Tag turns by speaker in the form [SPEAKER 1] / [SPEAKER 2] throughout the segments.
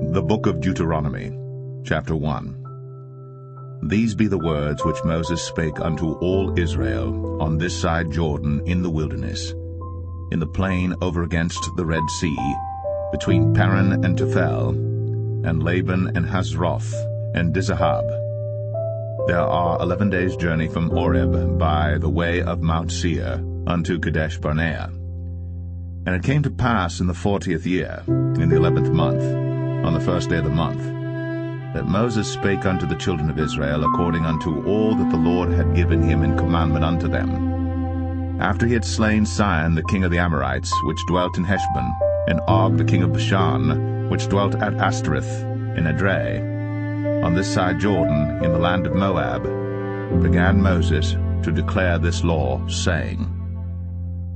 [SPEAKER 1] The Book of Deuteronomy, chapter 1. These be the words which Moses spake unto all Israel on this side Jordan in the wilderness, in the plain over against the Red Sea, between Paran and Tophel, and Laban and Hazroth, and Dizahab. There are 11 days' journey from Horeb by the way of Mount Seir unto Kadesh Barnea. And it came to pass in the 40th year, in the 11th month, on the first day of the month, that Moses spake unto the children of Israel according unto all that the Lord had given him in commandment unto them. After he had slain Sihon the king of the Amorites, which dwelt in Heshbon, and Og the king of Bashan, which dwelt at Ashtoreth in Edrei, on this side Jordan, in the land of Moab, began Moses to declare this law, saying,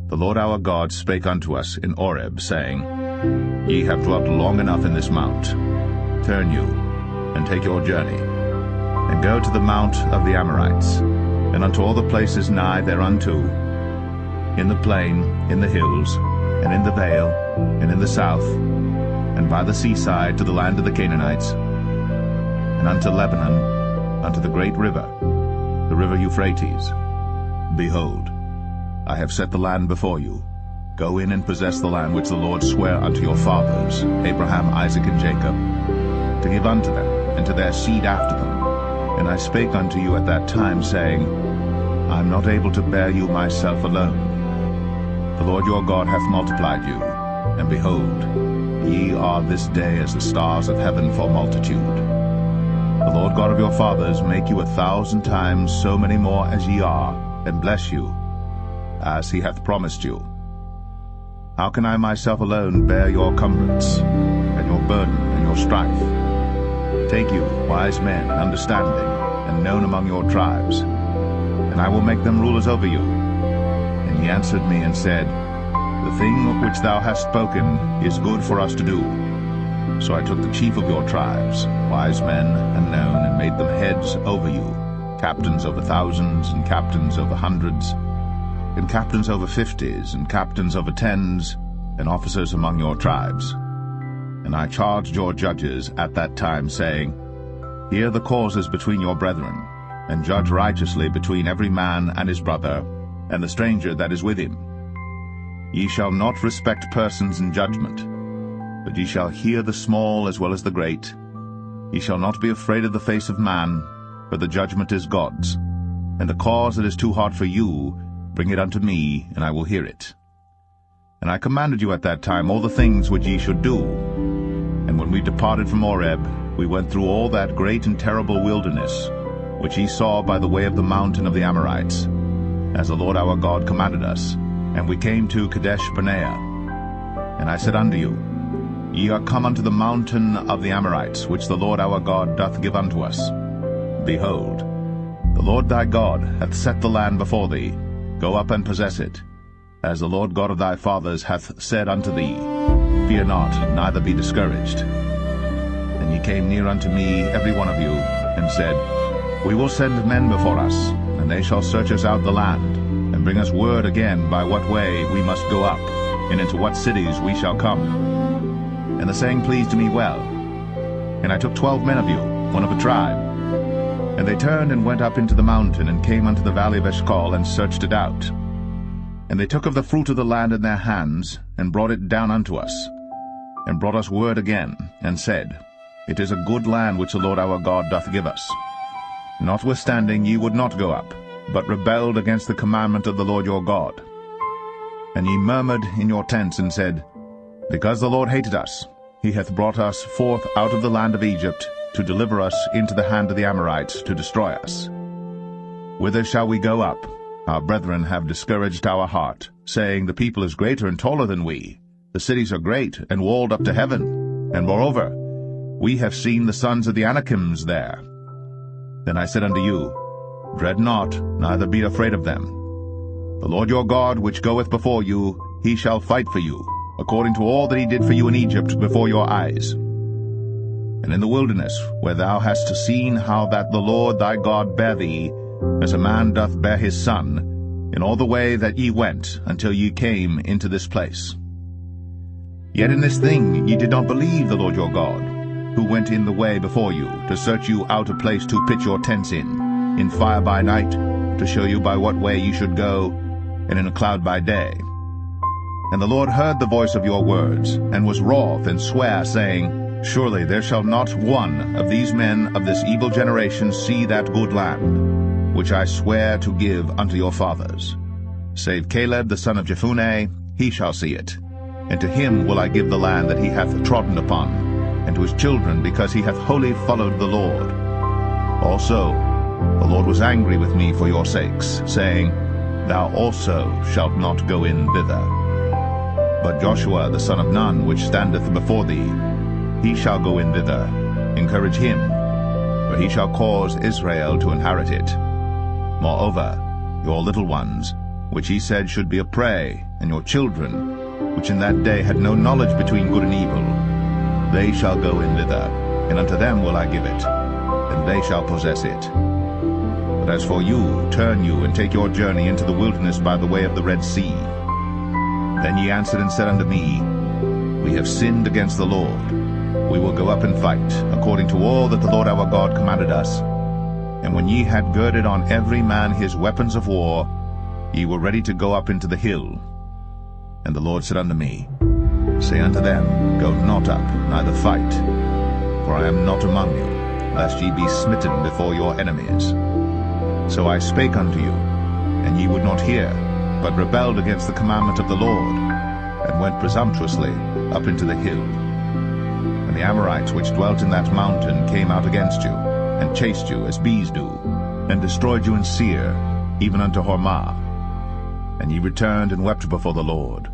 [SPEAKER 1] The Lord our God spake unto us in Horeb, saying, Ye have dwelt long enough in this mount. Turn you, and take your journey, and go to the mount of the Amorites, and unto all the places nigh thereunto, in the plain, in the hills, and in the vale, and in the south, and by the seaside to the land of the Canaanites, and unto Lebanon, unto the great river, the river Euphrates. Behold, I have set the land before you. Go in and possess the land which the Lord sware unto your fathers, Abraham, Isaac, and Jacob, to give unto them, and to their seed after them. And I spake unto you at that time, saying, I am not able to bear you myself alone. The Lord your God hath multiplied you, and behold, ye are this day as the stars of heaven for multitude. The Lord God of your fathers make you 1,000 times so many more as ye are, and bless you, as he hath promised you. How can I myself alone bear your cumbrance, and your burden, and your strife? Take you wise men, understanding, and known among your tribes, and I will make them rulers over you. And he answered me and said, The thing which thou hast spoken is good for us to do. So I took the chief of your tribes, wise men and known, and made them heads over you, captains over thousands, and captains over hundreds, and captains over 50s, and captains over 10s, and officers among your tribes. And I charged your judges at that time, saying, Hear the causes between your brethren, and judge righteously between every man and his brother, and the stranger that is with him. Ye shall not respect persons in judgment, but ye shall hear the small as well as the great. Ye shall not be afraid of the face of man, for the judgment is God's. And the cause that is too hard for you, bring it unto me, and I will hear it. And I commanded you at that time all the things which ye should do. And when we departed from Horeb, we went through all that great and terrible wilderness, which ye saw by the way of the mountain of the Amorites, as the Lord our God commanded us. And we came to Kadesh Barnea. And I said unto you, Ye are come unto the mountain of the Amorites, which the Lord our God doth give unto us. Behold, the Lord thy God hath set the land before thee. Go up and possess it, as the Lord God of thy fathers hath said unto thee. Fear not, neither be discouraged. And ye came near unto me, every one of you, and said, We will send men before us, and they shall search us out the land, and bring us word again by what way we must go up, and into what cities we shall come. And the saying pleased me well. And I took 12 men of you, one of a tribe. And they turned and went up into the mountain, and came unto the valley of Eshcol, and searched it out. And they took of the fruit of the land in their hands, and brought it down unto us, and brought us word again, and said, It is a good land which the Lord our God doth give us. Notwithstanding ye would not go up, but rebelled against the commandment of the Lord your God. And ye murmured in your tents, and said, Because the Lord hated us, he hath brought us forth out of the land of Egypt, to deliver us into the hand of the Amorites, to destroy us. Whither shall we go up? Our brethren have discouraged our heart, saying, The people is greater and taller than we. The cities are great, and walled up to heaven. And moreover, we have seen the sons of the Anakims there. Then I said unto you, Dread not, neither be afraid of them. The Lord your God, which goeth before you, he shall fight for you, according to all that he did for you in Egypt before your eyes. And in the wilderness, where thou hast seen how that the Lord thy God bare thee, as a man doth bear his son, in all the way that ye went, until ye came into this place. Yet in this thing ye did not believe the Lord your God, who went in the way before you, to search you out a place to pitch your tents in fire by night, to show you by what way you should go, and in a cloud by day. And the Lord heard the voice of your words, and was wroth, and sware, saying, Surely there shall not one of these men of this evil generation see that good land, which I swear to give unto your fathers. Save Caleb the son of Jephunneh, he shall see it. And to him will I give the land that he hath trodden upon, and to his children, because he hath wholly followed the Lord. Also the Lord was angry with me for your sakes, saying, Thou also shalt not go in thither. But Joshua the son of Nun, which standeth before thee, he shall go in thither. Encourage him, for he shall cause Israel to inherit it. Moreover, your little ones, which he said should be a prey, and your children, which in that day had no knowledge between good and evil, they shall go in thither, and unto them will I give it, and they shall possess it. But as for you, turn you, and take your journey into the wilderness by the way of the Red Sea. Then ye answered and said unto me, We have sinned against the Lord. We will go up and fight, according to all that the Lord our God commanded us. And when ye had girded on every man his weapons of war, ye were ready to go up into the hill. And the Lord said unto me, Say unto them, Go not up, neither fight, for I am not among you, lest ye be smitten before your enemies. So I spake unto you, and ye would not hear, but rebelled against the commandment of the Lord, and went presumptuously up into the hill. And the Amorites which dwelt in that mountain came out against you, and chased you as bees do, and destroyed you in Seir, even unto Hormah. And ye returned and wept before the Lord.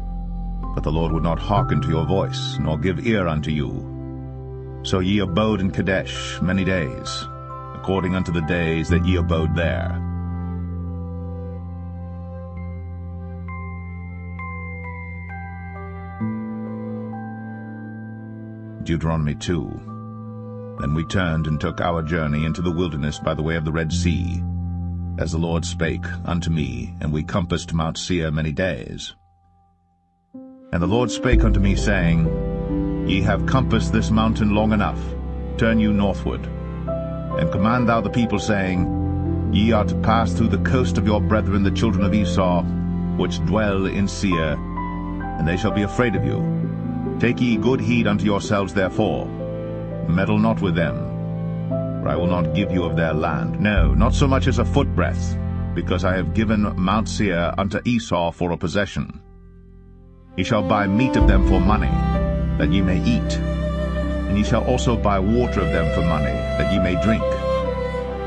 [SPEAKER 1] But the Lord would not hearken to your voice, nor give ear unto you. So ye abode in Kadesh many days, according unto the days that ye abode there. Deuteronomy 2. Then we turned and took our journey into the wilderness by the way of the Red Sea, as the Lord spake unto me, and we compassed Mount Seir many days. And the Lord spake unto me, saying, Ye have compassed this mountain long enough. Turn you northward, and command thou the people, saying, Ye are to pass through the coast of your brethren the children of Esau, which dwell in Seir, and they shall be afraid of you. Take ye good heed unto yourselves therefore. Meddle not with them, for I will not give you of their land, no, not so much as a footbreadth, because I have given Mount Seir unto Esau for a possession. Ye shall buy meat of them for money, that ye may eat, and ye shall also buy water of them for money, that ye may drink.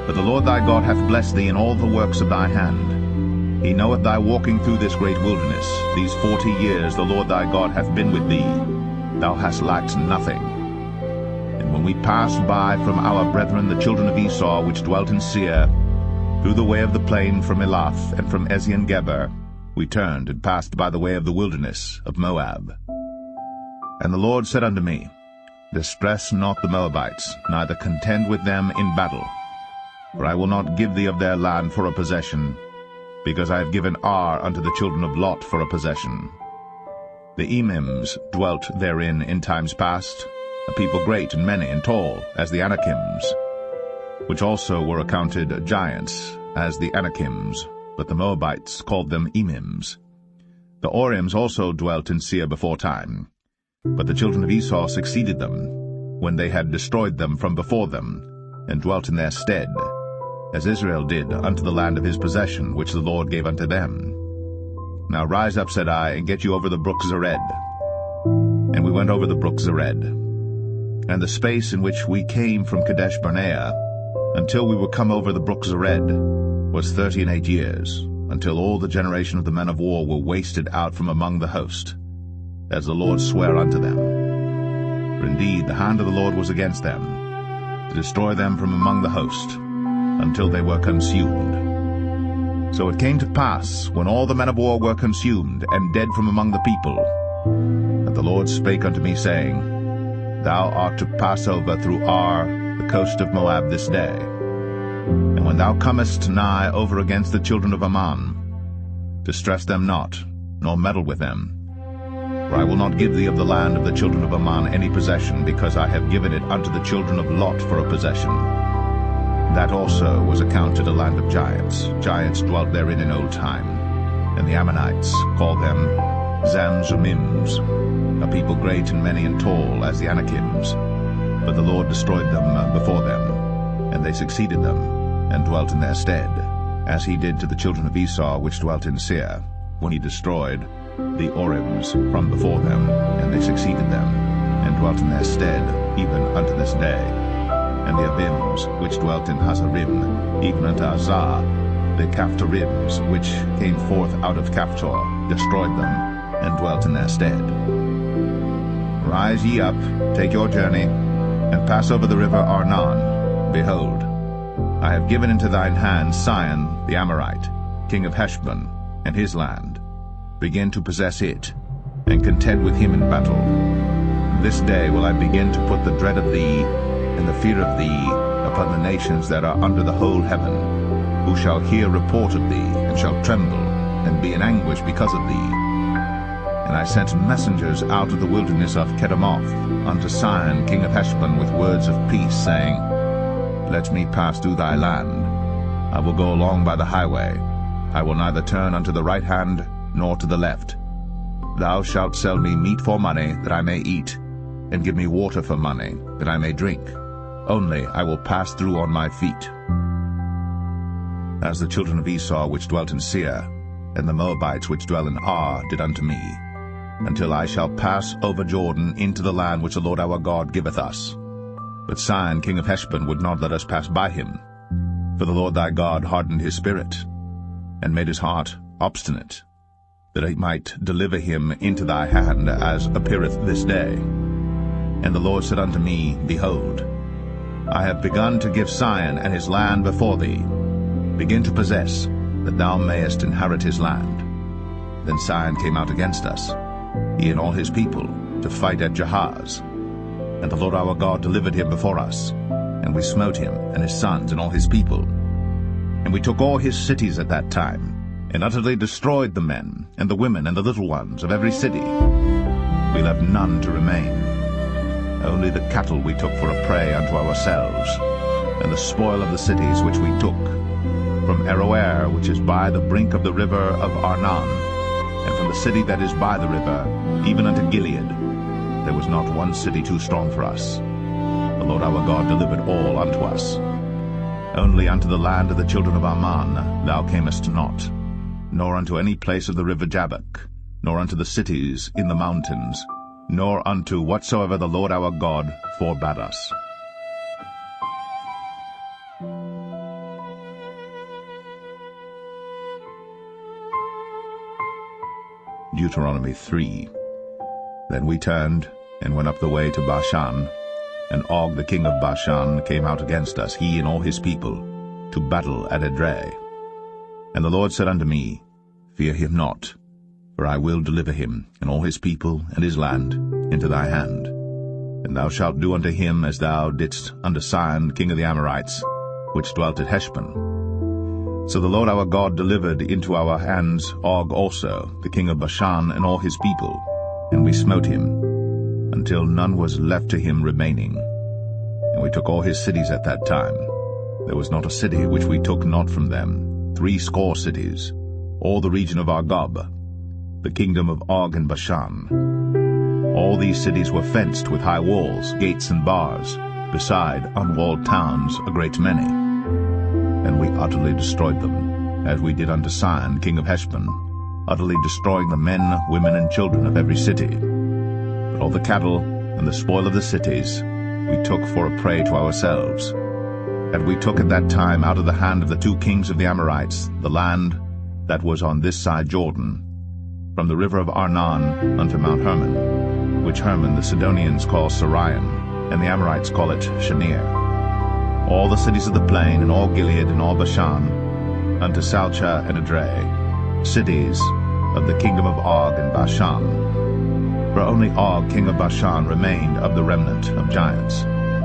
[SPEAKER 1] For the Lord thy God hath blessed thee in all the works of thy hand. He knoweth thy walking through this great wilderness. These 40 years the Lord thy God hath been with thee. Thou hast lacked nothing. And when we passed by from our brethren the children of Esau, which dwelt in Seir, through the way of the plain from Elath and from Ezion-Geber, we turned and passed by the way of the wilderness of Moab. And the Lord said unto me, Distress not the Moabites, neither contend with them in battle. For I will not give thee of their land for a possession, because I have given Ar unto the children of Lot for a possession. The Emims dwelt therein in times past, a people great and many and tall, as the Anakims, which also were accounted giants, as the Anakims, but the Moabites called them Emims. The Orims also dwelt in Seir before time, but the children of Esau succeeded them, when they had destroyed them from before them, and dwelt in their stead, as Israel did unto the land of his possession, which the Lord gave unto them. Now rise up, said I, and get you over the brook Zered. And we went over the brook Zered. And the space in which we came from Kadesh Barnea, until we were come over the brook Zered, was 38 years, until all the generation of the men of war were wasted out from among the host, as the Lord sware unto them. For indeed the hand of the Lord was against them, to destroy them from among the host, until they were consumed. So it came to pass, when all the men of war were consumed, and dead from among the people, that the Lord spake unto me, saying, Thou art to pass over through Ar, the coast of Moab, this day. And when thou comest nigh over against the children of Ammon, distress them not, nor meddle with them. For I will not give thee of the land of the children of Ammon any possession, because I have given it unto the children of Lot for a possession. That also was accounted a land of giants. Giants dwelt therein in old time. And the Ammonites called them Zamzummims, a people great and many and tall as the Anakims. But the Lord destroyed them before them, and they succeeded them, and dwelt in their stead, as he did to the children of Esau which dwelt in Seir, when he destroyed the Horebs from before them, and they succeeded them, and dwelt in their stead, even unto this day. And the Abims which dwelt in Hazarim, even unto Azar, the Caphtorims which came forth out of Caphtor, destroyed them, and dwelt in their stead. Rise ye up, take your journey, and pass over the river Arnon. Behold, I have given into thine hand Sihon the Amorite, king of Heshbon, and his land. Begin to possess it, and contend with him in battle. This day will I begin to put the dread of thee and the fear of thee upon the nations that are under the whole heaven, who shall hear report of thee, and shall tremble, and be in anguish because of thee. And I sent messengers out of the wilderness of Kedemoth unto Sihon king of Heshbon with words of peace, saying, Let me pass through thy land. I will go along by the highway. I will neither turn unto the right hand nor to the left. Thou shalt sell me meat for money, that I may eat, and give me water for money, that I may drink. Only I will pass through on my feet. As the children of Esau which dwelt in Seir, and the Moabites which dwell in Ar did unto me, until I shall pass over Jordan into the land which the Lord our God giveth us. But Sihon king of Heshbon would not let us pass by him, for the Lord thy God hardened his spirit, and made his heart obstinate, that he might deliver him into thy hand, as appeareth this day. And the Lord said unto me, Behold, I have begun to give Sihon and his land before thee. Begin to possess, that thou mayest inherit his land. Then Sihon came out against us, he and all his people, to fight at Jahaz. And the Lord our God delivered him before us, and we smote him, and his sons, and all his people. And we took all his cities at that time, and utterly destroyed the men, and the women, and the little ones of every city. We left none to remain. Only the cattle we took for a prey unto ourselves, and the spoil of the cities which we took, from Aroer, which is by the brink of the river of Arnon, and from the city that is by the river, even unto Gilead. There was not one city too strong for us. The Lord our God delivered all unto us. Only unto the land of the children of Ammon thou camest not, nor unto any place of the river Jabbok, nor unto the cities in the mountains, nor unto whatsoever the Lord our God forbade us. Deuteronomy 3. Then we turned and went up the way to Bashan, and Og the king of Bashan came out against us, he and all his people, to battle at Edrei. And the Lord said unto me, Fear him not, for I will deliver him, and all his people, and his land, into thy hand. And thou shalt do unto him as thou didst unto Sihon king of the Amorites, which dwelt at Heshbon. So the Lord our God delivered into our hands Og also, the king of Bashan, and all his people, and we smote him, until none was left to him remaining. And we took all his cities at that time. There was not a city which we took not from them, 60 cities, all the region of Argob, the kingdom of Og and Bashan. All these cities were fenced with high walls, gates, and bars, beside unwalled towns a great many. And we utterly destroyed them, as we did unto Sihon king of Heshbon, utterly destroying the men, women, and children of every city. But all the cattle and the spoil of the cities we took for a prey to ourselves. And we took at that time out of the hand of the 2 kings of the Amorites the land that was on this side Jordan, from the river of Arnon unto Mount Hermon, which Hermon the Sidonians call Sarion, and the Amorites call it Shenir. All the cities of the plain, and all Gilead, and all Bashan, unto Salcha and Edrei, cities of the kingdom of Og and Bashan. For only Og king of Bashan remained of the remnant of giants.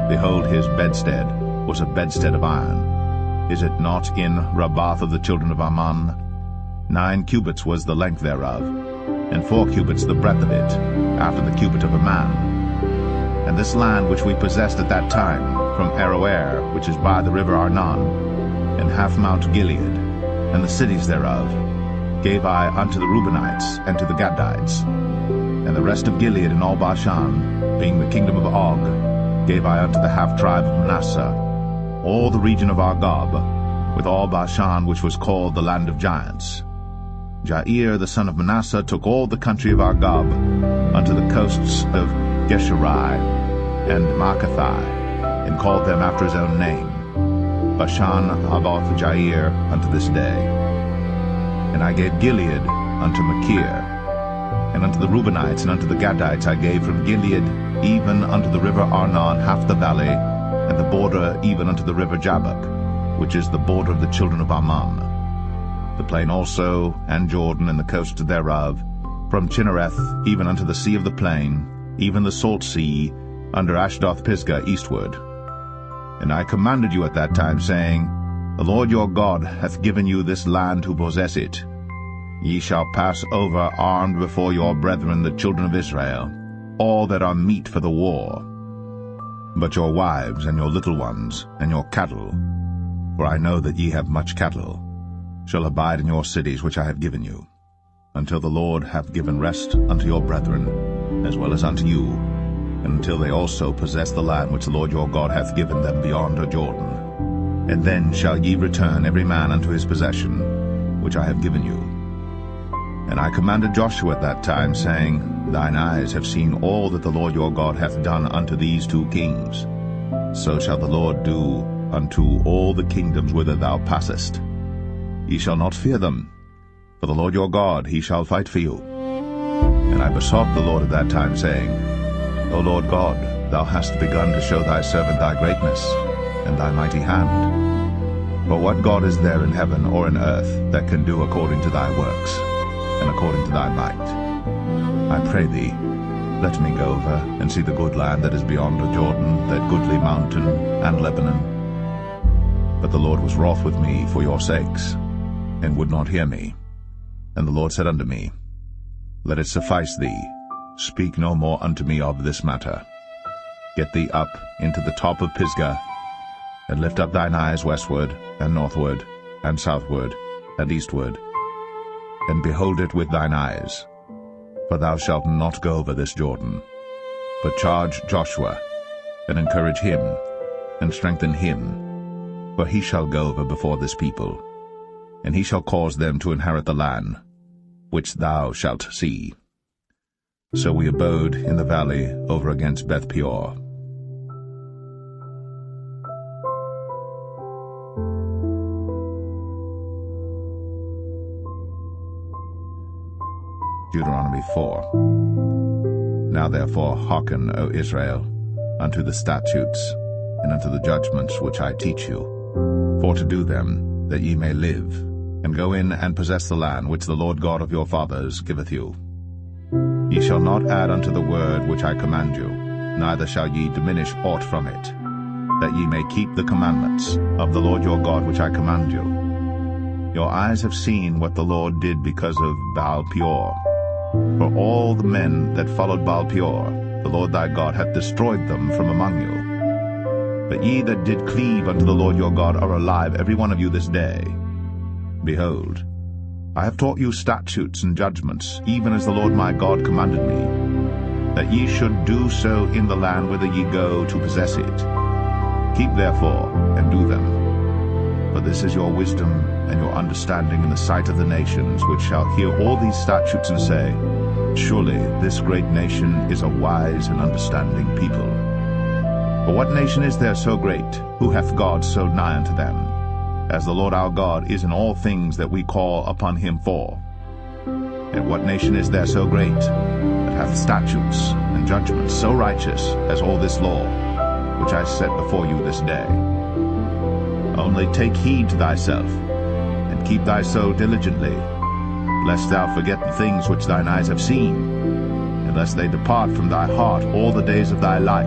[SPEAKER 1] Behold, his bedstead was a bedstead of iron. Is it not in Rabbath of the children of Ammon? 9 cubits was the length thereof, and 4 cubits the breadth of it, after the cubit of a man. And this land which we possessed at that time, from Aroer, which is by the river Arnon, and half Mount Gilead, and the cities thereof, gave I unto the Reubenites and to the Gadites. And the rest of Gilead and all Bashan, being the kingdom of Og, gave I unto the half-tribe of Manasseh, all the region of Argob, with all Bashan which was called the land of giants. Jair the son of Manasseh took all the country of Argob unto the coasts of Geshurai and Maacathai, and called them after his own name, Bashan Havoth Jair, unto this day. And I gave Gilead unto Machir, and unto the Reubenites and unto the Gadites I gave from Gilead even unto the river Arnon half the valley, and the border even unto the river Jabbok, which is the border of the children of Ammon, the plain also, and Jordan and the coast thereof, from Chinnereth even unto the sea of the plain, even the salt sea, under Ashdoth-Pisgah eastward. And I commanded you at that time, saying, The Lord your God hath given you this land to possess it. Ye shall pass over armed before your brethren the children of Israel, all that are meet for the war. But your wives and your little ones and your cattle, for I know that ye have much cattle, shall abide in your cities which I have given you, until the Lord hath given rest unto your brethren, as well as unto you, and until they also possess the land which the Lord your God hath given them beyond the Jordan. And then shall ye return every man unto his possession, which I have given you. And I commanded Joshua at that time, saying, Thine eyes have seen all that the Lord your God hath done unto these 2 kings. So shall the Lord do unto all the kingdoms whither thou passest. Ye shall not fear them, for the Lord your God, he shall fight for you. And I besought the Lord at that time, saying, O Lord God, thou hast begun to show thy servant thy greatness, and thy mighty hand. For what God is there in heaven or in earth that can do according to thy works, and according to thy might? I pray thee, let me go over and see the good land that is beyond the Jordan, that goodly mountain and Lebanon. But the Lord was wroth with me for your sakes, and would not hear me. And the Lord said unto me, Let it suffice thee, speak no more unto me of this matter. Get thee up into the top of Pisgah, and lift up thine eyes westward, and northward, and southward, and eastward, and behold it with thine eyes. For thou shalt not go over this Jordan, but charge Joshua, and encourage him, and strengthen him, for he shall go over before this people, and he shall cause them to inherit the land, which thou shalt see. So we abode in the valley over against Beth Peor. Deuteronomy 4. Now therefore hearken, O Israel, unto the statutes, and unto the judgments which I teach you, for to do them, that ye may live, and go in and possess the land which the Lord God of your fathers giveth you. Ye shall not add unto the word which I command you, neither shall ye diminish aught from it, that ye may keep the commandments of the Lord your God which I command you. Your eyes have seen what the Lord did because of Baal-peor. For all the men that followed Baal-peor, the Lord thy God hath destroyed them from among you. But ye that did cleave unto the Lord your God are alive, every one of you this day. Behold, I have taught you statutes and judgments, even as the Lord my God commanded me, that ye should do so in the land whither ye go to possess it. Keep therefore, and do them. For this is your wisdom and your understanding in the sight of the nations, which shall hear all these statutes and say, Surely this great nation is a wise and understanding people. For what nation is there so great, who hath God so nigh unto them, as the Lord our God is in all things that we call upon him for? And what nation is there so great, that hath statutes and judgments so righteous as all this law, which I set before you this day? Only take heed to thyself, and keep thy soul diligently, lest thou forget the things which thine eyes have seen, and lest they depart from thy heart all the days of thy life.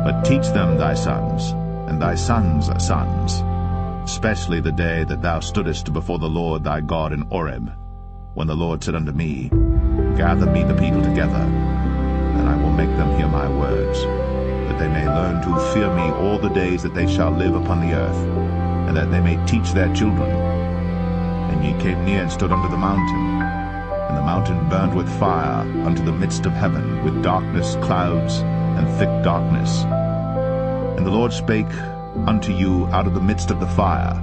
[SPEAKER 1] But teach them thy sons, and thy sons' sons, especially the day that thou stoodest before the Lord thy God in Horeb, when the Lord said unto me, Gather me the people together, and I will make them hear my words, that they may learn to fear me all the days that they shall live upon the earth, and that they may teach their children. And ye came near and stood under the mountain, and the mountain burned with fire unto the midst of heaven, with darkness, clouds, and thick darkness. And the Lord spake unto you out of the midst of the fire.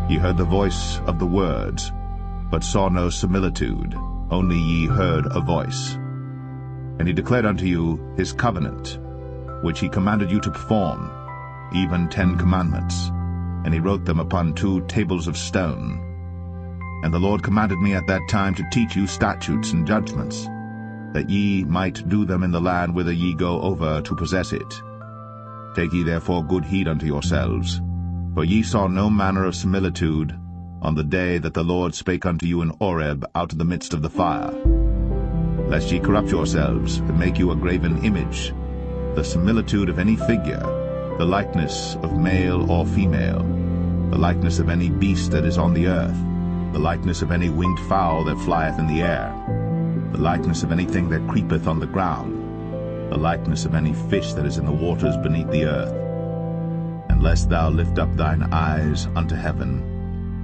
[SPEAKER 1] Ye heard the voice of the words, but saw no similitude, only ye heard a voice. And he declared unto you his covenant, which he commanded you to perform, even 10 commandments. And he wrote them upon 2 tables of stone. And the Lord commanded me at that time to teach you statutes and judgments, that ye might do them in the land whither ye go over to possess it. Take ye therefore good heed unto yourselves, for ye saw no manner of similitude on the day that the Lord spake unto you in Horeb out of the midst of the fire, lest ye corrupt yourselves, and make you a graven image, the similitude of any figure, the likeness of male or female, the likeness of any beast that is on the earth, the likeness of any winged fowl that flieth in the air, the likeness of anything that creepeth on the ground, the likeness of any fish that is in the waters beneath the earth. And lest thou lift up thine eyes unto heaven,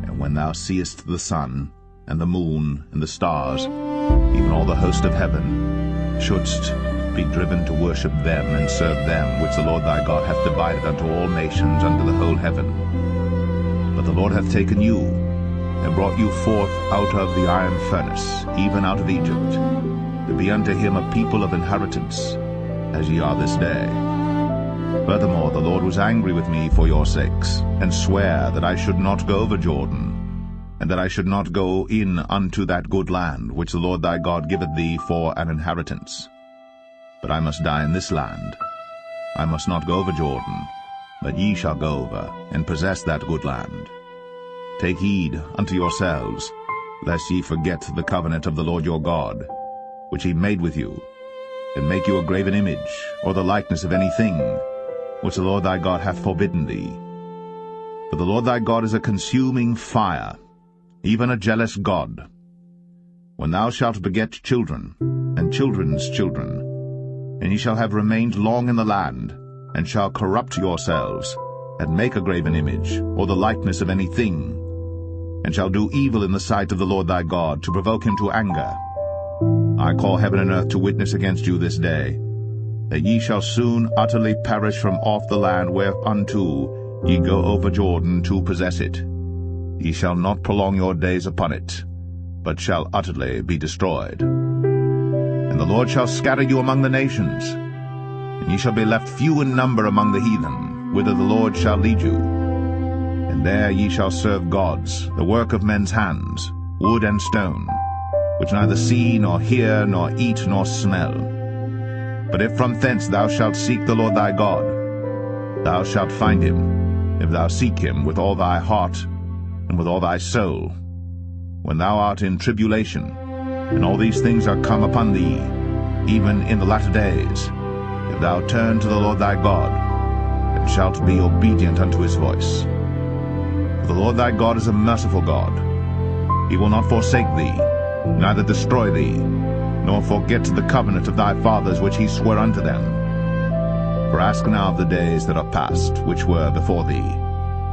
[SPEAKER 1] and when thou seest the sun, and the moon, and the stars, even all the host of heaven, shouldst be driven to worship them and serve them, which the Lord thy God hath divided unto all nations under the whole heaven. But the Lord hath taken you, and brought you forth out of the iron furnace, even out of Egypt, to be unto him a people of inheritance, as ye are this day. Furthermore, the Lord was angry with me for your sakes, and sware that I should not go over Jordan, and that I should not go in unto that good land, which the Lord thy God giveth thee for an inheritance. But I must die in this land. I must not go over Jordan, but ye shall go over, and possess that good land. Take heed unto yourselves, lest ye forget the covenant of the Lord your God, which he made with you, and make you a graven image, or the likeness of any thing, which the Lord thy God hath forbidden thee. For the Lord thy God is a consuming fire, even a jealous God. When thou shalt beget children, and children's children, and ye shall have remained long in the land, and shall corrupt yourselves, and make a graven image, or the likeness of any thing, and shall do evil in the sight of the Lord thy God, to provoke him to anger, I call heaven and earth to witness against you this day, that ye shall soon utterly perish from off the land whereunto ye go over Jordan to possess it. Ye shall not prolong your days upon it, but shall utterly be destroyed. And the Lord shall scatter you among the nations, and ye shall be left few in number among the heathen, whither the Lord shall lead you. And there ye shall serve gods, the work of men's hands, wood and stone, which neither see, nor hear, nor eat, nor smell. But if from thence thou shalt seek the Lord thy God, thou shalt find him, if thou seek him with all thy heart and with all thy soul. When thou art in tribulation, and all these things are come upon thee, even in the latter days, if thou turn to the Lord thy God, and shalt be obedient unto his voice. For the Lord thy God is a merciful God. He will not forsake thee, neither destroy thee, nor forget the covenant of thy fathers which he sware unto them. For ask now of the days that are past, which were before thee,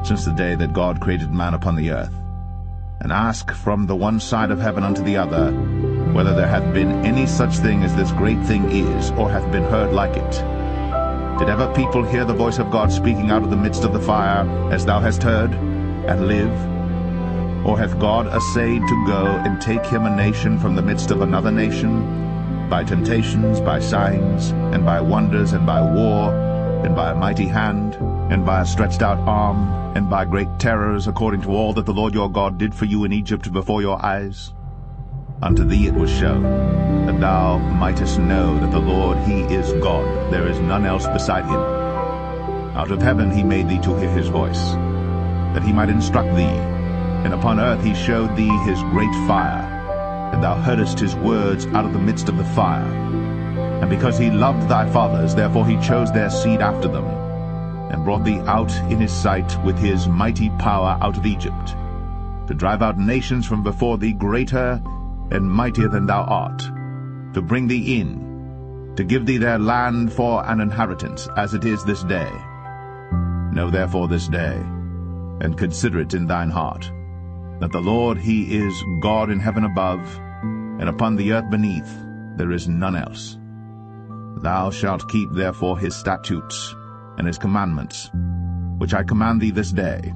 [SPEAKER 1] since the day that God created man upon the earth, and ask from the one side of heaven unto the other, whether there hath been any such thing as this great thing is, or hath been heard like it. Did ever people hear the voice of God speaking out of the midst of the fire, as thou hast heard, and live? Or hath God assayed to go and take him a nation from the midst of another nation, by temptations, by signs, and by wonders, and by war, and by a mighty hand, and by a stretched out arm, and by great terrors, according to all that the Lord your God did for you in Egypt before your eyes? Unto thee it was shown, that thou mightest know that the Lord he is God, there is none else beside him. Out of heaven he made thee to hear his voice, that he might instruct thee, and upon earth he showed thee his great fire, and thou heardest his words out of the midst of the fire. And because he loved thy fathers, therefore he chose their seed after them, and brought thee out in his sight with his mighty power out of Egypt, to drive out nations from before thee greater and mightier than thou art, to bring thee in, to give thee their land for an inheritance, as it is this day. Know therefore this day, and consider it in thine heart, that the Lord he is God in heaven above, and upon the earth beneath there is none else. Thou shalt keep therefore his statutes and his commandments, which I command thee this day,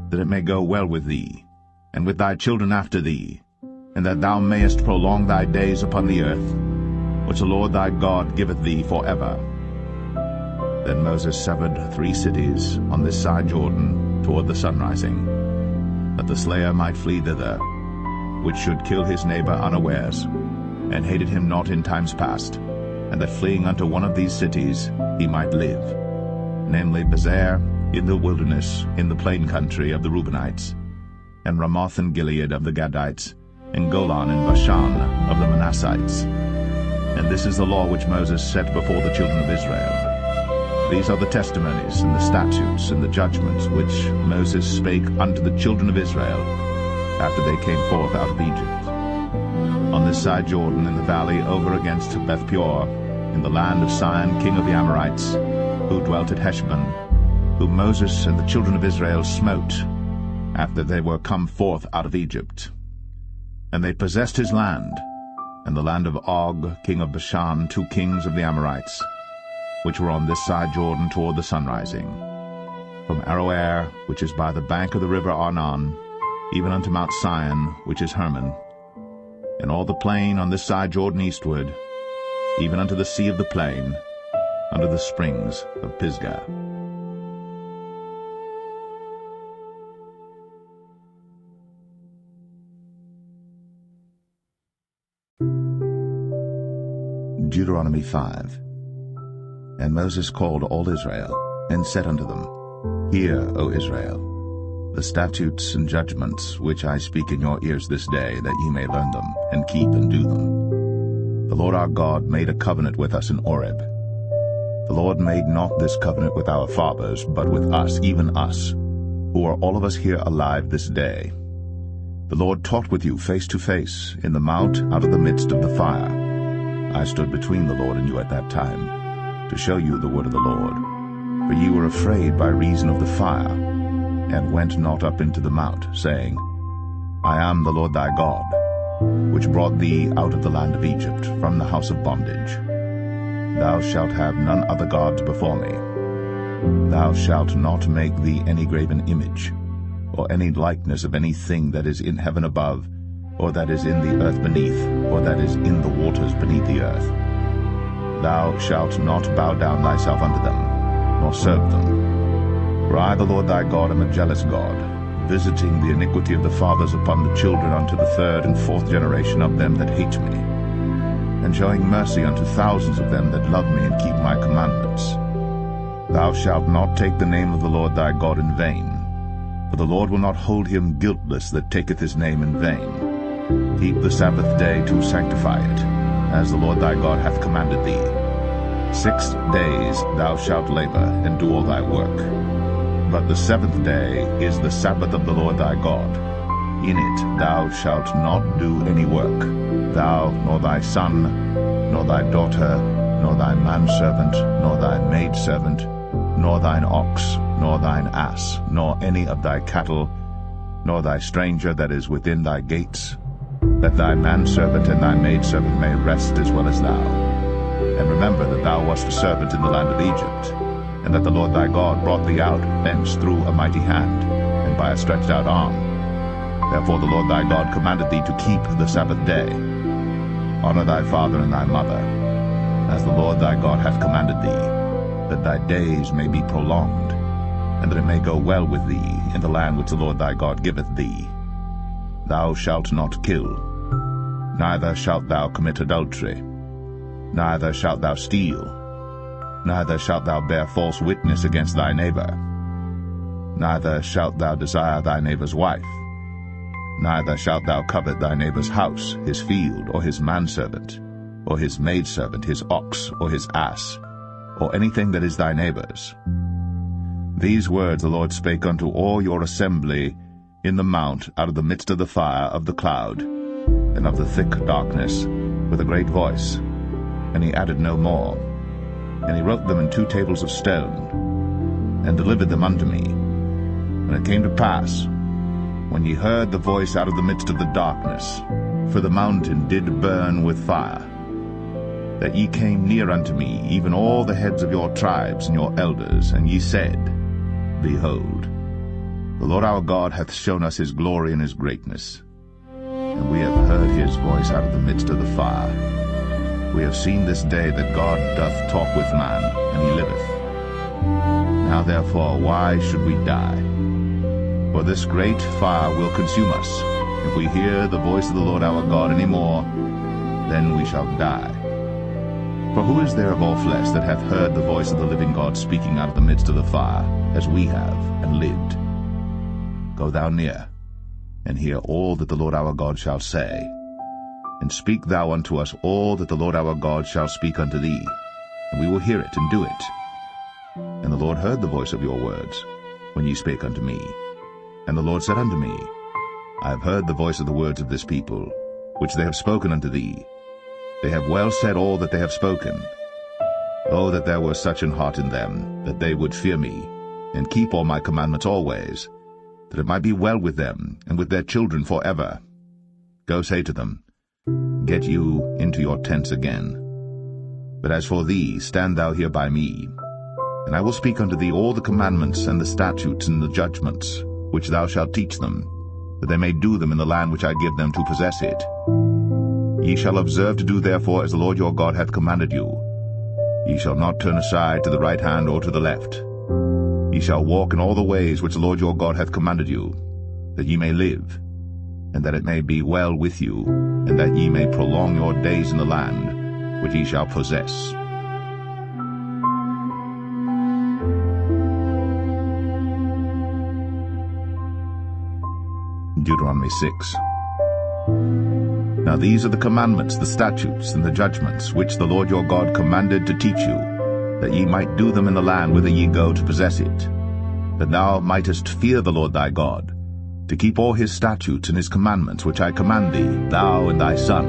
[SPEAKER 1] that it may go well with thee, and with thy children after thee, and that thou mayest prolong thy days upon the earth, which the Lord thy God giveth thee for ever. Then Moses severed 3 cities on this side Jordan toward the sunrising, that the slayer might flee thither, which should kill his neighbor unawares, and hated him not in times past, and that fleeing unto one of these cities he might live, namely Bezer in the wilderness, in the plain country of the Reubenites, and Ramoth and Gilead of the Gadites, and Golan and Bashan of the Manassites. And this is the law which Moses set before the children of Israel. These are the testimonies, and the statutes, and the judgments which Moses spake unto the children of Israel after they came forth out of Egypt. On this side Jordan, in the valley over against Beth-peor, in the land of Sihon king of the Amorites, who dwelt at Heshbon, whom Moses and the children of Israel smote, after they were come forth out of Egypt. And they possessed his land, and the land of Og king of Bashan, 2 kings of the Amorites, which were on this side Jordan toward the sunrising, from Aroer, which is by the bank of the river Arnon, even unto Mount Sion, which is Hermon, and all the plain on this side Jordan eastward, even unto the sea of the plain, unto the springs of Pisgah. Deuteronomy 5. And Moses called all Israel, and said unto them, Hear, O Israel, the statutes and judgments which I speak in your ears this day, that ye may learn them, and keep and do them. The Lord our God made a covenant with us in Horeb. The Lord made not this covenant with our fathers, but with us, even us, who are all of us here alive this day. The Lord talked with you face to face in the mount out of the midst of the fire. I stood between the Lord and you at that time, to show you the word of the Lord. For ye were afraid by reason of the fire, and went not up into the mount, saying, I am the Lord thy God, which brought thee out of the land of Egypt, from the house of bondage. Thou shalt have none other gods before me. Thou shalt not make thee any graven image, or any likeness of anything that is in heaven above, or that is in the earth beneath, or that is in the waters beneath the earth. Thou shalt not bow down thyself unto them, nor serve them. For I, the Lord thy God, am a jealous God, visiting the iniquity of the fathers upon the children unto the 3rd and 4th generation of them that hate me, and showing mercy unto thousands of them that love me and keep my commandments. Thou shalt not take the name of the Lord thy God in vain, for the Lord will not hold him guiltless that taketh his name in vain. Keep the Sabbath day to sanctify it, as the Lord thy God hath commanded thee. 6 days thou shalt labor, and do all thy work. But the 7th day is the Sabbath of the Lord thy God. In it thou shalt not do any work, thou, nor thy son, nor thy daughter, nor thy manservant, nor thy maidservant, nor thine ox, nor thine ass, nor any of thy cattle, nor thy stranger that is within thy gates, that thy manservant and thy maidservant may rest as well as thou. And remember that thou wast a servant in the land of Egypt, and that the Lord thy God brought thee out thence through a mighty hand, and by a stretched out arm. Therefore the Lord thy God commanded thee to keep the Sabbath day. Honor thy father and thy mother, as the Lord thy God hath commanded thee, that thy days may be prolonged, and that it may go well with thee in the land which the Lord thy God giveth thee. Thou shalt not kill, neither shalt thou commit adultery, neither shalt thou steal, neither shalt thou bear false witness against thy neighbor, neither shalt thou desire thy neighbor's wife, neither shalt thou covet thy neighbor's house, his field, or his manservant, or his maidservant, his ox, or his ass, or anything that is thy neighbor's. These words the Lord spake unto all your assembly in the mount out of the midst of the fire of the cloud, and of the thick darkness, with a great voice, and he added no more. And he wrote them in 2 tables of stone, and delivered them unto me. And it came to pass, when ye heard the voice out of the midst of the darkness, for the mountain did burn with fire, that ye came near unto me, even all the heads of your tribes and your elders, and ye said, Behold, the Lord our God hath shown us his glory and his greatness, and we have heard his voice out of the midst of the fire. We have seen this day that God doth talk with man, and he liveth. Now therefore, why should we die? For this great fire will consume us. If we hear the voice of the Lord our God any more, then we shall die. For who is there of all flesh that hath heard the voice of the living God speaking out of the midst of the fire, as we have, and lived? Go thou near, and hear all that the Lord our God shall say, and speak thou unto us all that the Lord our God shall speak unto thee, and we will hear it and do it. And the Lord heard the voice of your words, when ye spake unto me. And the Lord said unto me, I have heard the voice of the words of this people, which they have spoken unto thee. They have well said all that they have spoken. Oh, that there were such an heart in them, that they would fear me, and keep all my commandments always, that it might be well with them, and with their children forever. Go say to them, Get you into your tents again. But as for thee, stand thou here by me, and I will speak unto thee all the commandments and the statutes and the judgments, which thou shalt teach them, that they may do them in the land which I give them to possess it. Ye shall observe to do therefore as the Lord your God hath commanded you. Ye shall not turn aside to the right hand or to the left. Ye shall walk in all the ways which the Lord your God hath commanded you, that ye may live, and that it may be well with you, and that ye may prolong your days in the land which ye shall possess. Deuteronomy 6. Now these are the commandments, the statutes, and the judgments, which the Lord your God commanded to teach you, that ye might do them in the land whither ye go to possess it, that thou mightest fear the Lord thy God, to keep all his statutes and his commandments which I command thee, thou and thy son,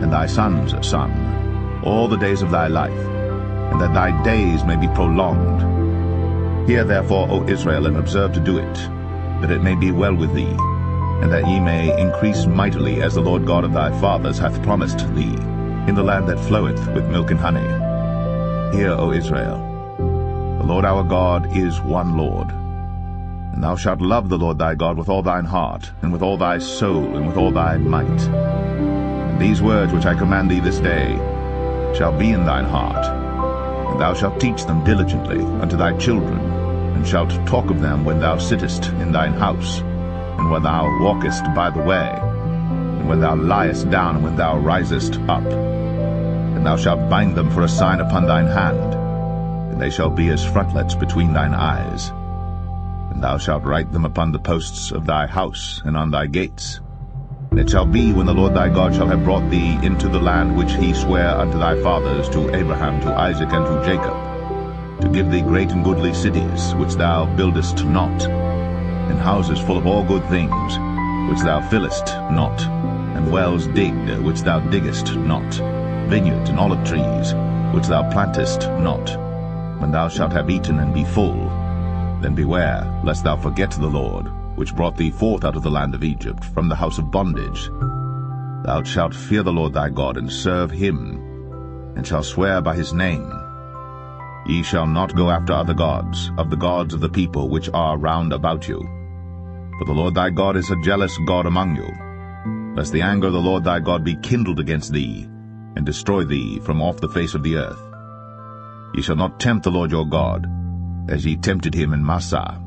[SPEAKER 1] and thy son's son, all the days of thy life, and that thy days may be prolonged. Hear therefore, O Israel, and observe to do it, that it may be well with thee, and that ye may increase mightily, as the Lord God of thy fathers hath promised thee, in the land that floweth with milk and honey. Hear, O Israel, the Lord our God is one Lord. And thou shalt love the Lord thy God with all thine heart, and with all thy soul, and with all thy might. And these words which I command thee this day shall be in thine heart, and thou shalt teach them diligently unto thy children, and shalt talk of them when thou sittest in thine house, and when thou walkest by the way, and when thou liest down, and when thou risest up. And thou shalt bind them for a sign upon thine hand, and they shall be as frontlets between thine eyes. And thou shalt write them upon the posts of thy house, and on thy gates. And it shall be, when the Lord thy God shall have brought thee into the land which he sware unto thy fathers, to Abraham, to Isaac, and to Jacob, to give thee great and goodly cities, which thou buildest not, and houses full of all good things, which thou fillest not, and wells digged, which thou diggest not, vineyards and olive trees, which thou plantest not. When thou shalt have eaten and be full, then beware, lest thou forget the Lord, which brought thee forth out of the land of Egypt, from the house of bondage. Thou shalt fear the Lord thy God, and serve him, and shalt swear by his name. Ye shall not go after other gods, of the gods of the people which are round about you. For the Lord thy God is a jealous God among you, lest the anger of the Lord thy God be kindled against thee, and destroy thee from off the face of the earth. Ye shall not tempt the Lord your God, as ye tempted him in Massah.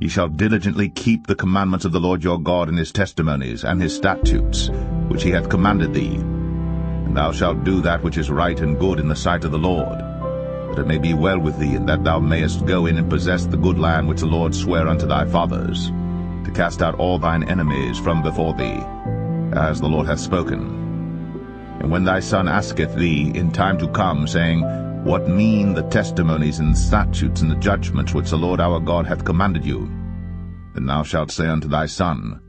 [SPEAKER 1] Ye shall diligently keep the commandments of the Lord your God, and his testimonies, and his statutes, which he hath commanded thee. And thou shalt do that which is right and good in the sight of the Lord, that it may be well with thee, and that thou mayest go in and possess the good land which the Lord sware unto thy fathers, to cast out all thine enemies from before thee, as the Lord hath spoken. And when thy son asketh thee in time to come, saying, What mean the testimonies and statutes and the judgments which the Lord our God hath commanded you? Then thou shalt say unto thy son,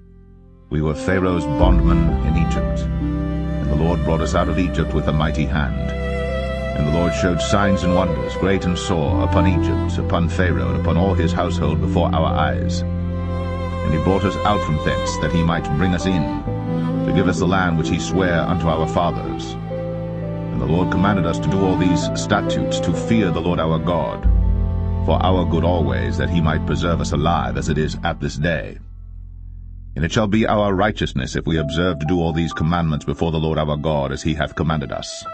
[SPEAKER 1] We were Pharaoh's bondmen in Egypt, and The Lord brought us out of Egypt with a mighty hand. And the Lord showed signs and wonders, great and sore, upon Egypt, upon Pharaoh, and upon all his household before our eyes. And he brought us out from thence, that he might bring us in, to give us the land which he sware unto our fathers. And the Lord commanded us to do all these statutes, to fear the Lord our God, for our good always, that he might preserve us alive, as it is at this day. And it shall be our righteousness, if we observe to do all these commandments before the Lord our God, as he hath commanded us.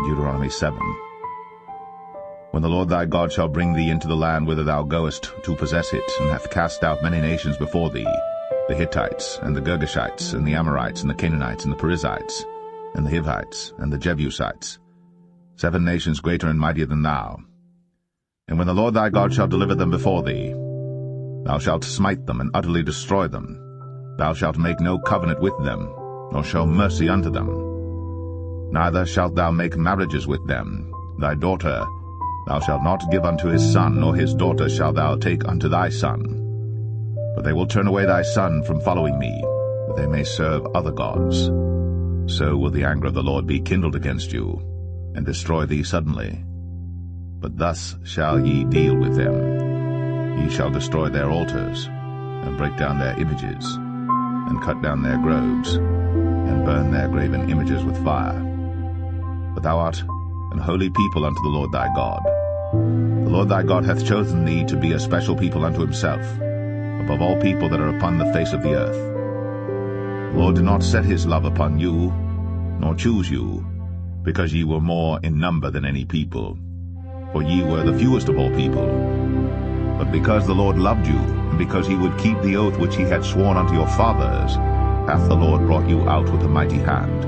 [SPEAKER 1] Deuteronomy 7. When the Lord thy God shall bring thee into the land whither thou goest to possess it, and hath cast out many nations before thee, the Hittites, and the Girgashites, and the Amorites, and the Canaanites, and the Perizzites, and the Hivites, and the Jebusites, 7 nations greater and mightier than thou. And when the Lord thy God shall deliver them before thee, thou shalt smite them and utterly destroy them. Thou shalt make no covenant with them, nor show mercy unto them. Neither shalt thou make marriages with them. Thy daughter thou shalt not give unto his son, nor his daughter shalt thou take unto thy son. For they will turn away thy son from following me, that they may serve other gods. So will the anger of the Lord be kindled against you, and destroy thee suddenly. But thus shall ye deal with them. Ye shall destroy their altars, and break down their images, and cut down their groves, and burn their graven images with fire. But thou art an holy people unto the Lord thy God. The Lord thy God hath chosen thee to be a special people unto himself, above all people that are upon the face of the earth. The Lord did not set his love upon you, nor choose you, because ye were more in number than any people, for ye were the fewest of all people. But because the Lord loved you, and because he would keep the oath which he had sworn unto your fathers, hath the Lord brought you out with a mighty hand,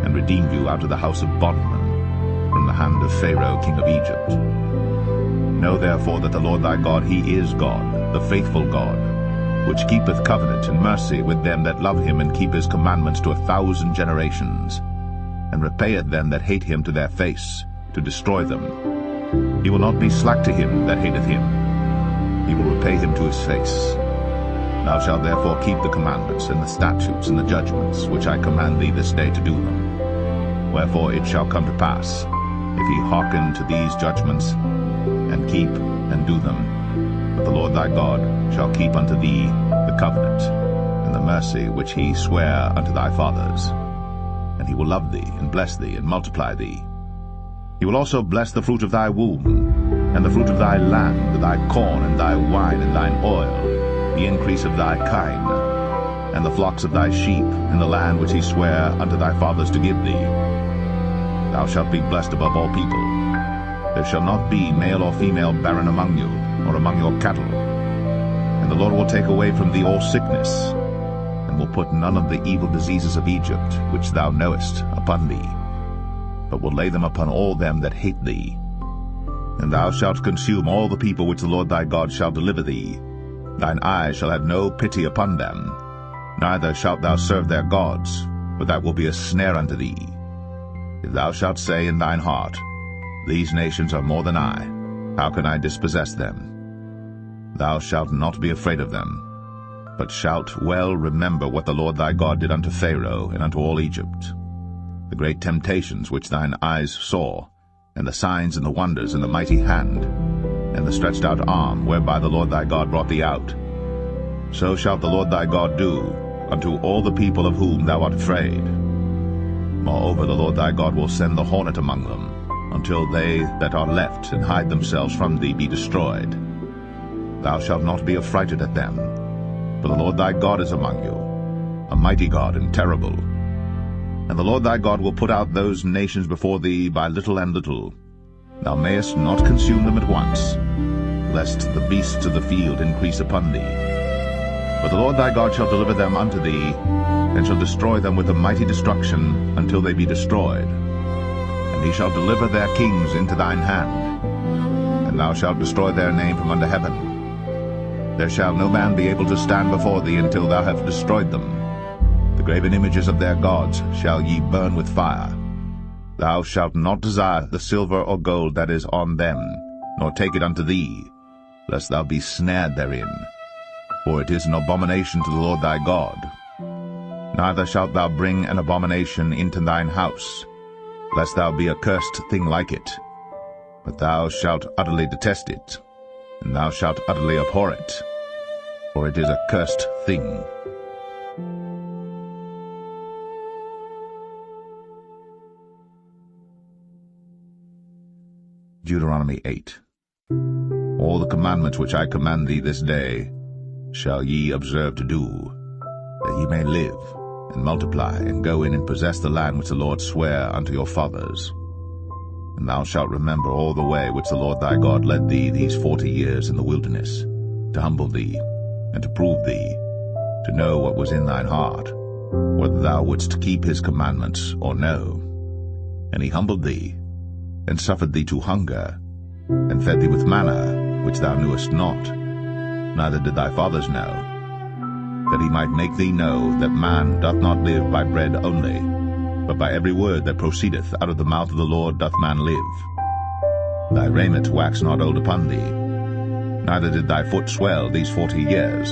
[SPEAKER 1] and redeemed you out of the house of bondmen, from the hand of Pharaoh king of Egypt. Know therefore that the Lord thy God, he is God, the faithful God, which keepeth covenant and mercy with them that love him, and keep his commandments to 1,000 generations, and repayeth them that hate him to their face, to destroy them. He will not be slack to him that hateth him. He will repay him to his face. Thou shalt therefore keep the commandments, and the statutes, and the judgments, which I command thee this day to do them. Wherefore it shall come to pass, if he hearken to these judgments, and keep and do them, that the Lord thy God shall keep unto thee the covenant, and the mercy which he sware unto thy fathers. And he will love thee, and bless thee, and multiply thee. He will also bless the fruit of thy womb, and the fruit of thy land, thy corn, and thy wine, and thine oil, the increase of thy kine, and the flocks of thy sheep, in the land which he sware unto thy fathers to give thee. Thou shalt be blessed above all people. There shall not be male or female barren among you, or among your cattle. And the Lord will take away from thee all sickness, and will put none of the evil diseases of Egypt, which thou knowest, upon thee, but will lay them upon all them that hate thee. And thou shalt consume all the people which the Lord thy God shall deliver thee. Thine eyes shall have no pity upon them, neither shalt thou serve their gods, for that will be a snare unto thee. If thou shalt say in thine heart, These nations are more than I, how can I dispossess them? Thou shalt not be afraid of them, but shalt well remember what the Lord thy God did unto Pharaoh and unto all Egypt, the great temptations which thine eyes saw, and the signs and the wonders, and the mighty hand, and the stretched out arm, whereby the Lord thy God brought thee out. So shalt the Lord thy God do unto all the people of whom thou art afraid. Moreover, the Lord thy God will send the hornet among them, until they that are left and hide themselves from thee be destroyed. Thou shalt not be affrighted at them, for the Lord thy God is among you, a mighty God and terrible. And the Lord thy God will put out those nations before thee by little and little. Thou mayest not consume them at once, lest the beasts of the field increase upon thee. But the Lord thy God shall deliver them unto thee, and shall destroy them with a mighty destruction until they be destroyed. And he shall deliver their kings into thine hand, and thou shalt destroy their name from under heaven. There shall no man be able to stand before thee until thou have destroyed them. The graven images of their gods shall ye burn with fire. Thou shalt not desire the silver or gold that is on them, nor take it unto thee, lest thou be snared therein. For it is an abomination to the Lord thy God. Neither shalt thou bring an abomination into thine house, lest thou be a cursed thing like it. But thou shalt utterly detest it, and thou shalt utterly abhor it, for it is a cursed thing. Deuteronomy 8. All the commandments which I command thee this day shall ye observe to do, that ye may live, and multiply, and go in and possess the land which the Lord sware unto your fathers. And thou shalt remember all the way which the Lord thy God led thee these 40 years in the wilderness, to humble thee, and to prove thee, to know what was in thine heart, whether thou wouldst keep his commandments or no. And he humbled thee, and suffered thee to hunger, and fed thee with manna, which thou knewest not, neither did thy fathers know, that he might make thee know that man doth not live by bread only, but by every word that proceedeth out of the mouth of the Lord doth man live. Thy raiment waxed not old upon thee, neither did thy foot swell these 40 years.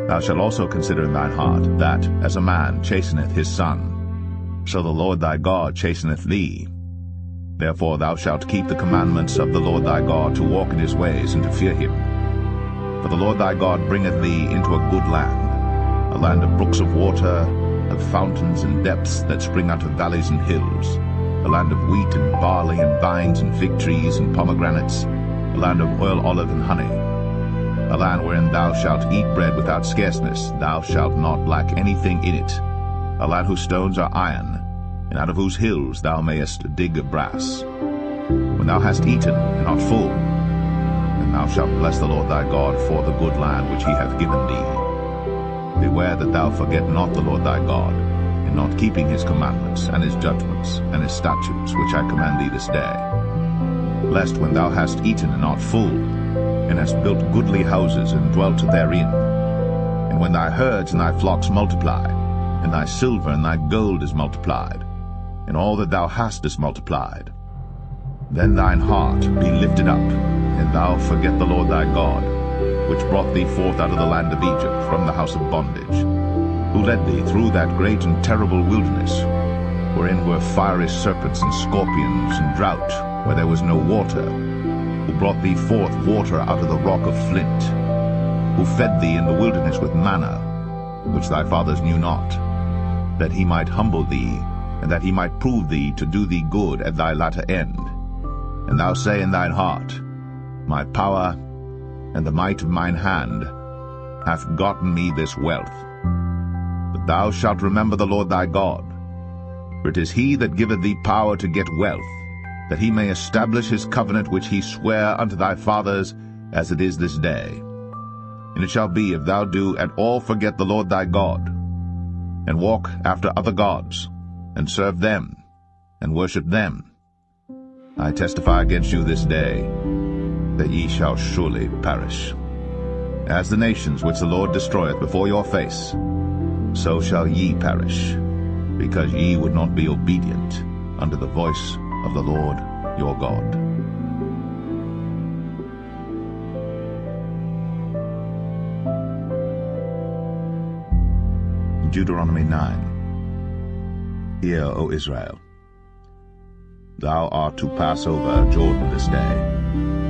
[SPEAKER 1] Thou shalt also consider in thine heart that, as a man chasteneth his son, so the Lord thy God chasteneth thee. Therefore thou shalt keep the commandments of the Lord thy God, to walk in his ways, and to fear him. For the Lord thy God bringeth thee into a good land, a land of brooks of water, of fountains and depths that spring out of valleys and hills, a land of wheat and barley and vines and fig trees and pomegranates, a land of oil, olive, and honey, a land wherein thou shalt eat bread without scarceness, thou shalt not lack anything in it, a land whose stones are iron, and out of whose hills thou mayest dig brass. When thou hast eaten and art full, then thou shalt bless the Lord thy God for the good land which he hath given thee. Beware that thou forget not the Lord thy God, in not keeping his commandments, and his judgments, and his statutes, which I command thee this day. Lest when thou hast eaten and art full, and hast built goodly houses, and dwelt therein, and when thy herds and thy flocks multiply, and thy silver and thy gold is multiplied, and all that thou hast is multiplied, then thine heart be lifted up, and thou forget the Lord thy God, which brought thee forth out of the land of Egypt from the house of bondage, who led thee through that great and terrible wilderness, wherein were fiery serpents and scorpions, and drought, where there was no water, who brought thee forth water out of the rock of flint, who fed thee in the wilderness with manna, which thy fathers knew not, that he might humble thee, and that he might prove thee to do thee good at thy latter end. And thou say in thine heart, My power and the might of mine hand hath gotten me this wealth. But thou shalt remember the Lord thy God, for it is he that giveth thee power to get wealth, that he may establish his covenant which he sware unto thy fathers, as it is this day. And it shall be, if thou do at all forget the Lord thy God, and walk after other gods, and serve them, and worship them, I testify against you this day, that ye shall surely perish. As the nations which the Lord destroyeth before your face, so shall ye perish, because ye would not be obedient unto the voice of the Lord your God. Deuteronomy 9. Hear, O Israel, thou art to pass over Jordan this day,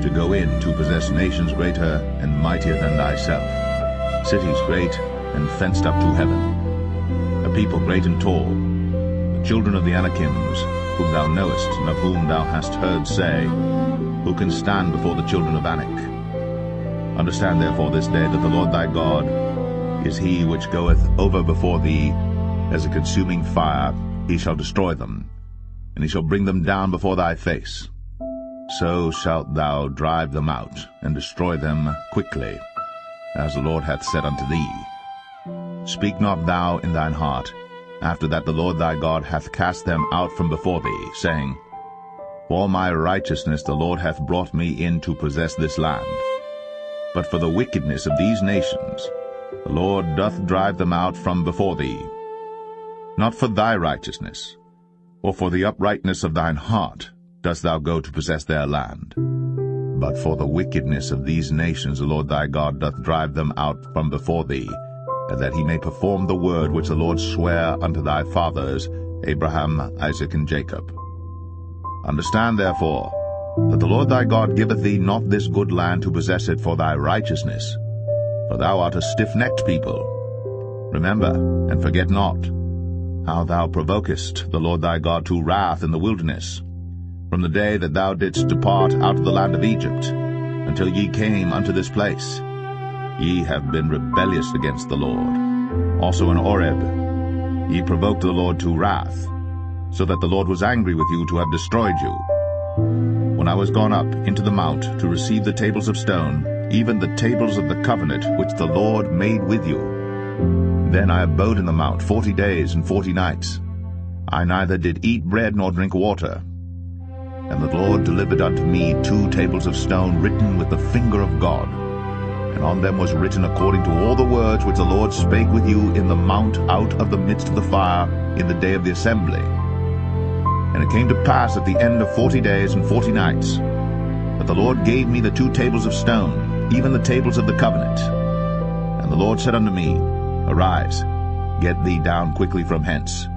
[SPEAKER 1] to go in to possess nations greater and mightier than thyself, cities great and fenced up to heaven, a people great and tall, the children of the Anakims, whom thou knowest, and of whom thou hast heard say, Who can stand before the children of Anak? Understand therefore this day that the Lord thy God is he which goeth over before thee as a consuming fire. He shall destroy them, and he shall bring them down before thy face. So shalt thou drive them out, and destroy them quickly, as the Lord hath said unto thee. Speak not thou in thine heart, after that the Lord thy God hath cast them out from before thee, saying, For my righteousness the Lord hath brought me in to possess this land. But for the wickedness of these nations the Lord doth drive them out from before thee. Not for thy righteousness, or for the uprightness of thine heart, dost thou go to possess their land, But for the wickedness of these nations the Lord thy God doth drive them out from before thee, and that he may perform the word which the Lord sware unto thy fathers, Abraham, Isaac, and Jacob. Understand therefore that the Lord thy God giveth thee not this good land to possess it for thy righteousness, for thou art a stiff-necked people. Remember, and forget not, how thou provokest the Lord thy God to wrath in the wilderness, from the day that thou didst depart out of the land of Egypt, until ye came unto this place. Ye have been rebellious against the Lord. Also in Horeb ye provoked the Lord to wrath, so that the Lord was angry with you to have destroyed you. When I was gone up into the mount to receive the tables of stone, even the tables of the covenant which the Lord made with you, then I abode in the mount 40 days and 40 nights. I neither did eat bread nor drink water. And the Lord delivered unto me 2 tables of stone written with the finger of God, and on them was written according to all the words which the Lord spake with you in the mount out of the midst of the fire in the day of the assembly. And it came to pass at the end of 40 days and 40 nights, that the Lord gave me the 2 tables of stone, even the tables of the covenant. And the Lord said unto me, Arise, get thee down quickly from hence,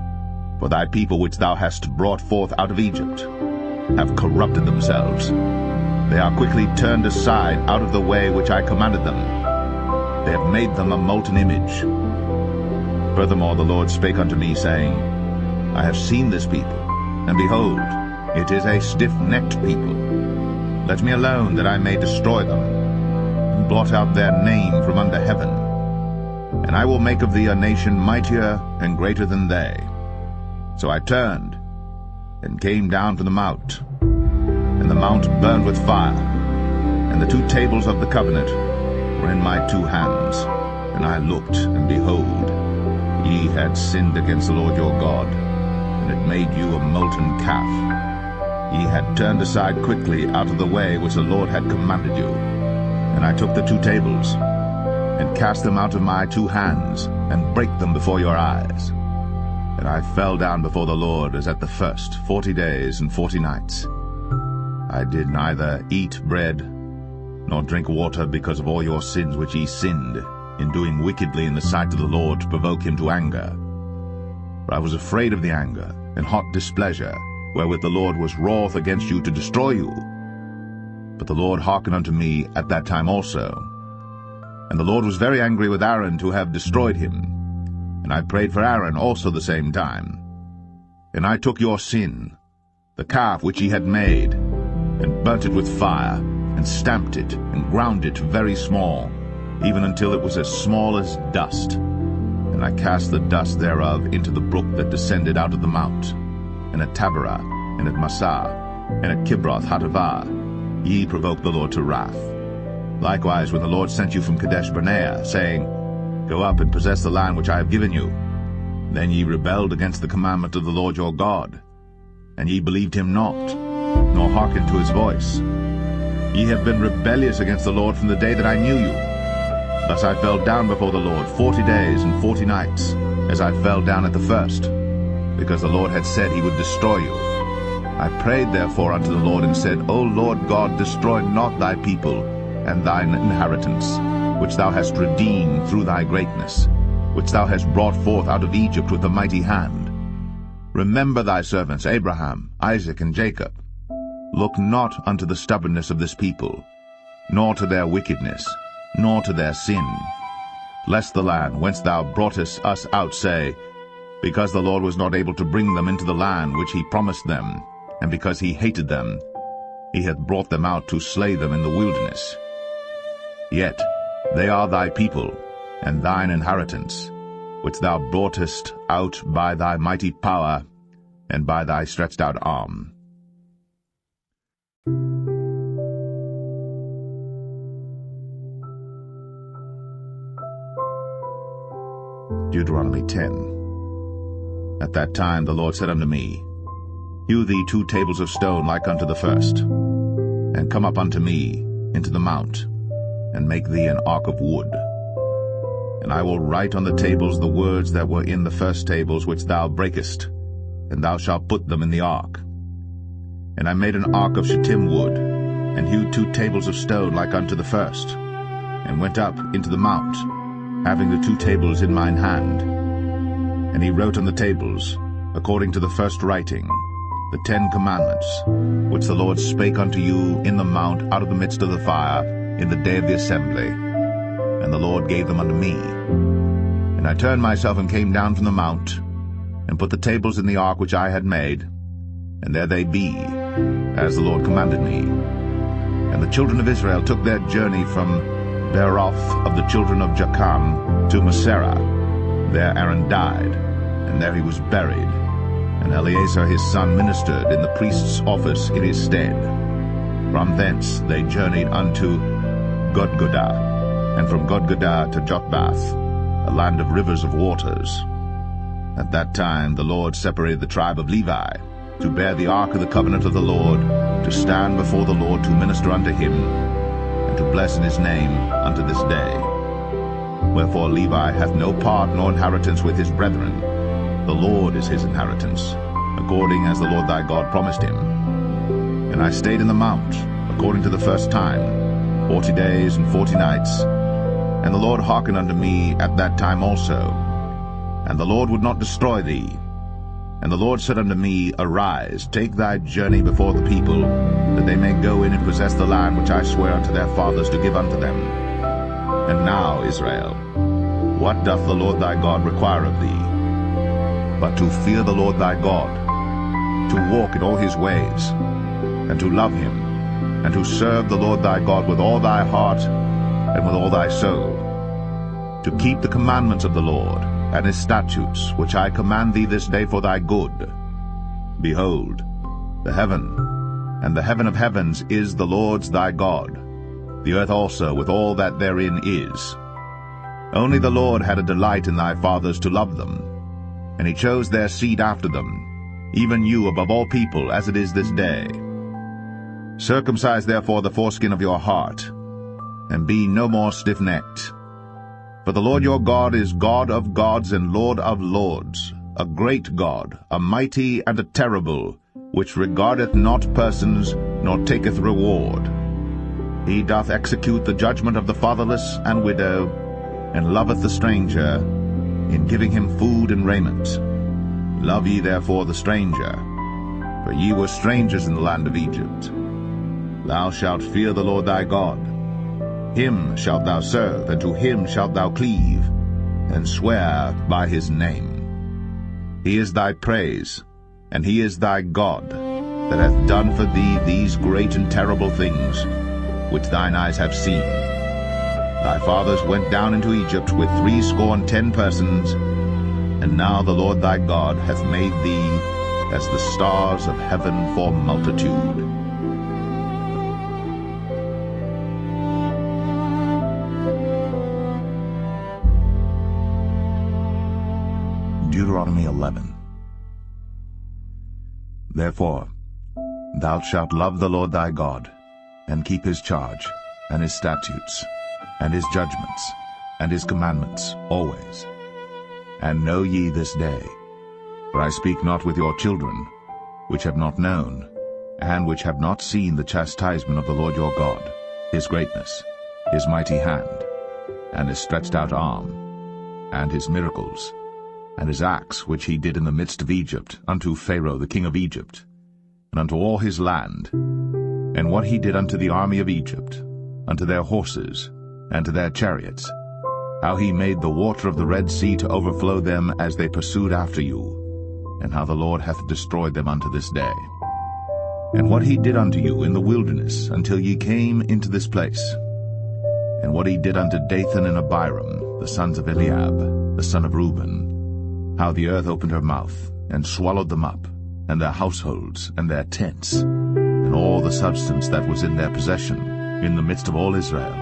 [SPEAKER 1] for thy people which thou hast brought forth out of Egypt have corrupted themselves. They are quickly turned aside out of the way which I commanded them. They have made them a molten image. Furthermore the Lord spake unto me, saying, I have seen this people, and behold, it is a stiff-necked people. Let me alone, that I may destroy them, and blot out their name from under heaven. And I will make of thee a nation mightier and greater than they. So I turned, and came down from the mount, and the mount burned with fire, and the 2 tables of the covenant were in my 2 hands. And I looked, and behold, ye had sinned against the Lord your God, and had made you a molten calf. Ye had turned aside quickly out of the way which the Lord had commanded you. And I took the 2 tables, and cast them out of my 2 hands, and brake them before your eyes. And I fell down before the Lord as at the first 40 days and 40 nights. I did neither eat bread nor drink water because of all your sins which ye sinned in doing wickedly in the sight of the Lord to provoke him to anger. For I was afraid of the anger and hot displeasure, wherewith the Lord was wroth against you to destroy you. But the Lord hearkened unto me at that time also. And the Lord was very angry with Aaron to have destroyed him. And I prayed for Aaron also the same time. And I took your sin, the calf which ye had made, and burnt it with fire, and stamped it, and ground it very small, even until it was as small as dust. And I cast the dust thereof into the brook that descended out of the mount, and at Taberah, and at Massah, and at Kibroth Hattaavah, ye provoked the Lord to wrath. Likewise, when the Lord sent you from Kadesh Barnea, saying, Go up and possess the land which I have given you, then ye rebelled against the commandment of the Lord your God, and ye believed him not, nor hearkened to his voice. Ye have been rebellious against the Lord from the day that I knew you. Thus I fell down before the Lord 40 days and 40 nights, as I fell down at the first, because the Lord had said he would destroy you. I prayed therefore unto the Lord, and said, O Lord God, destroy not thy people and thine inheritance, which thou hast redeemed through thy greatness, which thou hast brought forth out of Egypt with a mighty hand. Remember thy servants Abraham, Isaac, and Jacob. Look not unto the stubbornness of this people, nor to their wickedness, nor to their sin. Lest the land whence thou broughtest us out say, Because the Lord was not able to bring them into the land which he promised them, and because he hated them, he hath brought them out to slay them in the wilderness. Yet they are thy people, and thine inheritance, which thou broughtest out by thy mighty power, and by thy stretched out arm. Deuteronomy 10. At that time the Lord said unto me, Hew thee 2 tables of stone like unto the first, and come up unto me into the mount, and make thee an ark of wood. And I will write on the tables the words that were in the first tables which thou breakest, and thou shalt put them in the ark. And I made an ark of shittim wood, and hewed 2 tables of stone like unto the first, and went up into the mount, having the 2 tables in mine hand. And he wrote on the tables, according to the first writing, the 10 commandments, which the Lord spake unto you in the mount out of the midst of the fire in the day of the assembly. And the Lord gave them unto me. And I turned myself and came down from the mount, and put the tables in the ark which I had made, and there they be, as the Lord commanded me. And the children of Israel took their journey from Beeroth of the children of Jachan to Moserah. There Aaron died, and there he was buried. And Eleazar his son ministered in the priest's office in his stead. From thence they journeyed unto Godgodah, and from Godgodah to Jotbath, a land of rivers of waters. At that time the Lord separated the tribe of Levi, to bear the ark of the covenant of the Lord, to stand before the Lord to minister unto him, and to bless in his name unto this day. Wherefore Levi hath no part nor inheritance with his brethren. The Lord is his inheritance, according as the Lord thy God promised him. And I stayed in the mount, according to the first time, 40 days and 40 nights. And the Lord hearkened unto me at that time also. And the Lord would not destroy thee. And the Lord said unto me, Arise, take thy journey before the people, that they may go in and possess the land which I swear unto their fathers to give unto them. And now, Israel, what doth the Lord thy God require of thee? But to fear the Lord thy God, to walk in all his ways, and to love him, and to serve the Lord thy God with all thy heart and with all thy soul, to keep the commandments of the Lord and his statutes, which I command thee this day for thy good. Behold, the heaven, and the heaven of heavens is the Lord's thy God, the earth also with all that therein is. Only the Lord had a delight in thy fathers to love them, and he chose their seed after them, even you above all people, as it is this day. Circumcise therefore the foreskin of your heart, and be no more stiff-necked. For the Lord your God is God of gods and Lord of lords, a great God, a mighty and a terrible, which regardeth not persons, nor taketh reward. He doth execute the judgment of the fatherless and widow, and loveth the stranger, in giving him food and raiment. Love ye therefore the stranger, for ye were strangers in the land of Egypt. Thou shalt fear the Lord thy God. Him shalt thou serve, and to him shalt thou cleave, and swear by his name. He is thy praise, and he is thy God, that hath done for thee these great and terrible things, which thine eyes have seen. Thy fathers went down into Egypt with 70 persons, and now the Lord thy God hath made thee as the stars of heaven for multitude. Deuteronomy 11. Therefore thou shalt love the Lord thy God, and keep his charge, and his statutes, and his judgments, and his commandments always. And know ye this day, for I speak not with your children, which have not known, and which have not seen the chastisement of the Lord your God, his greatness, his mighty hand, and his stretched out arm, and his miracles, and his acts which he did in the midst of Egypt, unto Pharaoh the king of Egypt, and unto all his land, and what he did unto the army of Egypt, unto their horses, and to their chariots, how he made the water of the Red Sea to overflow them as they pursued after you, and how the Lord hath destroyed them unto this day. And what he did unto you in the wilderness, until ye came into this place, and what he did unto Dathan and Abiram, the sons of Eliab, the son of Reuben, how the earth opened her mouth, and swallowed them up, and their households, and their tents, and all the substance that was in their possession, in the midst of all Israel.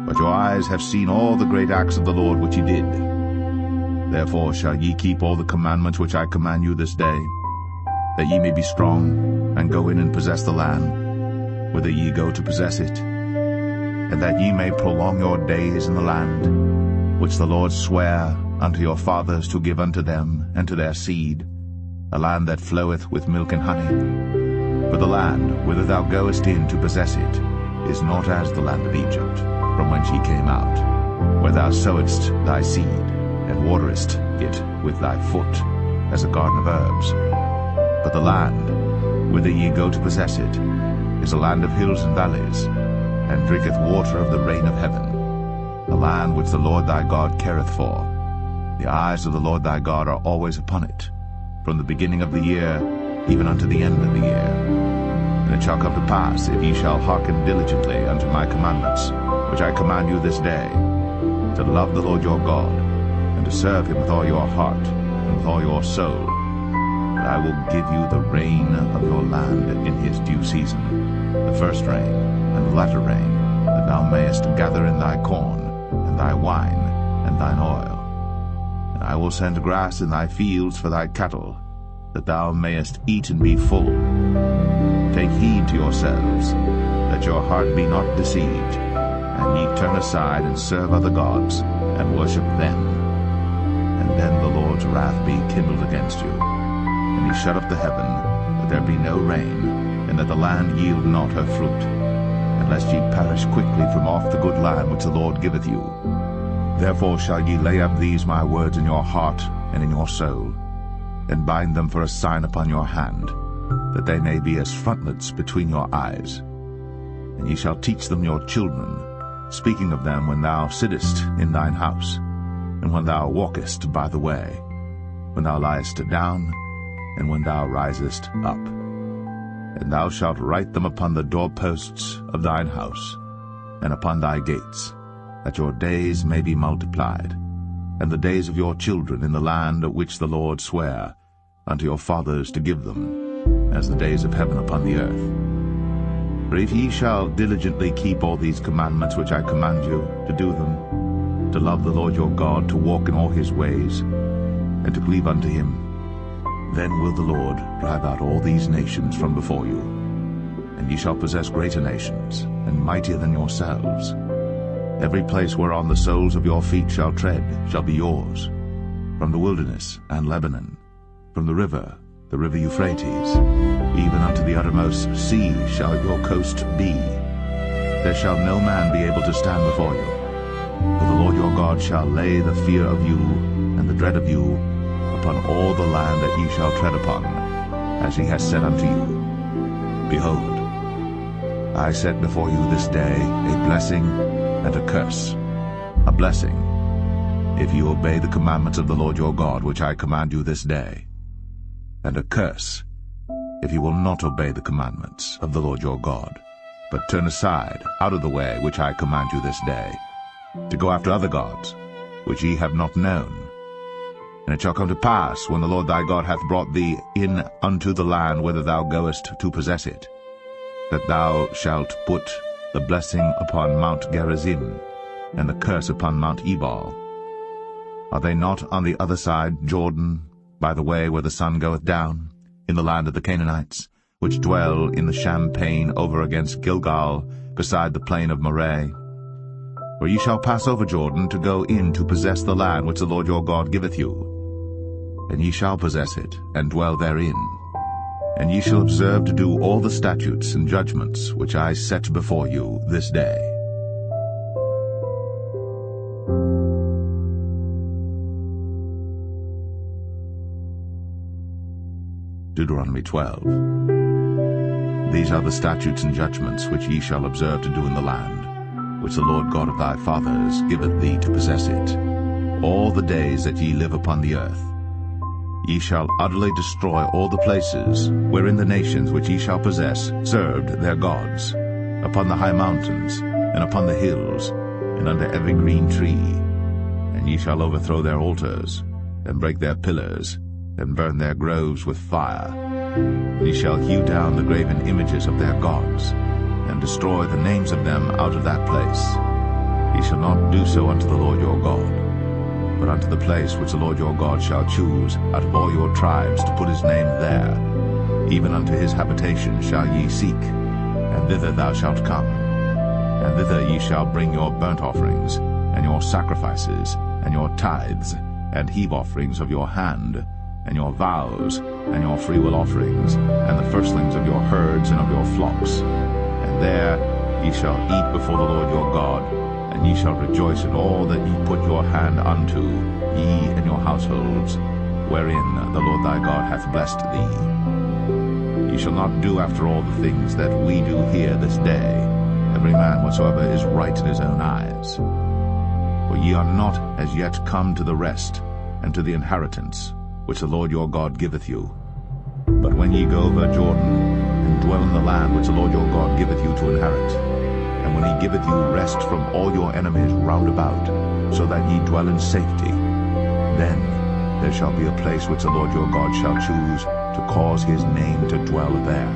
[SPEAKER 1] But your eyes have seen all the great acts of the Lord which he did. Therefore shall ye keep all the commandments which I command you this day, that ye may be strong, and go in and possess the land, whither ye go to possess it, and that ye may prolong your days in the land, which the Lord sware unto your fathers to give unto them and to their seed, a land that floweth with milk and honey. For the land whither thou goest in to possess it is not as the land of Egypt, from whence ye came out, where thou sowedst thy seed, and waterest it with thy foot, as a garden of herbs. But the land whither ye go to possess it is a land of hills and valleys, and drinketh water of the rain of heaven, a land which the Lord thy God careth for. The eyes of the Lord thy God are always upon it, from the beginning of the year even unto the end of the year. And it shall come to pass, if ye shall hearken diligently unto my commandments, which I command you this day, to love the Lord your God, and to serve him with all your heart and with all your soul, that I will give you the rain of your land in his due season, the first rain and the latter rain, that thou mayest gather in thy corn, and thy wine, and thine oil. And I will send grass in thy fields for thy cattle, that thou mayest eat and be full. Take heed to yourselves, that your heart be not deceived, and ye turn aside and serve other gods, and worship them. And then the Lord's wrath be kindled against you, and he shut up the heaven, that there be no rain, and that the land yield not her fruit, and lest ye perish quickly from off the good land which the Lord giveth you. Therefore shall ye lay up these my words in your heart and in your soul, and bind them for a sign upon your hand, that they may be as frontlets between your eyes. And ye shall teach them your children, speaking of them when thou sittest in thine house, and when thou walkest by the way, when thou liest down, and when thou risest up. And thou shalt write them upon the doorposts of thine house, and upon thy gates, that your days may be multiplied, and the days of your children in the land which the Lord sware unto your fathers to give them, as the days of heaven upon the earth. For if ye shall diligently keep all these commandments which I command you, to do them, to love the Lord your God, to walk in all his ways, and to cleave unto him, then will the Lord drive out all these nations from before you, and ye shall possess greater nations, and mightier than yourselves. Every place whereon the soles of your feet shall tread shall be yours, from the wilderness and Lebanon, from the river Euphrates, even unto the uttermost sea shall your coast be. There shall no man be able to stand before you. For the Lord your God shall lay the fear of you and the dread of you upon all the land that ye shall tread upon, as he has said unto you. Behold, I set before you this day a blessing and a curse. A blessing, if you obey the commandments of the Lord your God, which I command you this day, and a curse, if you will not obey the commandments of the Lord your God, but turn aside out of the way which I command you this day, to go after other gods, which ye have not known. And it shall come to pass, when the Lord thy God hath brought thee in unto the land whither thou goest to possess it, that thou shalt put the blessing upon Mount Gerizim, and the curse upon Mount Ebal. Are they not on the other side Jordan, by the way where the sun goeth down, in the land of the Canaanites, which dwell in the champaign over against Gilgal, beside the plain of Moreh? For ye shall pass over Jordan to go in to possess the land which the Lord your God giveth you. And ye shall possess it, and dwell therein. And ye shall observe to do all the statutes and judgments which I set before you this day. Deuteronomy 12. These are the statutes and judgments which ye shall observe to do in the land, which the Lord God of thy fathers giveth thee to possess it, all the days that ye live upon the earth. Ye shall utterly destroy all the places wherein the nations which ye shall possess served their gods, upon the high mountains, and upon the hills, and under every green tree. And ye shall overthrow their altars, and break their pillars, and burn their groves with fire. And ye shall hew down the graven images of their gods, and destroy the names of them out of that place. Ye shall not do so unto the Lord your God, but unto the place which the Lord your God shall choose out of all your tribes to put his name there, even unto his habitation shall ye seek, and thither thou shalt come. And thither ye shall bring your burnt offerings, and your sacrifices, and your tithes, and heave offerings of your hand, and your vows, and your freewill offerings, and the firstlings of your herds and of your flocks. And there ye shall eat before the Lord your God, and ye shall rejoice in all that ye put your hand unto, ye and your households, wherein the Lord thy God hath blessed thee. Ye shall not do after all the things that we do here this day, every man whatsoever is right in his own eyes. For ye are not as yet come to the rest, and to the inheritance, which the Lord your God giveth you. But when ye go over Jordan, and dwell in the land which the Lord your God giveth you to inherit, and when he giveth you rest from all your enemies round about, so that ye dwell in safety, then there shall be a place which the Lord your God shall choose to cause his name to dwell there.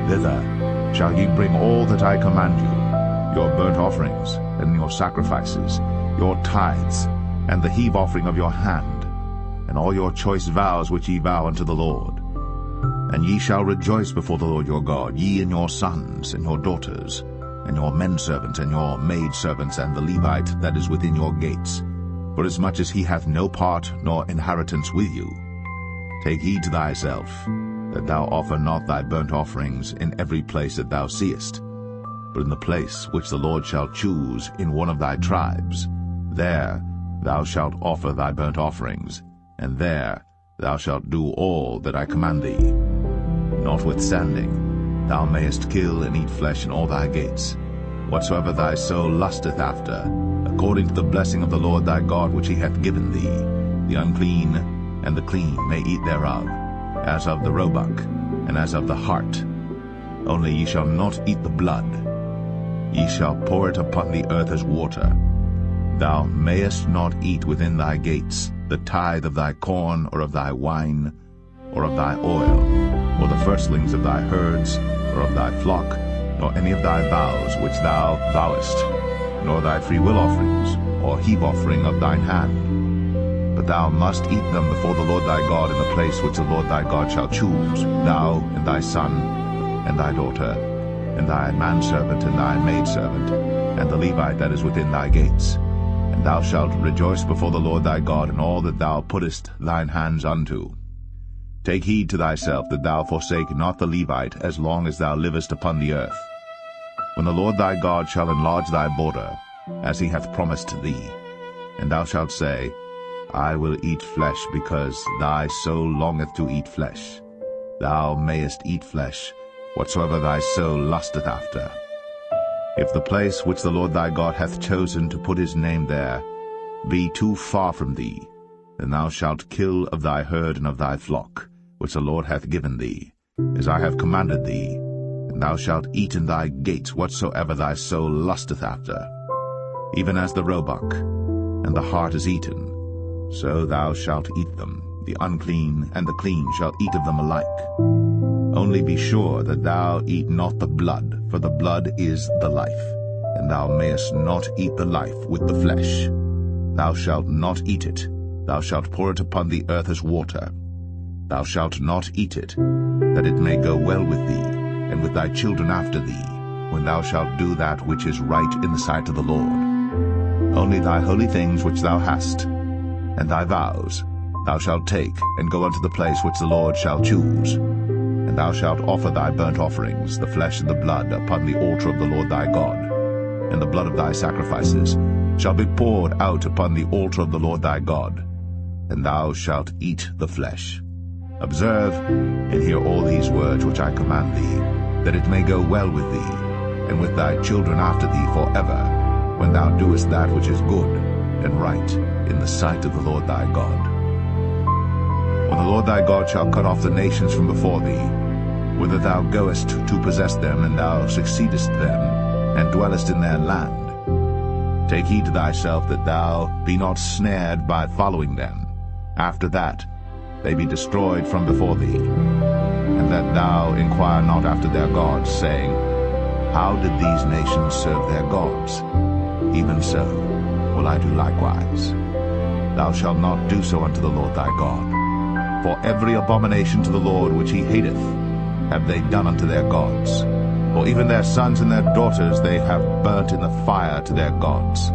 [SPEAKER 1] Thither shall ye bring all that I command you, your burnt offerings, and your sacrifices, your tithes, and the heave offering of your hand, and all your choice vows which ye vow unto the Lord. And ye shall rejoice before the Lord your God, ye and your sons, and your daughters, and your menservants, and your maidservants, and the Levite that is within your gates, forasmuch as he hath no part nor inheritance with you. Take heed to thyself, that thou offer not thy burnt offerings in every place that thou seest, but in the place which the Lord shall choose in one of thy tribes, there thou shalt offer thy burnt offerings, and there thou shalt do all that I command thee. Notwithstanding, thou mayest kill and eat flesh in all thy gates, whatsoever thy soul lusteth after, according to the blessing of the Lord thy God which he hath given thee. The unclean and the clean may eat thereof, as of the roebuck, and as of the hart. Only ye shall not eat the blood. Ye shall pour it upon the earth as water. Thou mayest not eat within thy gates the tithe of thy corn, or of thy wine, or of thy oil, or the firstlings of thy herds, or of thy flock, nor any of thy vows which thou vowest, nor thy freewill offerings, or heave offering of thine hand. But thou must eat them before the Lord thy God in the place which the Lord thy God shall choose, thou, and thy son, and thy daughter, and thy manservant, and thy maidservant, and the Levite that is within thy gates. And thou shalt rejoice before the Lord thy God in all that thou puttest thine hands unto. Take heed to thyself that thou forsake not the Levite as long as thou livest upon the earth. When the Lord thy God shall enlarge thy border, as he hath promised thee, and thou shalt say, I will eat flesh, because thy soul longeth to eat flesh. Thou mayest eat flesh, whatsoever thy soul lusteth after. If the place which the Lord thy God hath chosen to put his name there be too far from thee, then thou shalt kill of thy herd and of thy flock, which the Lord hath given thee, as I have commanded thee, and thou shalt eat in thy gates whatsoever thy soul lusteth after. Even as the roebuck and the hart is eaten, so thou shalt eat them. The unclean and the clean shall eat of them alike. Only be sure that thou eat not the blood, for the blood is the life, and thou mayest not eat the life with the flesh. Thou shalt not eat it. Thou shalt pour it upon the earth as water. Thou shalt not eat it, that it may go well with thee, and with thy children after thee, when thou shalt do that which is right in the sight of the Lord. Only thy holy things which thou hast, and thy vows, thou shalt take, and go unto the place which the Lord shall choose. And thou shalt offer thy burnt offerings, the flesh and the blood, upon the altar of the Lord thy God. And the blood of thy sacrifices shall be poured out upon the altar of the Lord thy God. And thou shalt eat the flesh. Observe and hear all these words which I command thee, that it may go well with thee, and with thy children after thee forever, when thou doest that which is good and right in the sight of the Lord thy God. When the Lord thy God shall cut off the nations from before thee, whither thou goest to possess them, and thou succeedest them, and dwellest in their land, take heed to thyself that thou be not snared by following them. After that they be destroyed from before thee, and that thou inquire not after their gods, saying, How did these nations serve their gods? Even so will I do likewise. Thou shalt not do so unto the Lord thy God. For every abomination to the Lord which he hateth have they done unto their gods. For even their sons and their daughters they have burnt in the fire to their gods.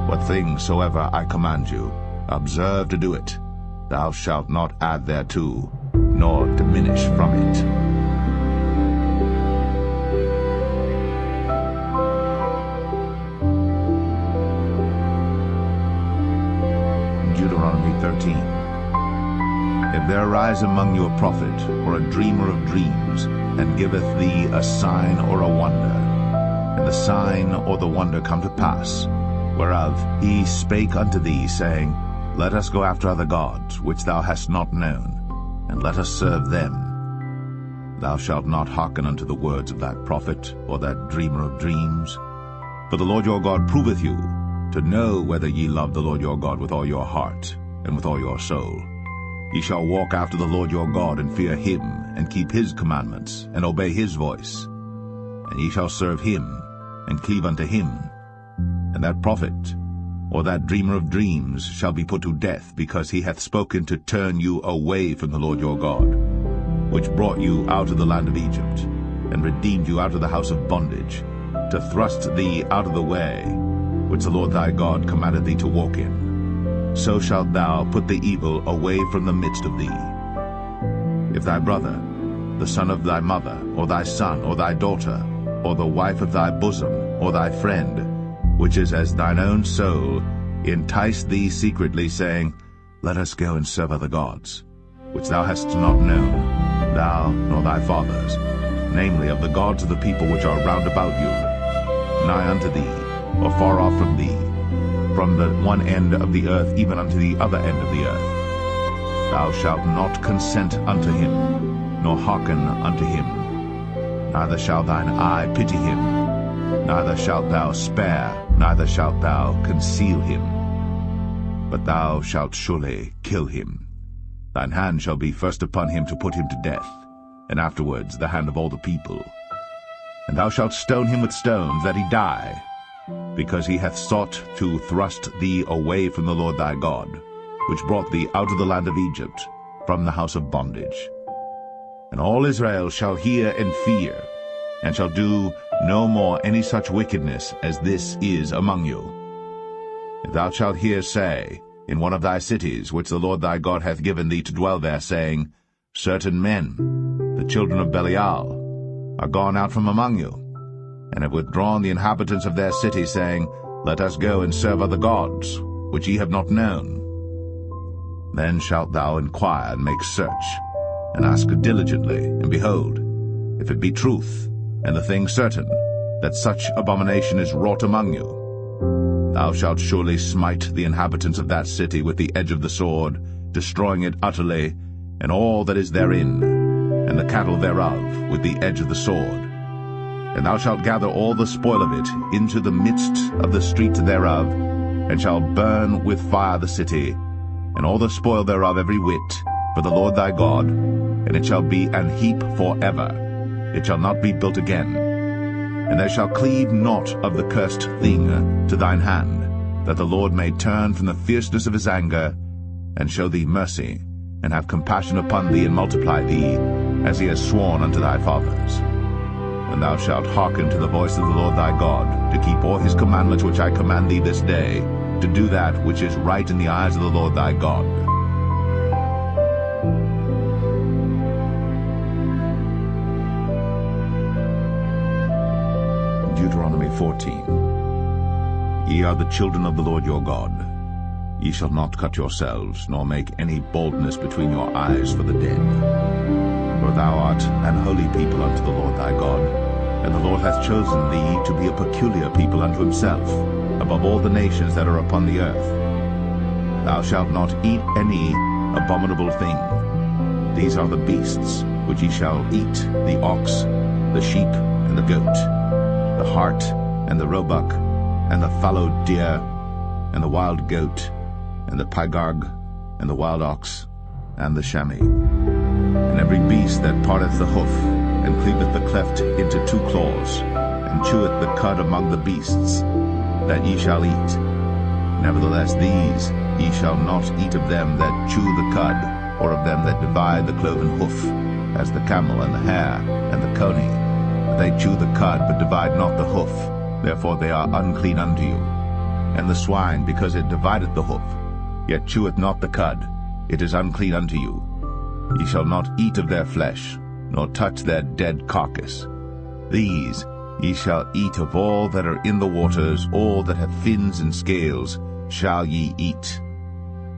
[SPEAKER 1] What things soever I command you, observe to do it, Thou shalt not add thereto, nor diminish from it. Deuteronomy 13. If there arise among you a prophet, or a dreamer of dreams, and giveth thee a sign or a wonder, and the sign or the wonder come to pass, whereof he spake unto thee, saying, Let us go after other gods, which thou hast not known, and let us serve them. Thou shalt not hearken unto the words of that prophet, or that dreamer of dreams. For the Lord your God proveth you, to know whether ye love the Lord your God with all your heart, and with all your soul. Ye shall walk after the Lord your God, and fear him, and keep his commandments, and obey his voice. And ye shall serve him, and cleave unto him. And that prophet, or that dreamer of dreams, shall be put to death, because he hath spoken to turn you away from the Lord your God, which brought you out of the land of Egypt, and redeemed you out of the house of bondage, to thrust thee out of the way, which the Lord thy God commanded thee to walk in. So shalt thou put the evil away from the midst of thee. If thy brother, the son of thy mother, or thy son, or thy daughter, or the wife of thy bosom, or thy friend, which is as thine own soul, entice thee secretly, saying, Let us go and serve other gods, which thou hast not known, thou nor thy fathers, namely of the gods of the people which are round about you, nigh unto thee, or far off from thee, from the one end of the earth even unto the other end of the earth. Thou shalt not consent unto him, nor hearken unto him. Neither shall thine eye pity him, neither shalt thou spare, neither shalt thou conceal him. But thou shalt surely kill him. Thine hand shall be first upon him to put him to death, and afterwards the hand of all the people. And thou shalt stone him with stones, that he die, because he hath sought to thrust thee away from the Lord thy God, which brought thee out of the land of Egypt, from the house of bondage. And all Israel shall hear and fear, and shall do no more any such wickedness as this is among you. If thou shalt hear say, in one of thy cities, which the Lord thy God hath given thee to dwell there, saying, Certain men, the children of Belial, are gone out from among you, and have withdrawn the inhabitants of their city, saying, Let us go and serve other gods, which ye have not known. Then shalt thou inquire and make search, and ask diligently, and behold, if it be truth, and the thing certain, that such abomination is wrought among you, thou shalt surely smite the inhabitants of that city with the edge of the sword, destroying it utterly, and all that is therein, and the cattle thereof, with the edge of the sword. And thou shalt gather all the spoil of it into the midst of the street thereof, and shalt burn with fire the city, and all the spoil thereof every whit, for the Lord thy God, and it shall be an heap forever. It shall not be built again. And there shall cleave naught of the cursed thing to thine hand, that the Lord may turn from the fierceness of his anger, and show thee mercy, and have compassion upon thee, and multiply thee, as he has sworn unto thy fathers. When thou shalt hearken to the voice of the Lord thy God, to keep all his commandments which I command thee this day, to do that which is right in the eyes of the Lord thy God. Deuteronomy 14. Ye are the children of the Lord your God. Ye shall not cut yourselves, nor make any baldness between your eyes for the dead. For thou art an holy people unto the Lord thy God, and the Lord hath chosen thee to be a peculiar people unto himself, above all the nations that are upon the earth. Thou shalt not eat any abominable thing. These are the beasts which ye shall eat, the ox, the sheep, and the goat, the hart, and the roebuck, and the fallow deer, and the wild goat, and the pygarg, and the wild ox, and the chamois, and every beast that parteth the hoof, and cleaveth the cleft into two claws, and cheweth the cud among the beasts, that ye shall eat. Nevertheless these ye shall not eat of them that chew the cud, or of them that divide the cloven hoof, as the camel, and the hare, and the coney. They chew the cud, but divide not the hoof, therefore they are unclean unto you. And the swine, because it divideth the hoof, yet cheweth not the cud, it is unclean unto you. Ye shall not eat of their flesh, nor touch their dead carcass. These ye shall eat of all that are in the waters, all that have fins and scales shall ye eat.